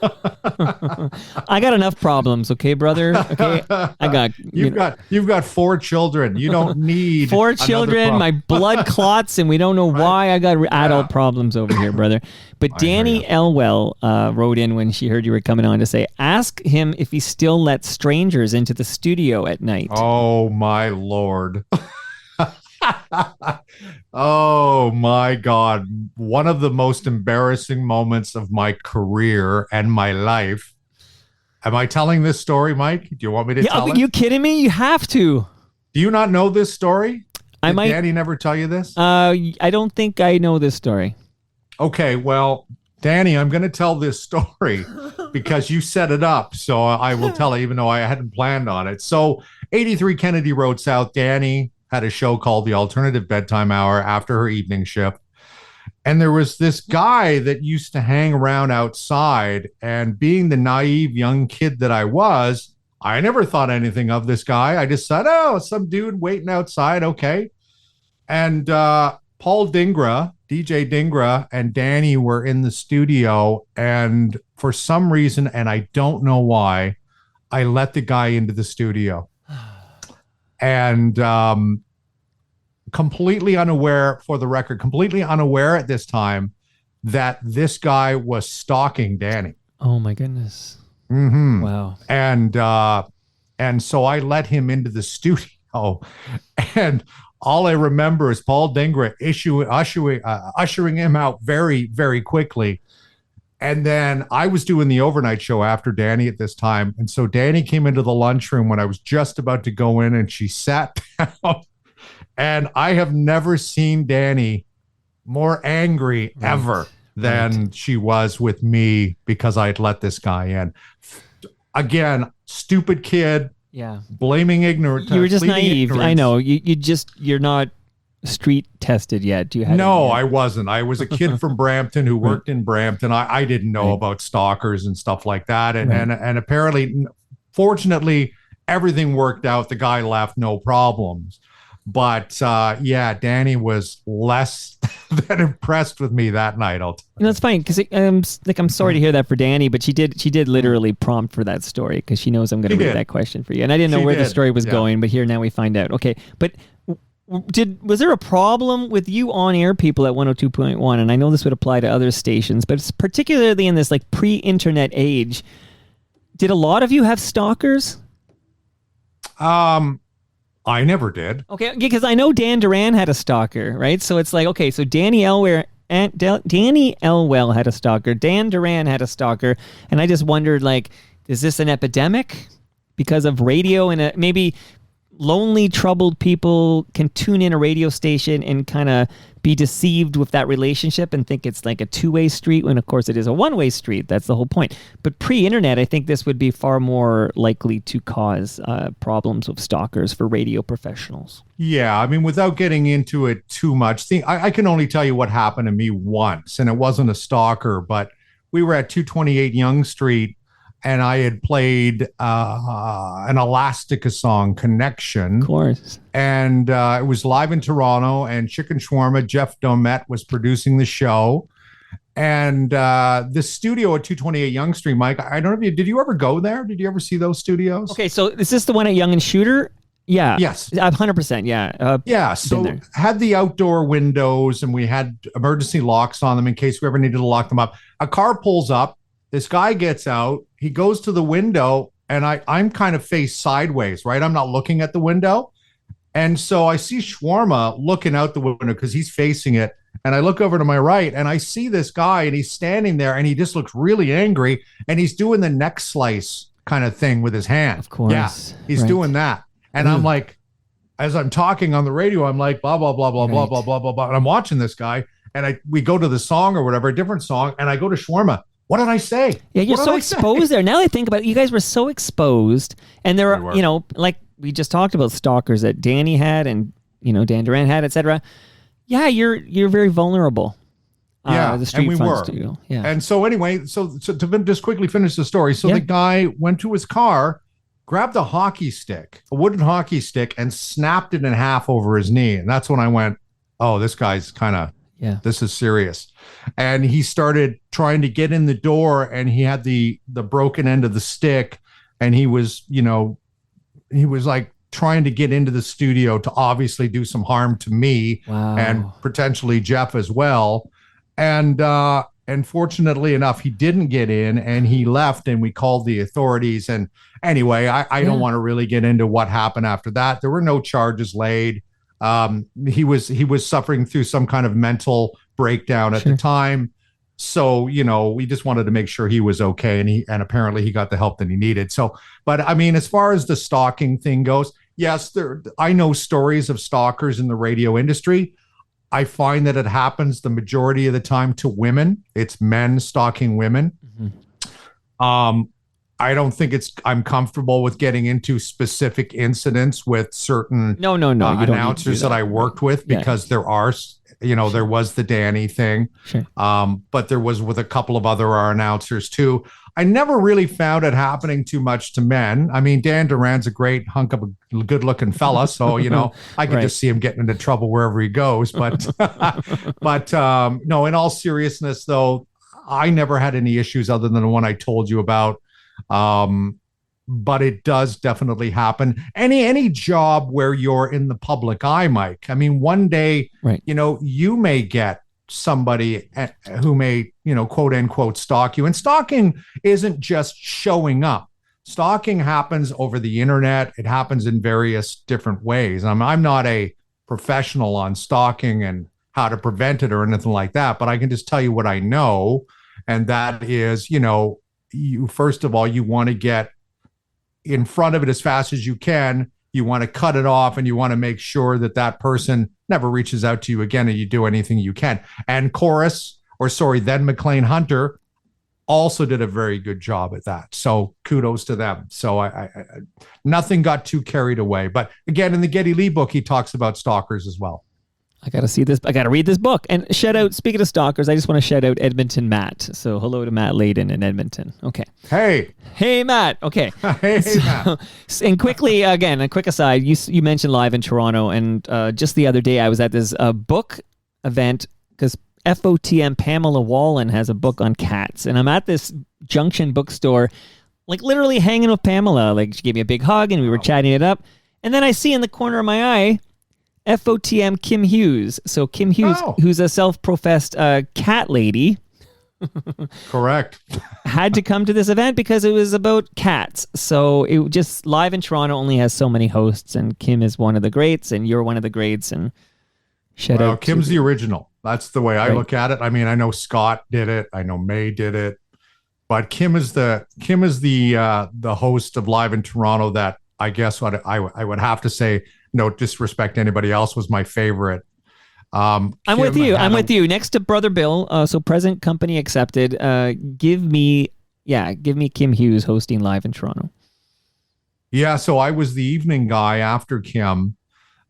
[SPEAKER 3] I got enough problems, okay, brother? Okay, I got
[SPEAKER 4] you've got 4 children. You don't need
[SPEAKER 3] 4 children. My blood clots, and we don't know why I got adult problems over here, brother. But Danny Elwell wrote in when she heard you were coming on to say, ask him if he still lets strangers into the studio at night.
[SPEAKER 4] Oh my Lord. Oh my God. One of the most embarrassing moments of my career and my life. Am I telling this story, Mike? Do you want me to tell it?
[SPEAKER 3] Are you kidding me? You have to.
[SPEAKER 4] Do you not know this story? Did
[SPEAKER 3] might.
[SPEAKER 4] Danny never tell you this?
[SPEAKER 3] I don't think I know this story.
[SPEAKER 4] Okay, well, Danny, I'm going to tell this story because you set it up. So I will tell it even though I hadn't planned on it. So 83 Kennedy Road South, Danny had a show called The Alternative Bedtime Hour after her evening shift. And there was this guy that used to hang around outside, and being the naive young kid that I was, I never thought anything of this guy. I just said, oh, some dude waiting outside. Okay. And Paul Dingra, DJ Dingra, and Danny were in the studio. And for some reason, and I don't know why, I let the guy into the studio. And completely unaware, for the record, completely unaware at this time that this guy was stalking Danny.
[SPEAKER 3] Oh my goodness.
[SPEAKER 4] Mm-hmm.
[SPEAKER 3] Wow.
[SPEAKER 4] And so I let him into the studio, and all I remember is Paul Dingra ushering him out very, very quickly. And then I was doing the overnight show after Danny at this time. And so Danny came into the lunchroom when I was just about to go in, and she sat down. And I have never seen Danny more angry ever than she was with me because I had let this guy in. Again, stupid kid.
[SPEAKER 3] Yeah.
[SPEAKER 4] Blaming ignorant.
[SPEAKER 3] You were just naive.
[SPEAKER 4] Ignorance.
[SPEAKER 3] I know. You're not street tested yet.
[SPEAKER 4] No, I wasn't. I was a kid from Brampton who worked in Brampton. I didn't know about stalkers and stuff like that. And apparently, fortunately, everything worked out. The guy left, no problems. But yeah, Danny was less than impressed with me that night. I'll tell you.
[SPEAKER 3] That's fine, because I'm sorry to hear that for Danny, but she did literally prompt for that story because she knows I'm going to read that question for you, and I didn't know where the story was going, but here now we find out. Okay, but was there a problem with you on air people at 102.1? And I know this would apply to other stations, but it's particularly in this like pre-internet age. Did a lot of you have stalkers?
[SPEAKER 4] I never did.
[SPEAKER 3] Okay, because I know Dan Duran had a stalker, right? So it's like, okay, so Danny Elwell had a stalker, Dan Duran had a stalker, and I just wondered, like, is this an epidemic because of radio and maybe lonely, troubled people can tune in a radio station and kind of be deceived with that relationship and think it's like a two-way street when, of course, it is a one-way street. That's the whole point. But pre-internet, I think this would be far more likely to cause problems with stalkers for radio professionals.
[SPEAKER 4] Yeah, I mean, without getting into it too much, I can only tell you what happened to me once, and it wasn't a stalker, but we were at 228 Yonge Street, and I had played an Elastica song, Connection.
[SPEAKER 3] Of course.
[SPEAKER 4] And it was live in Toronto, and Chicken Shawarma, Jeff Domet was producing the show. And the studio at 228 Yonge Street, Mike, I don't know if did you ever go there? Did you ever see those studios?
[SPEAKER 3] Okay, so is this the one at Yonge and Shooter? Yeah.
[SPEAKER 4] Yes.
[SPEAKER 3] 100%, yeah.
[SPEAKER 4] Yeah, so had the outdoor windows, and we had emergency locks on them in case we ever needed to lock them up. A car pulls up. This guy gets out, he goes to the window, and I'm kind of face sideways, right? I'm not looking at the window. And so I see Shawarma looking out the window because he's facing it. And I look over to my right, and I see this guy, and he's standing there, and he just looks really angry, and he's doing the neck slice kind of thing with his hand.
[SPEAKER 3] Of course.
[SPEAKER 4] Yeah, he's doing that. And I'm like, as I'm talking on the radio, I'm like, blah, blah, blah, blah, blah, blah, blah, blah, blah. And I'm watching this guy, and we go to the song or whatever, a different song, and I go to Shawarma. What did I say?
[SPEAKER 3] Yeah, you're so exposed there. Now that I think about it, you guys were so exposed. And there are, like we just talked about stalkers that Danny had and, Dan Duran had, etc. Yeah, you're very vulnerable.
[SPEAKER 4] Yeah,
[SPEAKER 3] the street
[SPEAKER 4] and we
[SPEAKER 3] front
[SPEAKER 4] were.
[SPEAKER 3] studio. Yeah.
[SPEAKER 4] And so anyway, so to just quickly finish the story. So the guy went to his car, grabbed a hockey stick, a wooden hockey stick, and snapped it in half over his knee. And that's when I went, oh, this guy's kind of, this is serious. And he started trying to get in the door, and he had the broken end of the stick, and he was like trying to get into the studio to obviously do some harm to me and potentially Jeff as well. And fortunately enough, he didn't get in, and he left, and we called the authorities. And anyway, I don't want to really get into what happened after that. There were no charges laid. He was suffering through some kind of mental breakdown at the time. So, we just wanted to make sure he was okay. And apparently he got the help that he needed. So, but I mean, as far as the stalking thing goes, yes, I know stories of stalkers in the radio industry. I find that it happens the majority of the time to women. It's men stalking women. Mm-hmm. I don't think I'm comfortable with getting into specific incidents with certain announcers that I worked with because there are, there was the Danny thing, but there was with a couple of other announcers too. I never really found it happening too much to men. I mean, Dan Duran's a great hunk of a good-looking fella, so I could just see him getting into trouble wherever he goes. But, no. In all seriousness, though, I never had any issues other than the one I told you about. But it does definitely happen. Any job where you're in the public eye, Mike. I mean, one day, you may get somebody who may, quote unquote, stalk you. And stalking isn't just showing up. Stalking happens over the internet. It happens in various different ways. I'm not a professional on stalking and how to prevent it or anything like that, but I can just tell you what I know. And that is, you first of all, you want to get in front of it as fast as you can. You want to cut it off, and you want to make sure that that person never reaches out to you again, and you do anything you can. And then McLean Hunter also did a very good job at that. So kudos to them. So I nothing got too carried away. But again, in the Geddy Lee book, he talks about stalkers as well.
[SPEAKER 3] I got to see this. I got to read this book. And shout out, speaking of stalkers, I just want to shout out Edmonton Matt. So hello to Matt Layden in Edmonton. Okay.
[SPEAKER 4] Hey,
[SPEAKER 3] Matt. Okay.
[SPEAKER 4] Matt.
[SPEAKER 3] And quickly, again, a quick aside, you mentioned Live in Toronto. And just the other day, I was at this book event because FOTM Pamela Wallen has a book on cats. And I'm at this Junction bookstore, like literally hanging with Pamela. Like she gave me a big hug and we were chatting it up. And then I see in the corner of my eye, FOTM Kim Hughes. So Kim Hughes, who's a self-professed cat lady.
[SPEAKER 4] Correct.
[SPEAKER 3] Had to come to this event because it was about cats. So it just Live in Toronto only has so many hosts, and Kim is one of the greats, and you're one of the greats. And shout out.
[SPEAKER 4] Kim's the original. That's the way I look at it. I mean, I know Scott did it. I know May did it, but Kim is the host of Live in Toronto. That I guess what I would have to say. No disrespect to anybody else, was my favorite. I'm
[SPEAKER 3] with you. Next to Brother Bill, so present company accepted. Give me Kim Hughes hosting Live in Toronto.
[SPEAKER 4] Yeah, so I was the evening guy after Kim.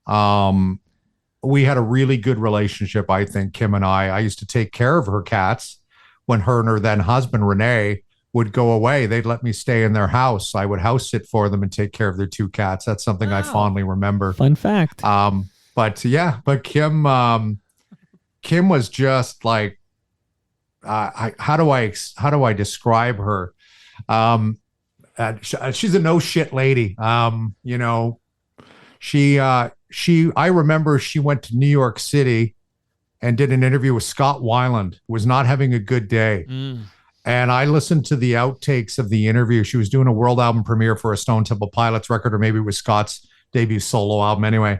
[SPEAKER 4] We had a really good relationship, I think, Kim and I. I used to take care of her cats when her and her then husband, Renee, would go away. They'd let me stay in their house. I would house sit for them and take care of their two cats. That's something I fondly remember.
[SPEAKER 3] Fun fact.
[SPEAKER 4] But Kim was just like, how do I describe her? She's a no shit lady. I remember she went to New York City and did an interview with Scott Weiland, was not having a good day. And I listened to the outtakes of the interview. She was doing a world album premiere for a Stone Temple Pilots record, or maybe it was Scott's debut solo album. Anyway,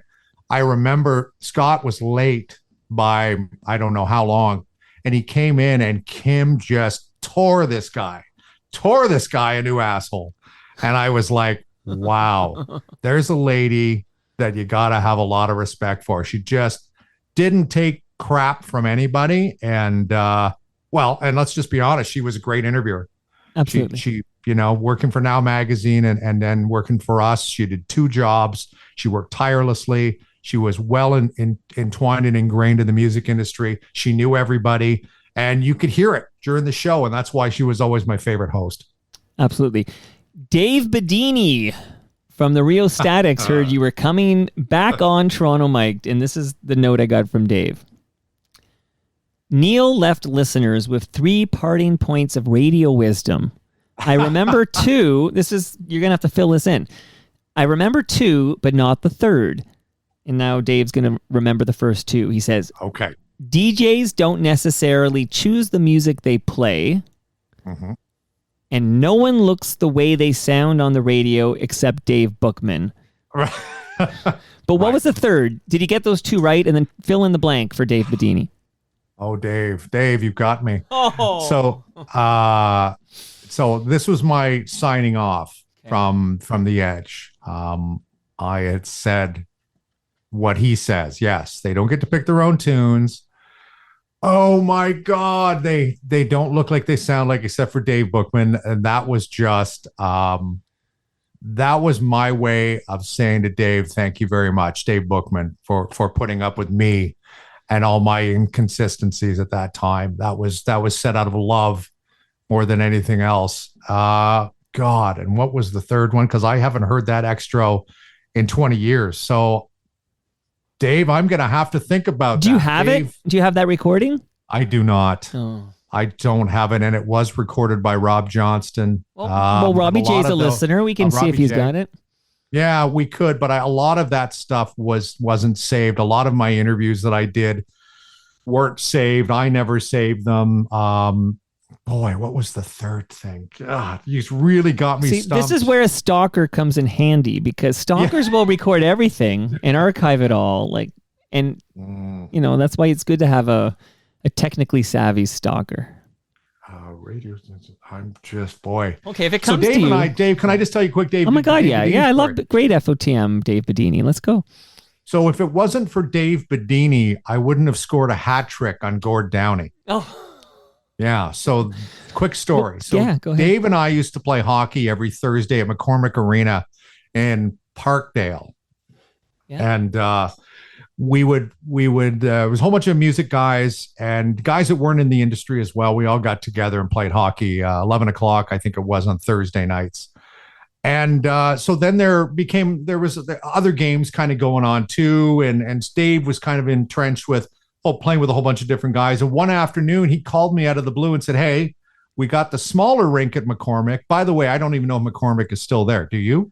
[SPEAKER 4] I remember Scott was late by I don't know how long, and he came in and Kim just tore this guy a new asshole. And I was like, wow, there's a lady that you got to have a lot of respect for. She just didn't take crap from anybody. And, and let's just be honest, she was a great interviewer.
[SPEAKER 3] Absolutely.
[SPEAKER 4] She working for Now Magazine and then working for us. She did 2 jobs. She worked tirelessly. She was well entwined and ingrained in the music industry. She knew everybody, and you could hear it during the show, and that's why she was always my favorite host.
[SPEAKER 3] Absolutely. Dave Bedini from the Rio Statics heard you were coming back on Toronto Mic'd, and this is the note I got from Dave. Neil left listeners with 3 parting points of radio wisdom. I remember 2. You're going to have to fill this in. I remember 2, but not the third. And now Dave's going to remember the first 2. He says,
[SPEAKER 4] okay,
[SPEAKER 3] DJs don't necessarily choose the music they play.
[SPEAKER 4] Mm-hmm.
[SPEAKER 3] And no one looks the way they sound on the radio except Dave Bookman.
[SPEAKER 4] Right.
[SPEAKER 3] But what was the third? Did he get those 2 right? And then fill in the blank for Dave Bedini.
[SPEAKER 4] Oh, Dave, you got me.
[SPEAKER 3] Oh.
[SPEAKER 4] So this was my signing off from The Edge. I had said what he says. Yes, they don't get to pick their own tunes. Oh my God, they don't look like they sound like, except for Dave Bookman. And that was just that was my way of saying to Dave, thank you very much, Dave Bookman, for putting up with me and all my inconsistencies at that time. That was set out of love more than anything else. God, and what was the third one? Because I haven't heard that extra in 20 years. So, Dave, I'm going to have to think about that.
[SPEAKER 3] Do you have it? Do you have that recording?
[SPEAKER 4] I do not.
[SPEAKER 3] Oh.
[SPEAKER 4] I don't have it, and it was recorded by Rob Johnston.
[SPEAKER 3] Well, Robbie J's a listener. We can see if he's got it.
[SPEAKER 4] Yeah, we could, but a lot of that stuff wasn't saved. A lot of my interviews that I did weren't saved. I never saved them. Boy, what was the third thing? God, you really got me stumped.
[SPEAKER 3] This is where a stalker comes in handy, because stalkers will record everything and archive it all. That's why it's good to have a technically savvy stalker.
[SPEAKER 4] radio. I'm just, boy.
[SPEAKER 3] Okay, if it
[SPEAKER 4] So
[SPEAKER 3] comes
[SPEAKER 4] Dave
[SPEAKER 3] to you,
[SPEAKER 4] and I, Dave, can I just tell you quick, Dave?
[SPEAKER 3] oh my God,
[SPEAKER 4] Dave
[SPEAKER 3] yeah,
[SPEAKER 4] Bedini
[SPEAKER 3] I
[SPEAKER 4] story?
[SPEAKER 3] love great FOTM, Dave Bedini. Let's go.
[SPEAKER 4] So if it wasn't for Dave Bedini, I wouldn't have scored a hat trick on Gord Downey.
[SPEAKER 3] Oh,
[SPEAKER 4] Yeah. So quick story. So
[SPEAKER 3] yeah, go ahead.
[SPEAKER 4] Dave and I used to play hockey every Thursday at McCormick Arena in Parkdale.
[SPEAKER 3] Yeah.
[SPEAKER 4] And we would there was a whole bunch of music guys and guys that weren't in the industry as well. We all got together and played hockey 11 o'clock, I think it was, on Thursday nights. And so then there was the other games kind of going on too. And Dave was kind of entrenched with playing with a whole bunch of different guys. And one afternoon he called me out of the blue and said, "Hey, we got the smaller rink at McCormick. By the way, I don't even know if McCormick is still there. Do you?"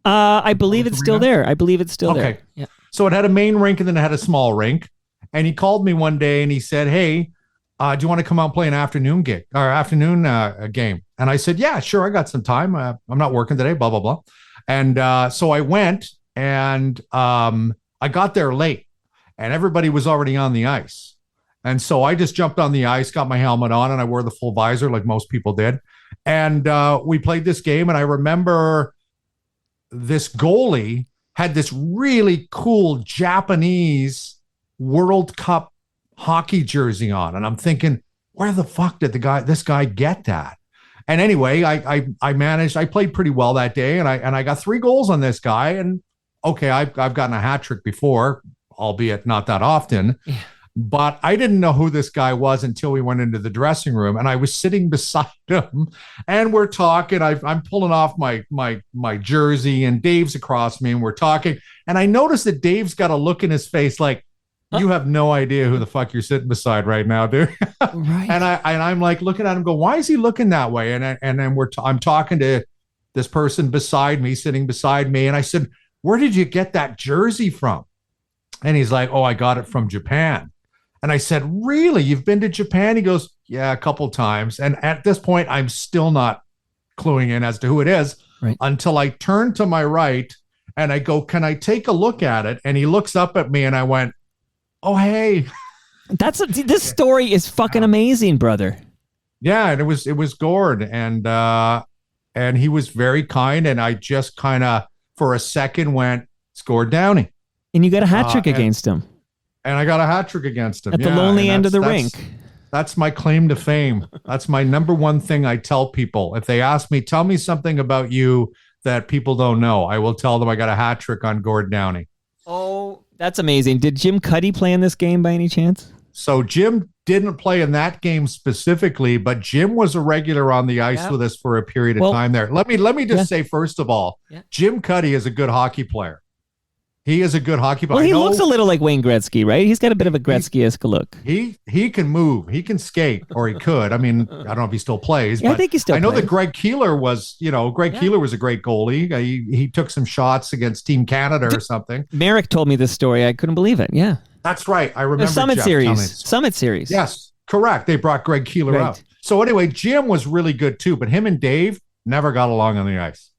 [SPEAKER 3] I believe it's still there.
[SPEAKER 4] Okay.
[SPEAKER 3] Yeah.
[SPEAKER 4] So it had a main rink and then it had a small rink. And he called me one day and he said, "Hey, do you want to come out and play an afternoon game?" And I said, "Yeah, sure. I got some time. I'm not working today, blah, blah, blah." And so I went and I got there late and everybody was already on the ice. And so I just jumped on the ice, got my helmet on, and I wore the full visor like most people did. And we played this game. And I remember this goalie had this really cool Japanese World Cup hockey jersey on. And I'm thinking, where the fuck did this guy get that? And anyway, I played pretty well that day and I got 3 goals on this guy. And okay, I've gotten a hat trick before, albeit not that often. Yeah. But I didn't know who this guy was until we went into the dressing room and I was sitting beside him and we're talking. I'm pulling off my jersey and Dave's across me and we're talking. And I noticed that Dave's got a look in his face like, you have no idea who the fuck you're sitting beside right now, dude. Right. And I'm like looking at him, go, why is he looking that way? And then I'm talking to this person beside me, sitting beside me, and I said, "Where did you get that jersey from?" And he's like, "Oh, I got it from Japan." And I said, "Really? You've been to Japan?" He goes, "Yeah, a couple times." And at this point, I'm still not cluing in as to who it is, right, until I turn to my right and I go, "Can I take a look at it?" And he looks up at me and I went, "Oh, hey."
[SPEAKER 3] This story is fucking amazing, brother.
[SPEAKER 4] Yeah, and it was Gord, and he was very kind, and I just kind of for a second went, "It's Gord Downey."
[SPEAKER 3] And you got a hat trick against him.
[SPEAKER 4] And I got a hat trick against him.
[SPEAKER 3] At the lonely end of the rink.
[SPEAKER 4] That's my claim to fame. That's my number one thing I tell people. If they ask me, "Tell me something about you that people don't know," I will tell them I got a hat trick on Gord Downey.
[SPEAKER 3] Oh, that's amazing. Did Jim Cuddy play in this game by any chance?
[SPEAKER 4] So Jim didn't play in that game specifically, but Jim was a regular on the ice with us for a period of time there. Let me just say, first of all, Jim Cuddy is a good hockey player. He is a good hockey player.
[SPEAKER 3] Well, he looks a little like Wayne Gretzky, right? He's got a bit of a Gretzky-esque look.
[SPEAKER 4] He can move. He can skate, or he could. I mean, I don't know if he still plays.
[SPEAKER 3] Yeah,
[SPEAKER 4] but
[SPEAKER 3] I think he still plays.
[SPEAKER 4] I know that Greg Keeler was, Keeler was a great goalie. He took some shots against Team Canada or something.
[SPEAKER 3] Merrick told me this story. I couldn't believe it. Yeah.
[SPEAKER 4] That's right. I remember
[SPEAKER 3] Summit Series.
[SPEAKER 4] Yes, correct. They brought Greg Keeler out. So anyway, Jim was really good too, but him and Dave never got along on the ice.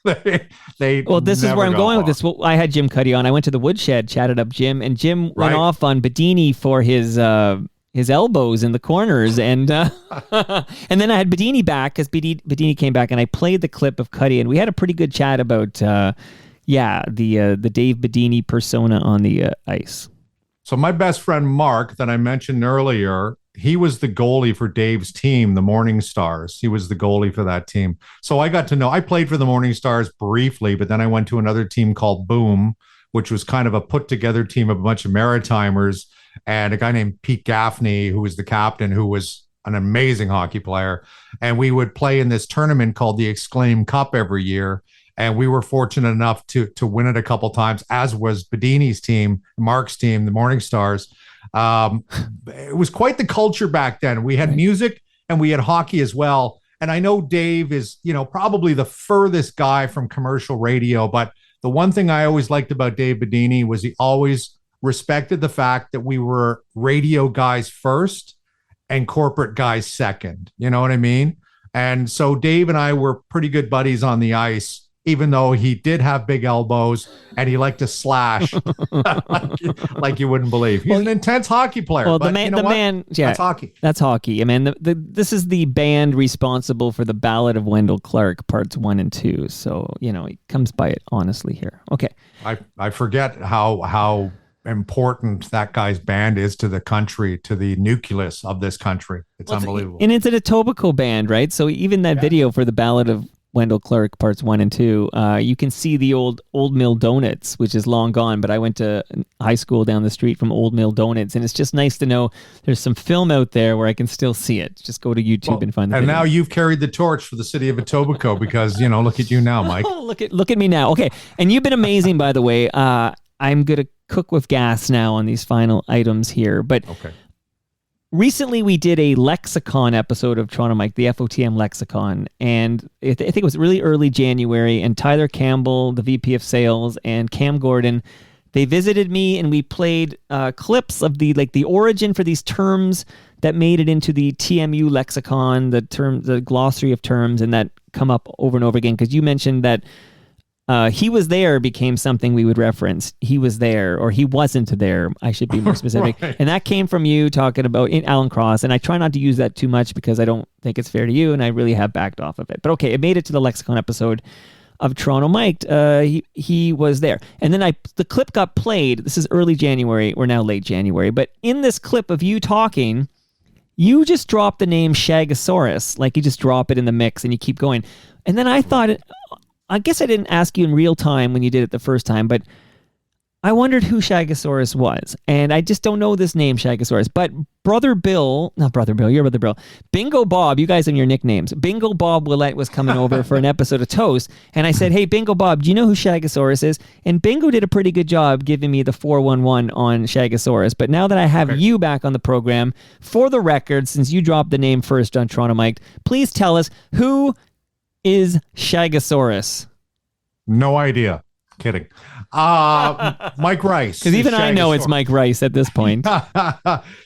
[SPEAKER 3] This is where I'm going with this. Well, I had Jim Cuddy on. I went to the woodshed, chatted up Jim, and Jim went off on Bedini for his elbows in the corners, and and then I had Bedini back because Bedini came back, and I played the clip of Cuddy, and we had a pretty good chat about the Dave Bedini persona on the ice.
[SPEAKER 4] So my best friend Mark that I mentioned earlier, he was the goalie for Dave's team, the Morning Stars. He was the goalie for that team. So I got to know, I played for the Morning Stars briefly, but then I went to another team called Boom, which was kind of a put together team of a bunch of Maritimers and a guy named Pete Gaffney, who was the captain, who was an amazing hockey player. And we would play in this tournament called the Exclaim Cup every year. And we were fortunate enough to win it a couple times, as was Bedini's team, Mark's team, the Morning Stars. It was quite the culture back then. We had music and we had hockey as well. And I know Dave is, probably the furthest guy from commercial radio. But the one thing I always liked about Dave Bedini was he always respected the fact that we were radio guys first and corporate guys second. You know what I mean? And so Dave and I were pretty good buddies on the ice, even though he did have big elbows and he liked to slash like you wouldn't believe. He's an intense hockey player.
[SPEAKER 3] Well,
[SPEAKER 4] but
[SPEAKER 3] yeah,
[SPEAKER 4] that's hockey.
[SPEAKER 3] That's hockey. I mean, this is the band responsible for the Ballad of Wendell Clark parts 1 and 2. So, he comes by it honestly here. Okay.
[SPEAKER 4] I forget how important that guy's band is to the country, to the nucleus of this country. It's unbelievable.
[SPEAKER 3] And it's an Etobicoke band, right? So even that video for the Ballad of Wendell Clark parts 1 and 2, you can see the old Mill Donuts, which is long gone, but I went to high school down the street from Old Mill Donuts, and it's just nice to know there's some film out there where I can still see it. Just go to YouTube and find the video.
[SPEAKER 4] Now you've carried the torch for the city of Etobicoke because, look at you now, Mike.
[SPEAKER 3] Look at me now. Okay, and you've been amazing, by the way. I'm going to cook with gas now on these final items here, but
[SPEAKER 4] okay.
[SPEAKER 3] Recently, we did a lexicon episode of Toronto Mike, the FOTM lexicon, and I think it was really early January, and Tyler Campbell, the VP of Sales, and Cam Gordon, they visited me, and we played clips of the origin for these terms that made it into the TMU lexicon, the glossary of terms, and that come up over and over again, because you mentioned that he was there became something we would reference. He was there, or he wasn't there. I should be more specific. Right. And that came from you talking about Alan Cross. And I try not to use that too much because I don't think it's fair to you. And I really have backed off of it. But okay, it made it to the lexicon episode of Toronto Mike. He was there. And then the clip got played. This is early January. We're now late January. But in this clip of you talking, you just dropped the name Shagasaurus. Like you just drop it in the mix and you keep going. And then I thought I guess I didn't ask you in real time when you did it the first time, but I wondered who Shagasaurus was. And I just don't know this name, Shagasaurus. But your brother Bill, Bingo Bob, you guys have your nicknames. Bingo Bob Willette was coming over for an episode of Toast. And I said, hey, Bingo Bob, do you know who Shagasaurus is? And Bingo did a pretty good job giving me the 411 on Shagasaurus. But now that I have you back on the program, for the record, since you dropped the name first on Toronto Mike, please tell us who is Shagasaurus?
[SPEAKER 4] No idea. Kidding. Mike Rice.
[SPEAKER 3] Because even I know it's Mike Rice at this point.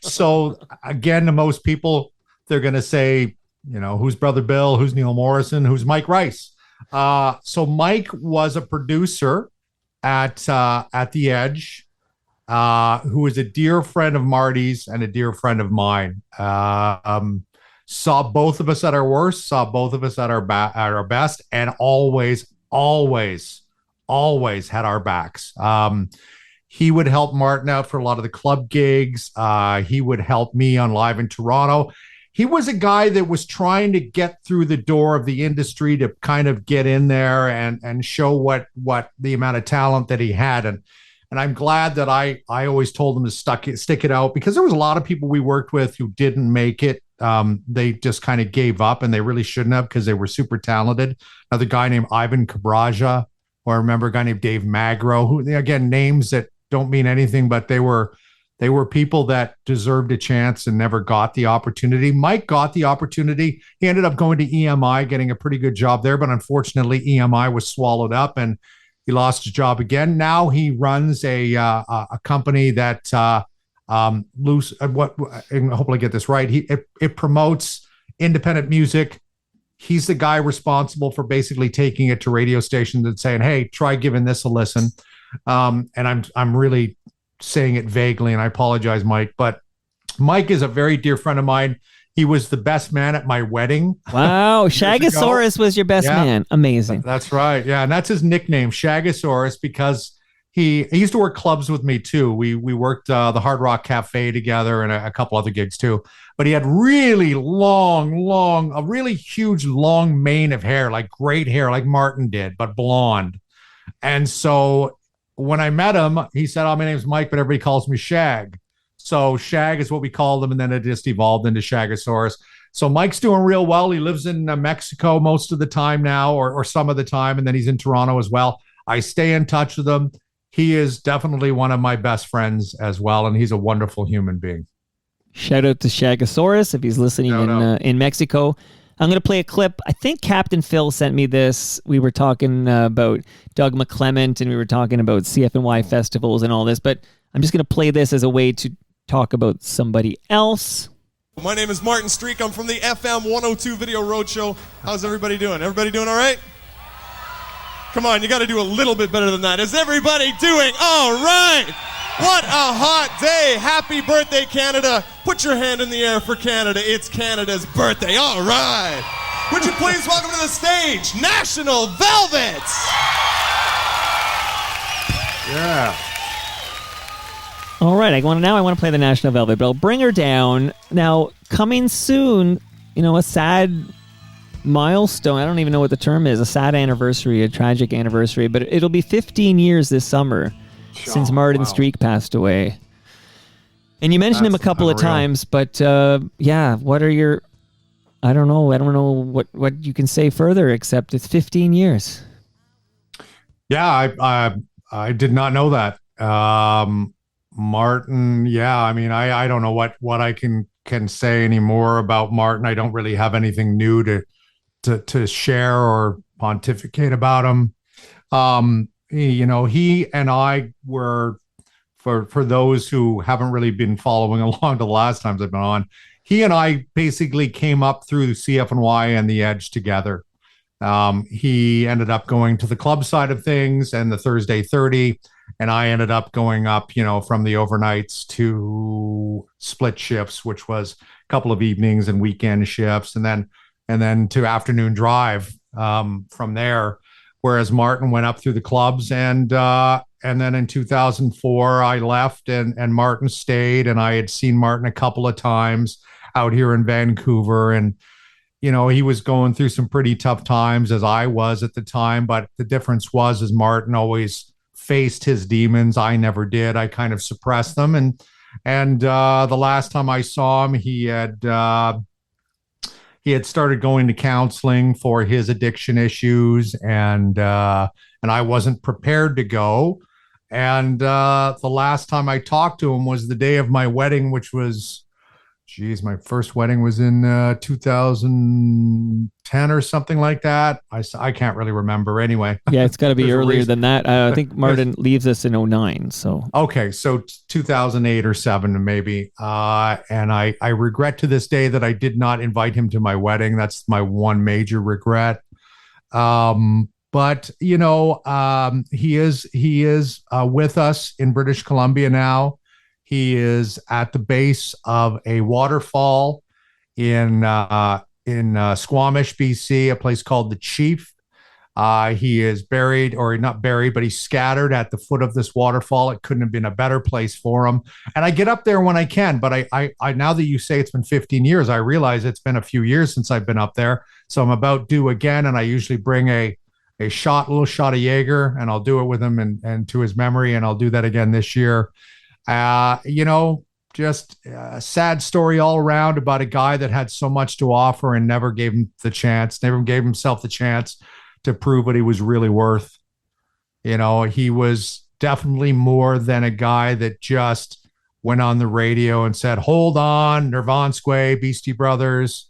[SPEAKER 4] So again, to most people, they're going to say, who's Brother Bill? Who's Neil Morrison? Who's Mike Rice? So Mike was a producer at The Edge, who is a dear friend of Marty's and a dear friend of mine. Saw both of us at our worst, saw both of us at our best, and always had our backs. He would help Martin out for a lot of the club gigs. He would help me on Live in Toronto. He was a guy that was trying to get through the door of the industry to kind of get in there and show what the amount of talent that he had. And I'm glad that I always told him to stick it out, because there was a lot of people we worked with who didn't make it. They just kind of gave up, and they really shouldn't have, because they were super talented. Another guy named Ivan Cabraja, or I remember a guy named Dave Magro, who, again, names that don't mean anything, but they were people that deserved a chance and never got the opportunity. Mike got the opportunity. He ended up going to EMI, getting a pretty good job there, but unfortunately EMI was swallowed up and he lost his job again. Now he runs a company that hopefully I get this right. It promotes independent music. He's the guy responsible for basically taking it to radio stations and saying, hey, try giving this a listen. And I'm really saying it vaguely, and I apologize, Mike, but Mike is a very dear friend of mine. He was the best man at my wedding.
[SPEAKER 3] Wow. Shagasaurus was your best man. Amazing.
[SPEAKER 4] That's right. Yeah. And that's his nickname, Shagasaurus, because he used to work clubs with me too. We worked the Hard Rock Cafe together and a couple other gigs too. But he had really a really huge, long mane of hair, like great hair, like Martin did, but blonde. And so when I met him, he said, oh, my name's Mike, but everybody calls me Shag. So Shag is what we called him, and then it just evolved into Shagasaurus. So Mike's doing real well. He lives in Mexico most of the time now, or some of the time, and then he's in Toronto as well. I stay in touch with him. He is definitely one of my best friends as well, and he's a wonderful human being.
[SPEAKER 3] Shout out to Shagasaurus if he's listening in Mexico. I'm going to play a clip. I think Captain Phil sent me this. We were talking about Doug McClement, and we were talking about CFNY festivals and all this, but I'm just going to play this as a way to talk about somebody else.
[SPEAKER 7] My name is Martin Streak. I'm from the FM 102 Video Roadshow. How's everybody doing? Everybody doing all right? Come on, you got to do a little bit better than that. Is everybody doing all right? What a hot day. Happy birthday, Canada. Put your hand in the air for Canada. It's Canada's birthday. All right. Would you please welcome to the stage, National Velvets.
[SPEAKER 4] Yeah.
[SPEAKER 3] All right, I want to play the National Velvet, but I'll bring her down. Now, coming soon, a sad milestone. I don't even know what the term is. A sad anniversary, a tragic anniversary, but it'll be 15 years this summer since Martin Streak passed away. And you mentioned him a couple of times, but what are your... I don't know what you can say further except it's 15 years.
[SPEAKER 4] Yeah, I did not know that. Martin, I don't know what I can say anymore about Martin. I don't really have anything new to share or pontificate about him. He and I were, for those who haven't really been following along the last times I've been on, he and I basically came up through the CFNY and the Edge together. He ended up going to the club side of things and the Thursday 30, and I ended up going up, from the overnights to split shifts, which was a couple of evenings and weekend shifts, and then to afternoon drive from there. Whereas Martin went up through the clubs, and then in 2004 I left, and Martin stayed, and I had seen Martin a couple of times out here in Vancouver, and he was going through some pretty tough times, as I was at the time. But the difference was Martin always faced his demons. I never did. I kind of suppressed them, and the last time I saw him, he had started going to counseling for his addiction issues, and I wasn't prepared to go. And the last time I talked to him was the day of my wedding, which was, my first wedding was in 2010 or something like that. I can't really remember. Anyway,
[SPEAKER 3] yeah, it's got to be earlier than that. I think Martin leaves us in 2009. So
[SPEAKER 4] okay, so 2008 or 7 maybe. And I regret to this day that I did not invite him to my wedding. That's my one major regret. But he is with us in British Columbia now. He is at the base of a waterfall in Squamish, BC, a place called the Chief. He is buried, or not buried, but he's scattered at the foot of this waterfall. It couldn't have been a better place for him. And I get up there when I can, but I now that you say it's been 15 years, I realize it's been a few years since I've been up there. So I'm about due again, and I usually bring a little shot of Jaeger, and I'll do it with him and to his memory, and I'll do that again this year. Just a sad story all around about a guy that had so much to offer and never gave himself the chance to prove what he was really worth. He was definitely more than a guy that just went on the radio and said, hold on, Nirvanskwe, Beastie Brothers,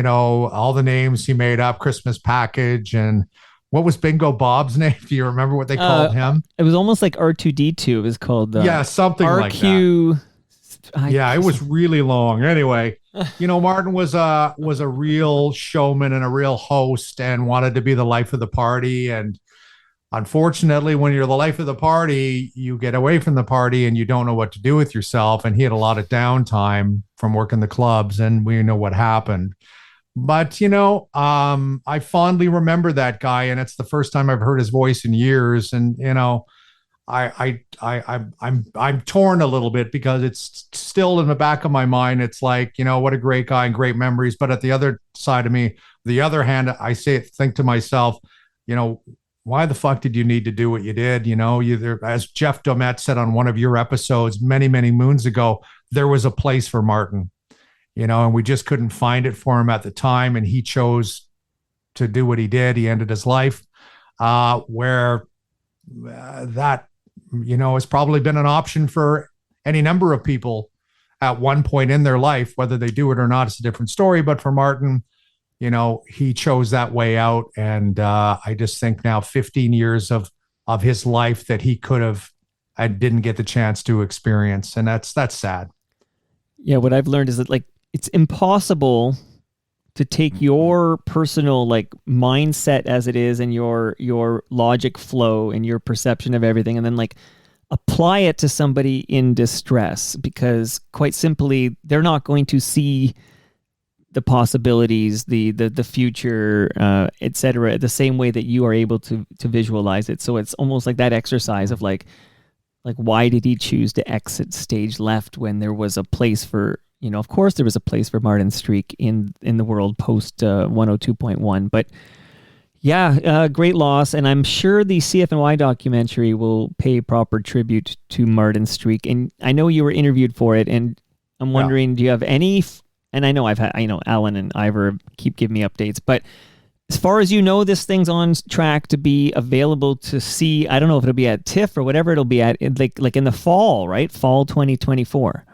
[SPEAKER 4] all the names he made up, Christmas Package, and what was Bingo Bob's name? Do you remember what they called him?
[SPEAKER 3] It was almost like R2D2. It was called
[SPEAKER 4] something
[SPEAKER 3] RQ.
[SPEAKER 4] like that. It was really long. Anyway, Martin was a real showman and a real host, and wanted to be the life of the party. And unfortunately, when you're the life of the party, you get away from the party and you don't know what to do with yourself. And he had a lot of downtime from working the clubs, and we know what happened. But, I fondly remember that guy, and it's the first time I've heard his voice in years. And, I'm torn a little bit, because it's still in the back of my mind. It's like, what a great guy and great memories. But at the other side of me, the other hand, I think to myself, why the fuck did you need to do what you did? As Jeff Domet said on one of your episodes many, many moons ago, there was a place for Martin. And we just couldn't find it for him at the time. And he chose to do what he did. He ended his life where that, has probably been an option for any number of people at one point in their life. Whether they do it or not, it's a different story. But for Martin, he chose that way out. And I just think now 15 years of his life that he could have and didn't get the chance to experience. And that's sad.
[SPEAKER 3] Yeah, what I've learned is that, it's impossible to take your personal like mindset as it is and your logic flow and your perception of everything, and then like apply it to somebody in distress, because quite simply they're not going to see the possibilities, the future, etc., the same way that you are able to visualize it. So it's almost like that exercise of like why did he choose to exit stage left when there was a place for, of course there was a place for Martin Streak in the world post 102.1, but yeah, great loss. And I'm sure the CFNY documentary will pay proper tribute to Martin Streak. And I know you were interviewed for it, and I'm wondering, do you have any, and I know Alan and Ivor keep giving me updates, but as far as this thing's on track to be available to see. I don't know if it'll be at TIFF or whatever it'll be at, like in the fall, right? Fall 2024.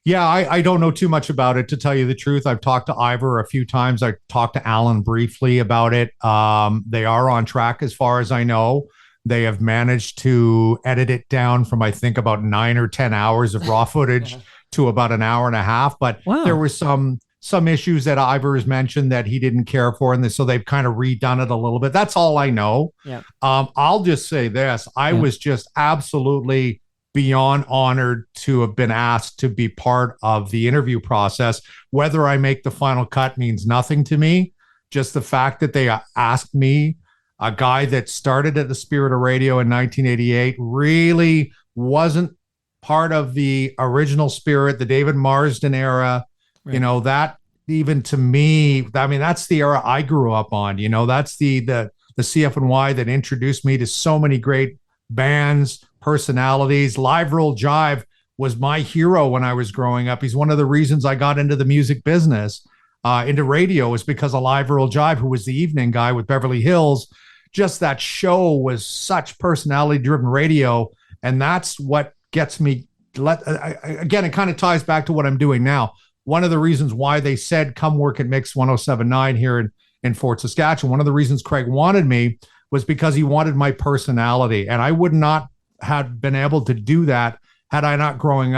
[SPEAKER 4] Yeah, I don't know too much about it, to tell you the truth. I've talked to Ivor a few times. I talked to Alan briefly about it. They are on track as far as I know. They have managed to edit it down from, I think, about 9 or 10 hours of raw footage to about an hour and a half. But there were some issues that Ivor has mentioned that he didn't care for, and so they've kind of redone it a little bit. That's all I know. Yeah. I'll just say this. I was just absolutely beyond honored to have been asked to be part of the interview process. Whether I make the final cut means nothing to me. Just the fact that they asked me, a guy that started at the Spirit of Radio in 1988, really wasn't part of the original Spirit, the David Marsden era. Right. That even to me, I mean, that's the era I grew up on. That's the CFNY that introduced me to so many great bands, personalities. Live Roll Jive was my hero when I was growing up. He's one of the reasons I got into the music business, into radio, is because of Live Roll Jive, who was the evening guy with Beverly Hills. Just that show was such personality-driven radio, and that's what gets me. Again, it kind of ties back to what I'm doing now. One of the reasons why they said, come work at Mix 107.9 here in Fort Saskatchewan, one of the reasons Craig wanted me was because he wanted my personality. And I would not have been able to do that had I not grown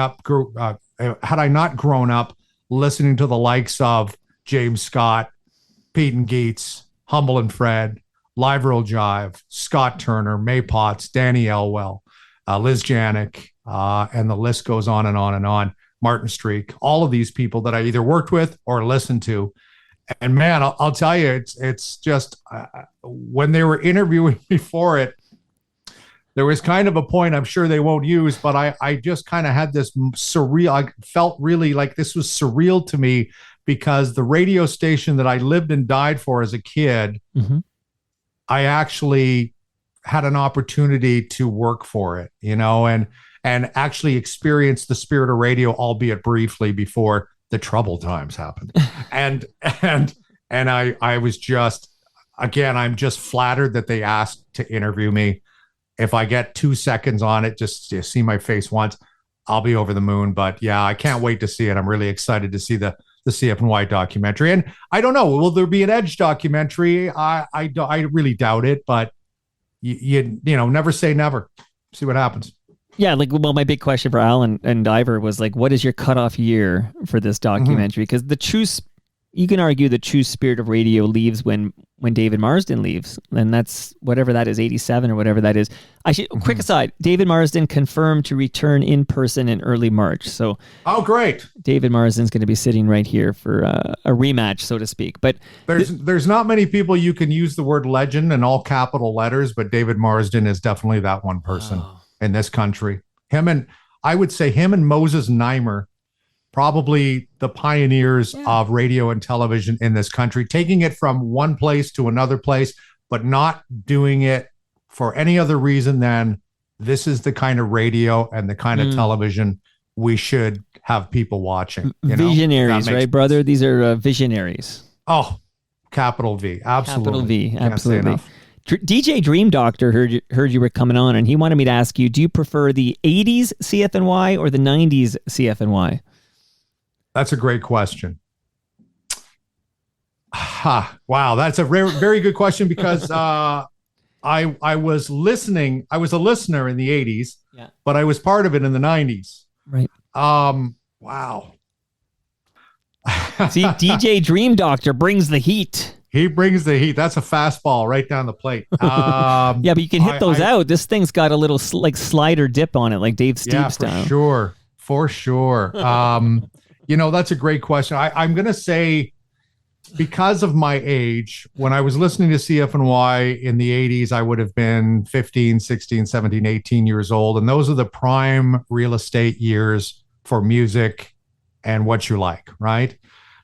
[SPEAKER 4] up listening to the likes of James Scott, Pete and Geets, Humble and Fred, Live Roll Jive, Scott Turner, May Potts, Danny Elwell, Liz Janik, and the list goes on and on and on. Martin Streak, all of these people that I either worked with or listened to. And man, I'll tell you, it's just when they were interviewing me for it, there was kind of a point I'm sure they won't use, but I just kind of had this surreal, I felt really like this was surreal to me, because the radio station that I lived and died for as a kid, I actually had an opportunity to work for it, and actually experience the Spirit of Radio, albeit briefly, before the troubled times happened. and I was just, again, I'm just flattered that they asked to interview me. If I get 2 seconds on it, just to see my face once, I'll be over the moon. But yeah, I can't wait to see it. I'm really excited to see the CFNY documentary. And I don't know, will there be an Edge documentary? I really doubt it, but you never say never. See what happens.
[SPEAKER 3] Yeah, my big question for Alan and Ivor was what is your cutoff year for this documentary? Because you can argue the true Spirit of Radio leaves when David Marsden leaves, and that's whatever that is, 87 or whatever that is. Quick aside, David Marsden confirmed to return in person in early March. So,
[SPEAKER 4] great!
[SPEAKER 3] David Marsden's going to be sitting right here for a rematch, so to speak. But
[SPEAKER 4] there's not many people you can use the word legend in all capital letters, but David Marsden is definitely that one person in this country. I would say him and Moses Neimer, probably the pioneers of radio and television in this country, taking it from one place to another place, but not doing it for any other reason than this is the kind of radio and the kind of television we should have people watching.
[SPEAKER 3] Visionaries, right, brother? These are visionaries.
[SPEAKER 4] Oh, capital V. Absolutely.
[SPEAKER 3] Capital V. Absolutely. DJ Dream Doctor heard you were coming on, and he wanted me to ask you, do you prefer the 80s CFNY or the 90s CFNY?
[SPEAKER 4] That's a great question. Wow, that's a very, very good question, because I was listening. I was a listener in the 80s, but I was part of it in the 90s.
[SPEAKER 3] Right.
[SPEAKER 4] Wow.
[SPEAKER 3] See, DJ Dream Doctor brings the heat.
[SPEAKER 4] He brings the heat. That's a fastball right down the plate.
[SPEAKER 3] Yeah, but you can hit those out. This thing's got a little like slider dip on it, like Dave Steve style.
[SPEAKER 4] For sure. That's a great question. I'm going to say, because of my age, when I was listening to CFNY in the 80s, I would have been 15, 16, 17, 18 years old. And those are the prime real estate years for music and what you like, right?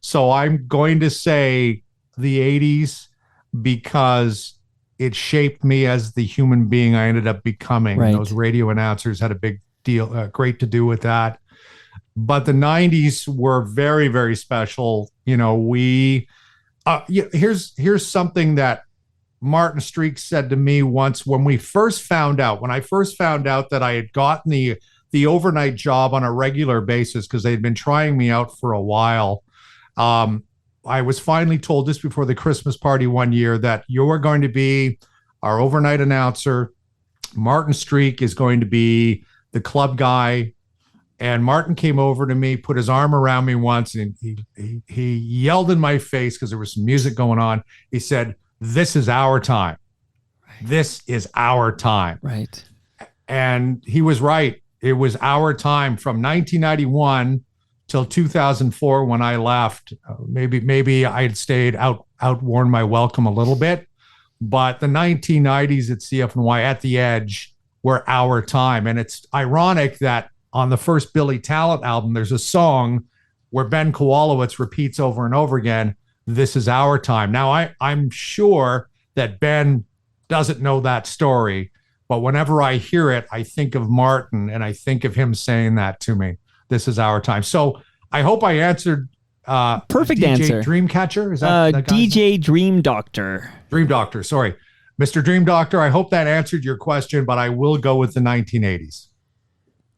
[SPEAKER 4] So I'm going to say the 80s because it shaped me as the human being I ended up becoming.
[SPEAKER 3] Right.
[SPEAKER 4] Those radio announcers had a big deal, great to do with that. But the 90s were very, very special. Here's something that Martin Streak said to me once when I first found out that I had gotten the overnight job on a regular basis, because they'd been trying me out for a while. I was finally told just before the Christmas party one year that you're going to be our overnight announcer. Martin Streak is going to be the club guy. And Martin came over to me, put his arm around me once, and he yelled in my face because there was some music going on. He said, "This is our time. Right. This is our time."
[SPEAKER 3] Right.
[SPEAKER 4] And he was right. It was our time from 1991 till 2004 when I left. Maybe I had stayed outworn my welcome a little bit, but the 1990s at CFNY at the Edge were our time. And it's ironic that on the first Billy Talent album, there's a song where Ben Kowalowitz repeats over and over again, "This is our time." Now, I'm sure that Ben doesn't know that story, but whenever I hear it, I think of Martin and I think of him saying that to me. This is our time. So I hope I answered.
[SPEAKER 3] Perfect
[SPEAKER 4] DJ
[SPEAKER 3] answer.
[SPEAKER 4] Dreamcatcher? Is that
[SPEAKER 3] DJ Dream Doctor?
[SPEAKER 4] Dream Doctor. Sorry, Mr. Dream Doctor. I hope that answered your question, but I will go with the 1980s.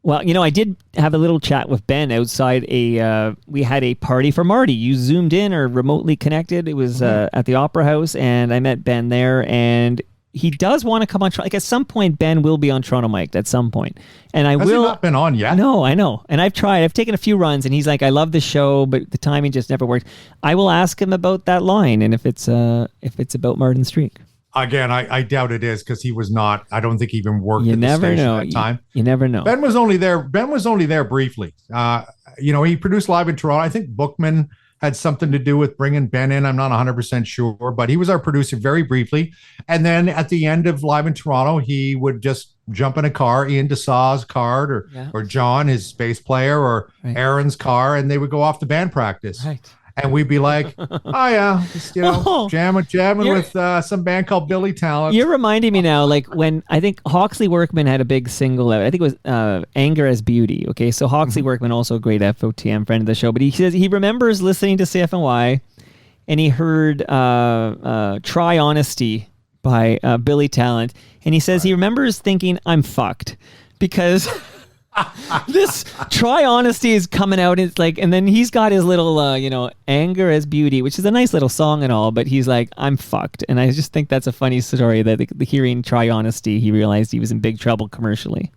[SPEAKER 3] Well, I did have a little chat with Ben outside we had a party for Marty. You zoomed in or remotely connected. It was at the Opera House, and I met Ben there, and he does want to come on. Like at some point, Ben will be on Toronto Mic'd at some point, and
[SPEAKER 4] Has he not been on yet?
[SPEAKER 3] No, I know, and I've tried. I've taken a few runs, and he's like, "I love the show, but the timing just never worked." I will ask him about that line, and if it's about Martin Streak.
[SPEAKER 4] Again, I doubt it is, because he was not. I don't think he even worked at the station at that time.
[SPEAKER 3] You never know.
[SPEAKER 4] Ben was only there briefly. He produced Live in Toronto. I think Bookman had something to do with bringing Ben in. I'm not 100% sure, but he was our producer very briefly. And then at the end of Live in Toronto, he would just jump in a car, Ian DeSaw's car, or John, his bass player, or Aaron's car, and they would go off to band practice.
[SPEAKER 3] Right.
[SPEAKER 4] And we'd be like, "Oh yeah, just jamming with some band called Billy Talent."
[SPEAKER 3] You're reminding me now, like when I think Hawksley Workman had a big single out. I think it was "Anger as Beauty." Okay, so Hawksley Workman, also a great FOTM friend of the show, but he says he remembers listening to CFNY, and he heard "Try Honesty" by Billy Talent, and he says he remembers thinking, "I'm fucked," because. This "Try Honesty" is coming out. It's like, and then he's got his little, "Anger as Beauty," which is a nice little song and all, but he's like, "I'm fucked." And I just think that's a funny story that the hearing "Try Honesty," he realized he was in big trouble commercially.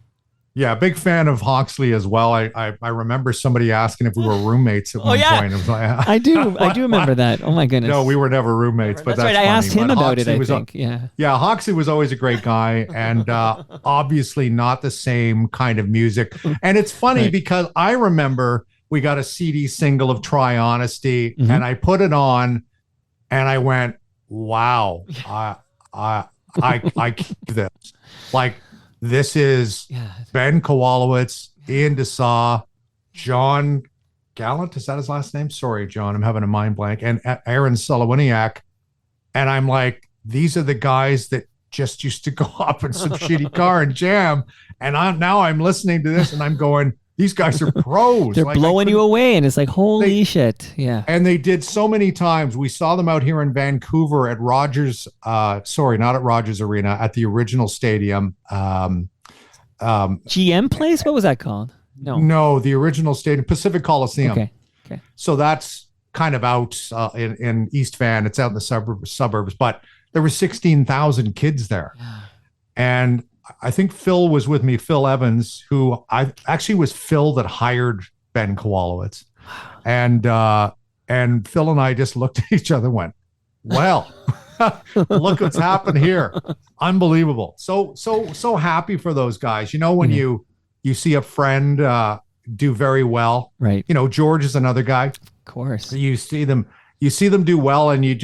[SPEAKER 4] Yeah, big fan of Hawksley as well. I remember somebody asking if we were roommates at one point. I was like,
[SPEAKER 3] I do remember that. Oh my goodness.
[SPEAKER 4] No, we were never roommates, but that's
[SPEAKER 3] right.
[SPEAKER 4] funny.
[SPEAKER 3] I asked him
[SPEAKER 4] But
[SPEAKER 3] about
[SPEAKER 4] Hawksley
[SPEAKER 3] it, I think.
[SPEAKER 4] Yeah, Hawksley was always a great guy, and obviously not the same kind of music. And it's funny because I remember we got a CD single of "Try Honesty," and I put it on, and I went, "Wow, I keep this." Like, this is Ben Kowalowitz, Ian DeSaw, John Gallant. Is that his last name? Sorry, John, I'm having a mind blank. And Aaron Solowiniak. And I'm like, these are the guys that just used to go up in some shitty car and jam. And now I'm listening to this and I'm going, these guys are pros.
[SPEAKER 3] They're blowing you away. And it's like, holy shit. Yeah.
[SPEAKER 4] And they did so many times. We saw them out here in Vancouver at Rogers. Sorry, not at Rogers Arena, at the original stadium.
[SPEAKER 3] GM Place? What was that called?
[SPEAKER 4] No, the original stadium, Pacific Coliseum.
[SPEAKER 3] Okay.
[SPEAKER 4] So that's kind of out in East Van. It's out in the suburbs, but there were 16,000 kids there. Yeah. And I think Phil was with me, Phil Evans, who I actually was Phil that hired Ben Kowalowitz. And And Phil and I just looked at each other and went, well, look what's happened here. Unbelievable. So happy for those guys. You know, when you see a friend do very well,
[SPEAKER 3] right?
[SPEAKER 4] You know, George is another guy.
[SPEAKER 3] Of course.
[SPEAKER 4] You see them do well, and you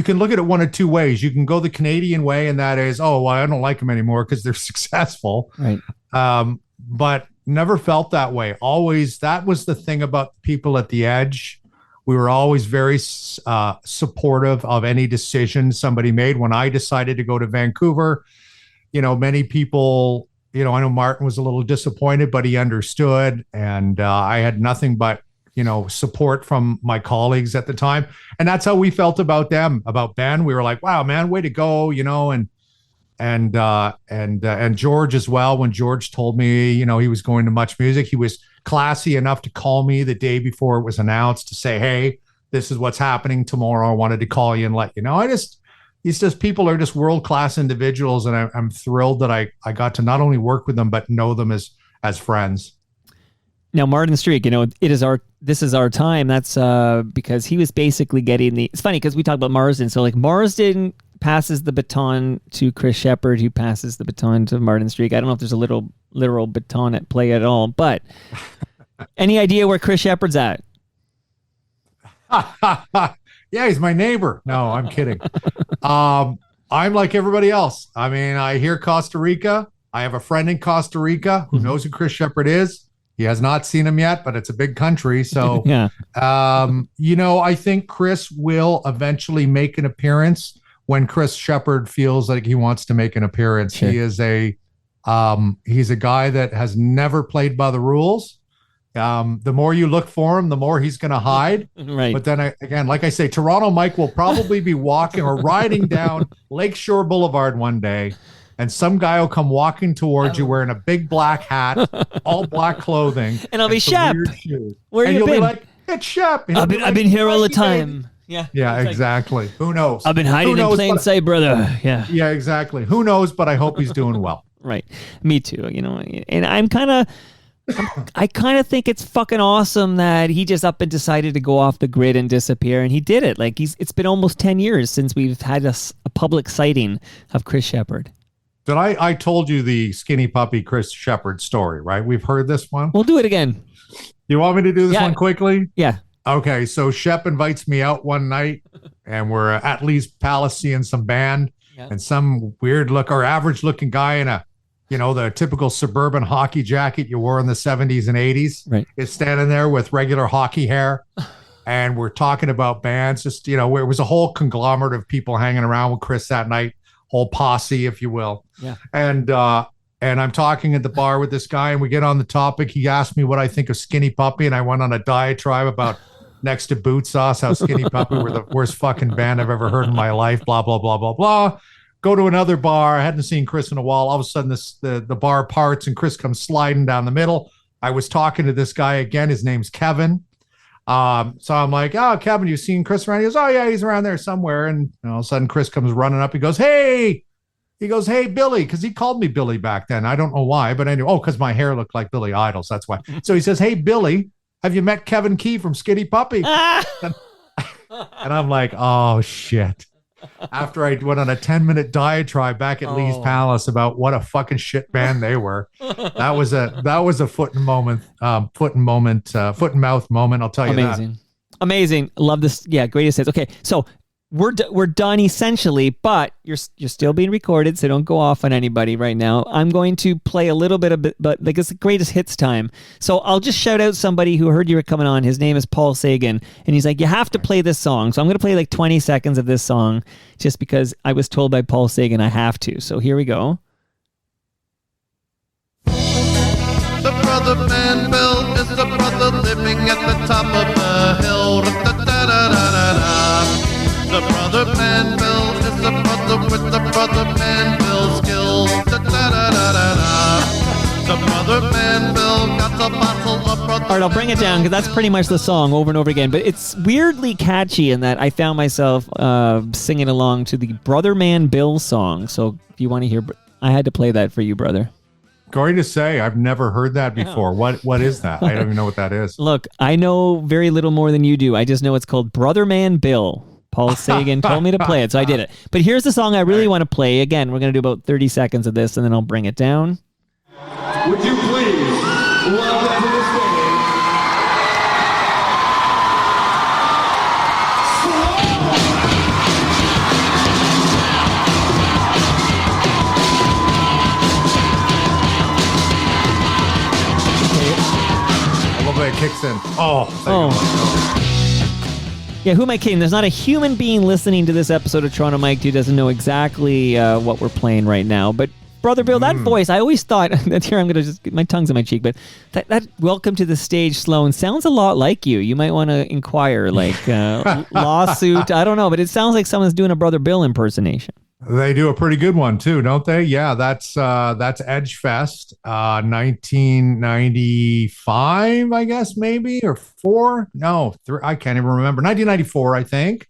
[SPEAKER 4] can look at it one of two ways. You can go the Canadian way, and that is, oh, well, I don't like them anymore because they're successful.
[SPEAKER 3] Right.
[SPEAKER 4] But never felt that way. Always, that was the thing about people at the Edge. We were always very supportive of any decision somebody made. When I decided to go to Vancouver, you know, many people, you know, I know Martin was a little disappointed, but he understood. And I had nothing but, you know, support from my colleagues at the time. And that's how we felt about them, about Ben. We were like, wow, man, way to go, you know, and George as well. When George told me, you know, he was going to Much Music, he was classy enough to call me the day before it was announced to say, hey, this is what's happening tomorrow. I wanted to call you and let you know. He's just, people are just world-class individuals. And I'm thrilled that I got to not only work with them, but know them as friends.
[SPEAKER 3] Now, Martin Streak, you know, this is our time. That's because he was basically getting it's funny because we talk about Marsden. So like Marsden passes the baton to Chris Shepherd, who passes the baton to Martin Streak. I don't know if there's a literal baton at play at all, but any idea where Chris Shepherd's at?
[SPEAKER 4] Yeah, he's my neighbor. No, I'm kidding. I'm like everybody else. I mean, I hear Costa Rica. I have a friend in Costa Rica who knows who Chris Shepherd is. He has not seen him yet, but it's a big country. So,
[SPEAKER 3] yeah.
[SPEAKER 4] You know, I think Chris will eventually make an appearance when Chris Shepherd feels like he wants to make an appearance. Sure. He is he's a guy that has never played by the rules. The more you look for him, the more he's going to hide.
[SPEAKER 3] Right.
[SPEAKER 4] But then again, like I say, Toronto Mike will probably be walking or riding down Lakeshore Boulevard one day, and some guy will come walking towards you wearing a big black hat, all black clothing.
[SPEAKER 3] And I'll be Shep. Where
[SPEAKER 4] and
[SPEAKER 3] you
[SPEAKER 4] you'll
[SPEAKER 3] been?
[SPEAKER 4] Be like, it's Shep.
[SPEAKER 3] I've been here all the time.
[SPEAKER 4] Yeah, exactly. Like, who knows?
[SPEAKER 3] I've been hiding in plain sight, brother. Yeah,
[SPEAKER 4] exactly. Who knows? But I hope he's doing well.
[SPEAKER 3] Right. Me too. You know, and I kind of think it's fucking awesome that he just up and decided to go off the grid and disappear, and he did it. Like it's been almost 10 years since we've had a public sighting of Chris Shepherd.
[SPEAKER 4] Did I told you the skinny puppy Chris Shepherd story, right? We've heard this one.
[SPEAKER 3] We'll do it again.
[SPEAKER 4] You want me to do this one quickly?
[SPEAKER 3] Yeah.
[SPEAKER 4] Okay, so Shep invites me out one night, and we're at Lee's Palace seeing some band, and some weird or average looking guy in a, you know, the typical suburban hockey jacket you wore in the 70s and 80s is standing there with regular hockey hair, and we're talking about bands. Just, you know, it was a whole conglomerate of people hanging around with Chris that night, whole posse, if you will.
[SPEAKER 3] Yeah.
[SPEAKER 4] And I'm talking at the bar with this guy, and we get on the topic. He asked me what I think of Skinny Puppy, and I went on a diatribe about next to Boot Sauce, how Skinny Puppy were the worst fucking band I've ever heard in my life, blah, blah, blah, blah, blah. Go to another bar. I hadn't seen Chris in a while. All of a sudden, the bar parts, and Chris comes sliding down the middle. I was talking to this guy again. His name's Kevin. So I'm like, oh, Kevin, you seen Chris around? He goes, oh, yeah, he's around there somewhere. And all of a sudden, Chris comes running up. He goes, hey, Billy, because he called me Billy back then. I don't know why, but I knew, because my hair looked like Billy Idol's. That's why. So he says, hey, Billy, have you met Kevin Key from Skinny Puppy? And I'm like, oh, shit. After I went on a 10-minute diatribe back at Lee's Palace about what a fucking shit band they were, that was a foot and mouth moment. I'll tell you that.
[SPEAKER 3] Amazing. Love this. Yeah, greatest hits. Okay, so we're done essentially, but you're still being recorded, so don't go off on anybody right now. I'm going to play a little bit of it, but like it's the greatest hits time. So I'll just shout out somebody who heard you were coming on. His name is Paul Sagan, and he's like, you have to play this song. So I'm going to play like 20 seconds of this song just because I was told by Paul Sagan I have to. So here we go.
[SPEAKER 8] The brother man Bill is a brother living at the top of the hill. The brother man Bill is a brother with the brother man Bill skills. The brother man Bill got a bottle of brother.
[SPEAKER 3] All right, I'll bring it down because that's pretty much the song over and over again. But it's weirdly catchy in that I found myself singing along to the Brother Man Bill song. So if you want to hear, I had to play that for you, brother.
[SPEAKER 4] Going to say, I've never heard that before. What is that? I don't even know what that is.
[SPEAKER 3] Look, I know very little more than you do. I just know it's called Brother Man Bill. Paul Sagan told me to play it, so I did it. But here's the song I really want to play. Again, we're going to do about 30 seconds of this, and then I'll bring it down.
[SPEAKER 1] Would you please welcome to the stage
[SPEAKER 4] I love that it kicks in.
[SPEAKER 3] Yeah, who am I kidding? There's not a human being listening to this episode of Toronto Mike who doesn't know exactly what we're playing right now. But Brother Bill, that voice, I always thought that here I'm going to just get my tongue's in my cheek, but that welcome to the stage, Sloan, sounds a lot like you. You might want to inquire, like lawsuit. I don't know, but it sounds like someone's doing a Brother Bill impersonation.
[SPEAKER 4] They do a pretty good one too, don't they? Yeah, that's Edge Fest, 1995, I guess, maybe, or four. No, I can't even remember. 1994, I think.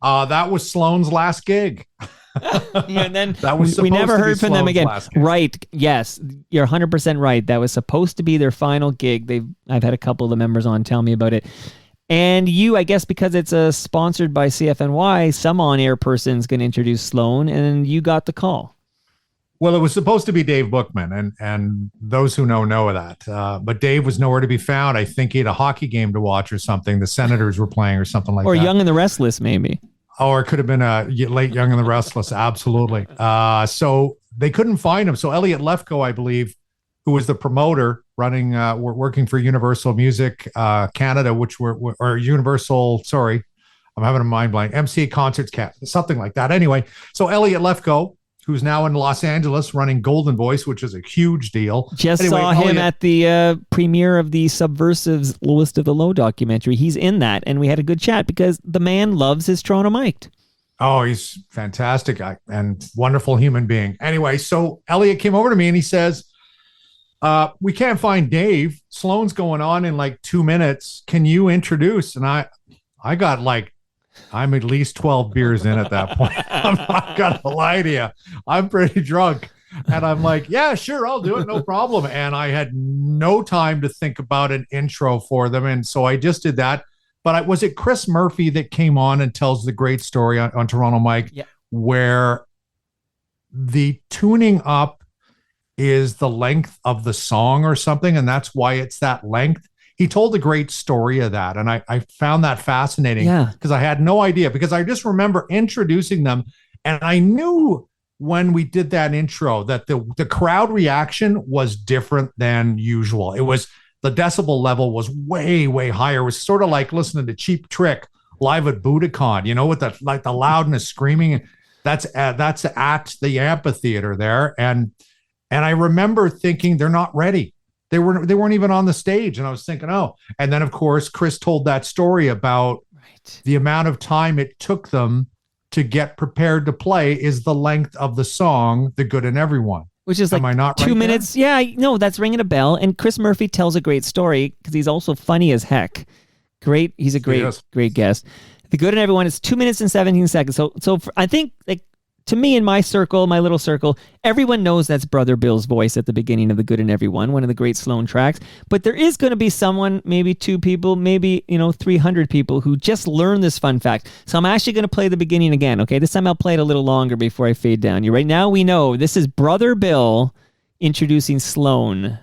[SPEAKER 4] That was Sloan's last gig.
[SPEAKER 3] Yeah, and then
[SPEAKER 4] that was
[SPEAKER 3] we never heard from them
[SPEAKER 4] Sloan's
[SPEAKER 3] again.
[SPEAKER 4] last gig.
[SPEAKER 3] Right? Yes, you're 100% right. That was supposed to be their final gig. I've had a couple of the members on tell me about it. And you, I guess, because it's sponsored by CFNY, some on-air person's going to introduce Sloan, and you got the call.
[SPEAKER 4] Well, it was supposed to be Dave Bookman, and those who know that. But Dave was nowhere to be found. I think he had a hockey game to watch or something. The Senators were playing or something like that.
[SPEAKER 3] Or Young and the Restless, maybe.
[SPEAKER 4] Or it could have been a late Young and the Restless. Absolutely. So they couldn't find him. So Elliot Lefko, I believe, who was the promoter running, working for Universal Music Canada, or Universal, sorry, I'm having a mind blank, MC Concerts Canada, something like that. Anyway, so Elliot Lefko, who's now in Los Angeles running Golden Voice, which is a huge deal.
[SPEAKER 3] Saw him at the premiere of the Subversives Lowest of the Low documentary. He's in that, and we had a good chat because the man loves his Toronto Mike.
[SPEAKER 4] Oh, he's fantastic and wonderful human being. Anyway, so Elliot came over to me and he says, we can't find Dave. Sloan's going on in like 2 minutes. Can you introduce? And I got I'm at least 12 beers in at that point. I'm not gonna lie to you. I'm pretty drunk. And I'm like, yeah, sure, I'll do it. No problem. And I had no time to think about an intro for them. And so I just did that. But was it Chris Murphy that came on and tells the great story on Toronto Mike, where the tuning up is the length of the song or something, and that's why it's that length. He told a great story of that, and I found that fascinating because I had no idea, because I just remember introducing them, and I knew when we did that intro that the crowd reaction was different than usual. It was, the decibel level was way, way higher. It was sort of like listening to Cheap Trick live at Budokan, with the loudness, screaming. That's at the amphitheater there, and I remember thinking they're not ready. They weren't even on the stage, and I was thinking, oh. And then of course Chris told that story about the amount of time it took them to get prepared to play is the length of the song, "The Good in Everyone,"
[SPEAKER 3] which is like 2 minutes. Yeah, no, that's ringing a bell. And Chris Murphy tells a great story because he's also funny as heck. Great, he's a great guest. "The Good in Everyone" is 2 minutes and 17 seconds. So I think to me, in my circle, my little circle, everyone knows that's Brother Bill's voice at the beginning of "The Good in Everyone," one of the great Sloan tracks. But there is going to be someone, maybe 2 people, maybe 300 people who just learn this fun fact. So I'm actually going to play the beginning again. Okay, this time I'll play it a little longer before I fade down. Right now we know this is Brother Bill introducing Sloan.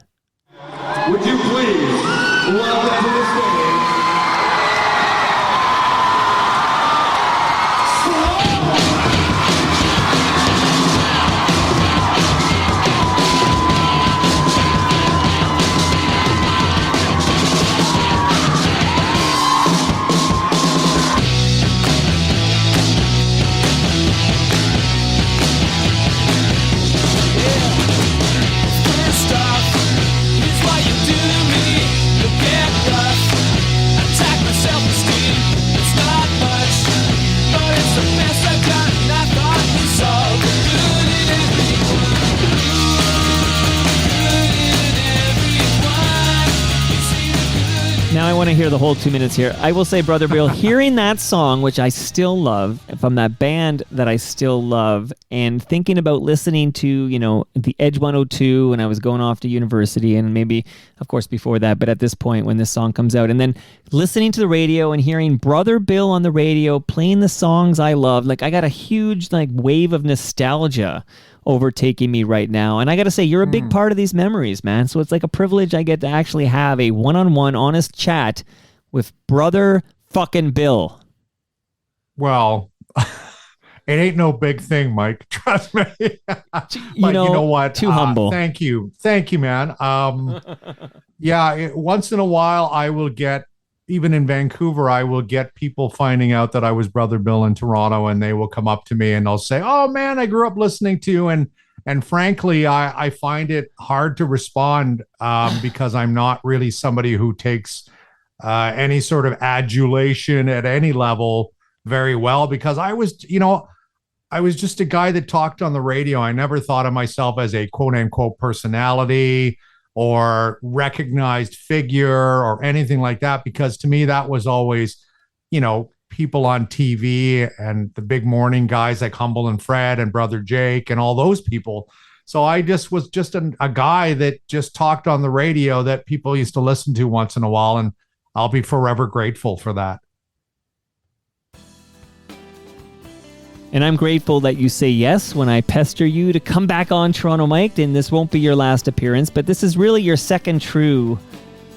[SPEAKER 1] Would you please welcome to the stage
[SPEAKER 2] First off, here's what you do to me. You get rough.
[SPEAKER 3] Now I want to hear the whole 2 minutes here. I will say, Brother Bill, hearing that song, which I still love, from that band that I still love, and thinking about listening to, you know, the Edge 102 when I was going off to university, and maybe, of course, before that, but at this point when this song comes out, and then listening to the radio and hearing Brother Bill on the radio playing the songs I love, like I got a huge like wave of nostalgia overtaking me right now. And I got to say, you're a big part of these memories, man. So it's like a privilege I get to actually have a one-on-one honest chat with Brother fucking Bill.
[SPEAKER 4] Well, it ain't no big thing, Mike. Trust me. But you know what?
[SPEAKER 3] Too humble.
[SPEAKER 4] Thank you, man. Once in a while, I will get, even in Vancouver, I will get people finding out that I was Brother Bill in Toronto, and they will come up to me and they'll say, "Oh man, I grew up listening to you." And frankly, I find it hard to respond because I'm not really somebody who takes any sort of adulation at any level very well, because I was just a guy that talked on the radio. I never thought of myself as a quote unquote personality or recognized figure or anything like that, because to me that was always, you know, people on TV and the big morning guys like Humble and Fred and Brother Jake and all those people. So I just was just a guy that just talked on the radio that people used to listen to once in a while, and I'll be forever grateful for that.
[SPEAKER 3] And I'm grateful that you say yes when I pester you to come back on Toronto Mike, and this won't be your last appearance, but this is really your second true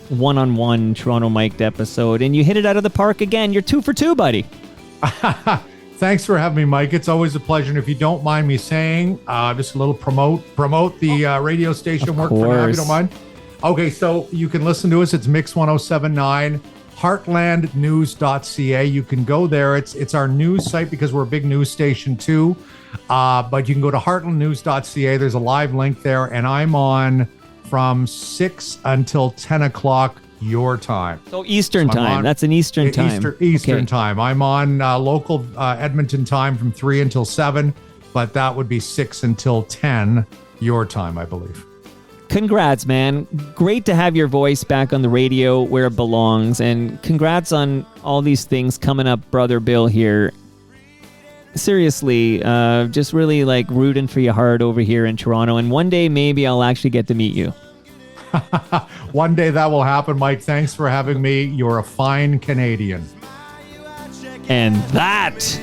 [SPEAKER 3] one-on-one Toronto Mike episode, and you hit it out of the park again. You're 2 for 2, buddy.
[SPEAKER 4] Thanks for having me, Mike. It's always a pleasure. And if you don't mind me saying, just a little promote the radio station work for now, if you don't mind. Okay, so you can listen to us. It's Mix 1079. heartlandnews.ca. You can go there. It's our news site because we're a big news station too. But you can go to heartlandnews.ca. There's a live link there, and I'm on from 6 until 10 o'clock your time.
[SPEAKER 3] So Eastern time. That's an Eastern time.
[SPEAKER 4] Eastern time. I'm on local Edmonton time from 3 until 7, but that would be 6 until 10 your time, I believe.
[SPEAKER 3] Congrats, man. Great to have your voice back on the radio where it belongs. And congrats on all these things coming up, Brother Bill here. Seriously, just really like rooting for you hard over here in Toronto. And one day, maybe I'll actually get to meet you.
[SPEAKER 4] One day that will happen, Mike. Thanks for having me. You're a fine Canadian.
[SPEAKER 3] And that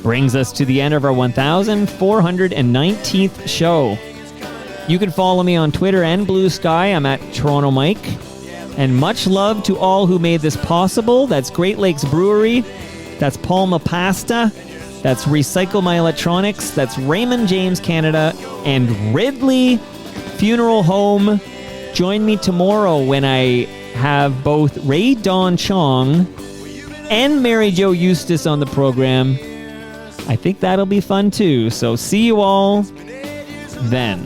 [SPEAKER 3] brings us to the end of our 1,419th show. You can follow me on Twitter and Blue Sky. I'm at Toronto Mike. And much love to all who made this possible. That's Great Lakes Brewery. That's Palma Pasta. That's Recycle My Electronics. That's Raymond James Canada. And Ridley Funeral Home. Join me tomorrow when I have both Ray Don Chong and Mary Jo Eustace on the program. I think that'll be fun too. So see you all then.